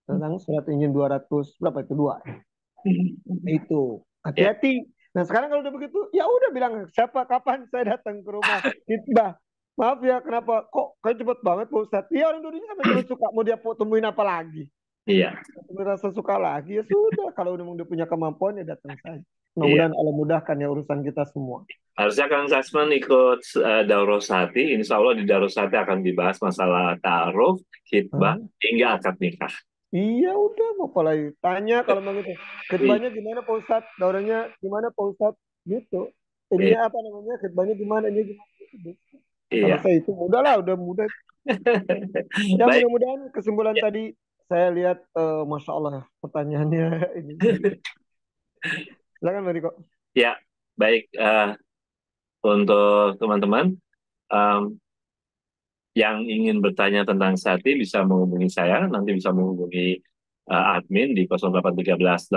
tentang surat Injil 200 berapa itu dua. Itu Ya, hati-hati. Nah sekarang kalau udah begitu, ya udah bilang siapa kapan saya datang ke rumah khitbah. Maaf ya, kenapa kok kayak cepet banget Pak Ustadz? Iya orang Indonesia memang suka, mau dia temuin apa lagi? iya, Temuin rasa suka lagi ya sudah. Kalau memang dia punya kemampuan ya datang saja. iya. Mudah-mudahan Allah mudahkan ya urusan kita semua. Harusnya Kang Sasman ikut Daurah Sati. Insya Allah di Daurah Sati akan dibahas masalah ta'aruf, khitbah, Hah? hingga akad nikah. Iya udah mau apa lagi? Tanya kalau memang itu. I- Khidbahnya gimana Pak Ustadz? Daurahnya gimana Pak Ustadz? Gitu. i- Ininya apa namanya? Khidbahnya gimana? Ini gimana? Gitu. Kalau Iya. saya itu mudah lah, udah mudah. Ya Baik. mudah-mudahan kesimpulan Ya, tadi saya lihat, Masya Allah pertanyaannya ini bagus. Silakan Bang Riko. ya, baik. Untuk teman-teman em, yang ingin bertanya tentang Sati bisa menghubungi saya. Nanti bisa menghubungi admin di 0813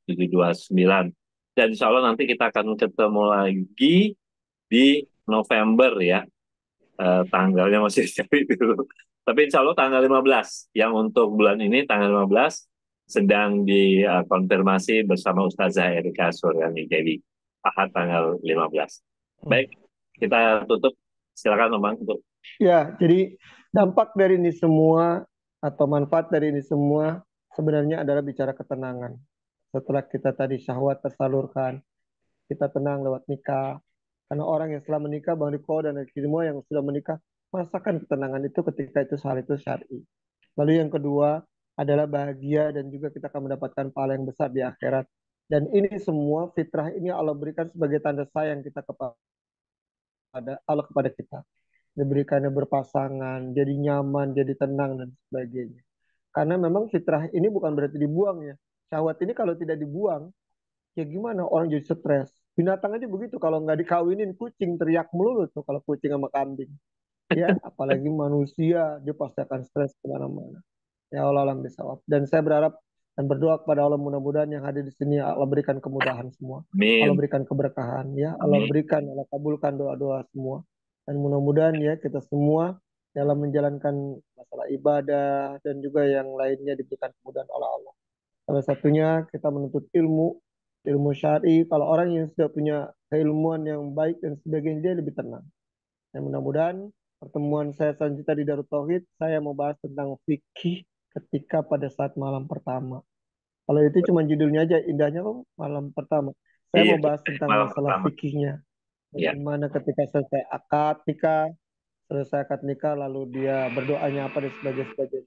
8729. Dan insya Allah nanti kita akan ketemu lagi di November ya. Tanggalnya masih cari dulu. Tapi insya Allah tanggal 15. Yang untuk bulan ini tanggal 15 sedang dikonfirmasi bersama Ustazah Erika Suryani Dewi. Ahad tanggal 15. Baik, kita tutup. Silakan Bang untuk. Ya, jadi dampak dari ini semua atau manfaat dari ini semua sebenarnya adalah bicara ketenangan. Setelah kita tadi syahwat tersalurkan, kita tenang lewat nikah. Karena orang yang setelah menikah, Bang Riko dan semua yang sudah menikah, merasakan ketenangan itu ketika itu hal itu syar'i. Lalu yang kedua adalah bahagia dan juga kita akan mendapatkan pahala yang besar di akhirat. Dan ini semua fitrah ini Allah berikan sebagai tanda sayang kita kepada Allah kepada kita. Diberikannya berpasangan, jadi nyaman, jadi tenang dan sebagainya. Karena memang fitrah ini bukan berarti dibuang ya. Syahwat ini kalau tidak dibuang, ya gimana orang jadi stres. Binatang aja begitu, kalau nggak dikawinin kucing teriak melulu tuh kalau kucing sama kambing. Ya, apalagi manusia, dia pasti akan stres kemana-mana. Ya Allah alam bisawab. Dan saya berharap dan berdoa kepada Allah mudah-mudahan yang hadir di sini Allah berikan kemudahan semua. Allah Amin. berikan keberkahan ya. Allah Amin. berikan, Allah kabulkan doa-doa semua. Dan mudah-mudahan ya kita semua dalam menjalankan masalah ibadah dan juga yang lainnya diberikan kemudahan oleh Allah. Salah satunya kita menuntut ilmu, ilmu syar'i. Kalau orang yang sudah punya keilmuan yang baik dan sebagainya dia lebih tenang. Dan mudah-mudahan pertemuan saya selanjutnya di Darut Tauhid, saya mau bahas tentang fikih ketika pada saat malam pertama. Kalau itu cuma judulnya aja, indahnya kok malam pertama. Saya Iya, mau bahas tentang malam masalah pertama. fikihnya. Ya, Bagaimana ketika selesai akad nikah, lalu dia berdoanya apa dan sebagainya.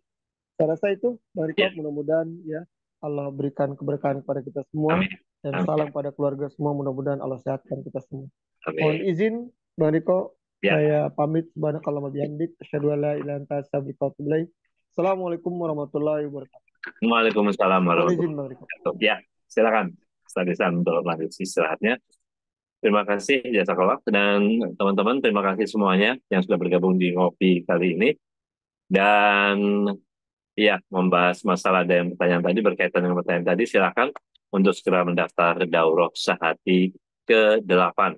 Saya rasa itu, Bang ya. Riko, mudah-mudahan ya Allah berikan keberkahan kepada kita semua. Amin. Dan Amin. salam pada keluarga semua, mudah-mudahan Allah sehatkan kita semua. Mohon Amin. izin, Bang Riko, Ya. saya pamit. Subhanakallah wa bihamdik. Asyhadu an la ilaha illa anta astaghfiruka wa atubu ilaik. Assalamualaikum warahmatullahi wabarakatuh. Waalaikumsalam Mohon warahmatullahi izin, Bang Riko. wabarakatuh. Ya, silakan. Ustaz untuk lanjut istirahatnya. Terima kasih Jazakallah dan teman-teman, terima kasih semuanya yang sudah bergabung di Ngopi kali ini. Dan ya, membahas masalah ada yang pertanyaan tadi, berkaitan dengan pertanyaan tadi, silakan untuk segera mendaftar Daurah Sehati ke-8.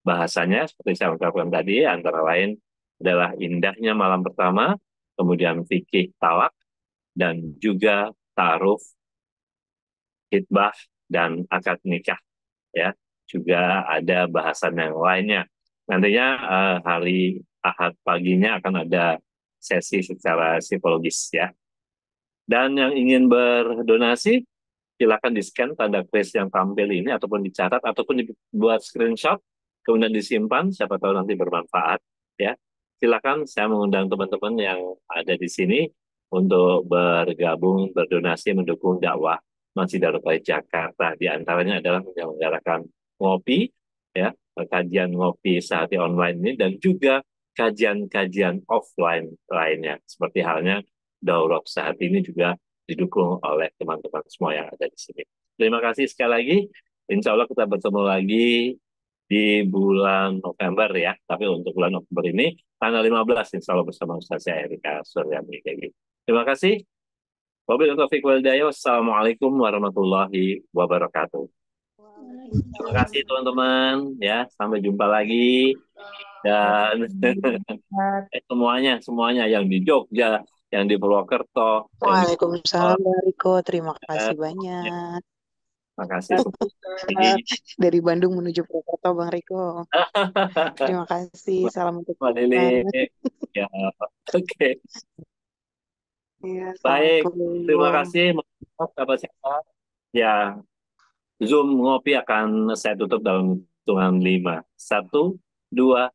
Bahasanya seperti saya ungkapkan tadi, antara lain adalah indahnya malam pertama, kemudian fikih talak, dan juga ta'aruf, khitbah, dan akad nikah. Ya, juga ada bahasan yang lainnya. Nantinya hari Ahad paginya akan ada sesi secara psikologis ya. Dan yang ingin berdonasi, silakan di-scan tanda kris yang tampil ini ataupun dicatat ataupun dibuat screenshot kemudian disimpan, siapa tahu nanti bermanfaat ya. Silakan, saya mengundang teman-teman yang ada di sini untuk bergabung berdonasi mendukung dakwah Masjid Darut Tauhid Jakarta. Di antaranya adalah menyelenggarakan ngopi ya, kajian ngopi sehati online ini, dan juga kajian-kajian offline lainnya seperti halnya Daurah Sehati ini juga didukung oleh teman-teman semua yang ada di sini. Terima kasih sekali lagi. Insya Allah kita bertemu lagi di bulan November ya. Tapi untuk bulan November ini, tanggal 15, insya Allah bersama Ustaz Erika Suryani. Terima kasih. Wabillahi taufiq wal hidayah. Wassalamualaikum warahmatullahi wabarakatuh. Terima kasih teman-teman. Ya, sampai jumpa lagi. Dan semuanya yang di Jogja, yang di Purwokerto, yang di Waalaikumsalam Bogor. Bang Riko, terima kasih banyak. Terima kasih semuanya. Dari Bandung menuju Purwokerto Bang Riko. Terima kasih, salam untuk Mbak Lili. kita. Ya, oke. Iya, Baik, terima Assalamualaikum. kasih. Maaf, dapat sehat. Ya, Zoom ngopi akan saya tutup dalam hitungan 5. 1, 2,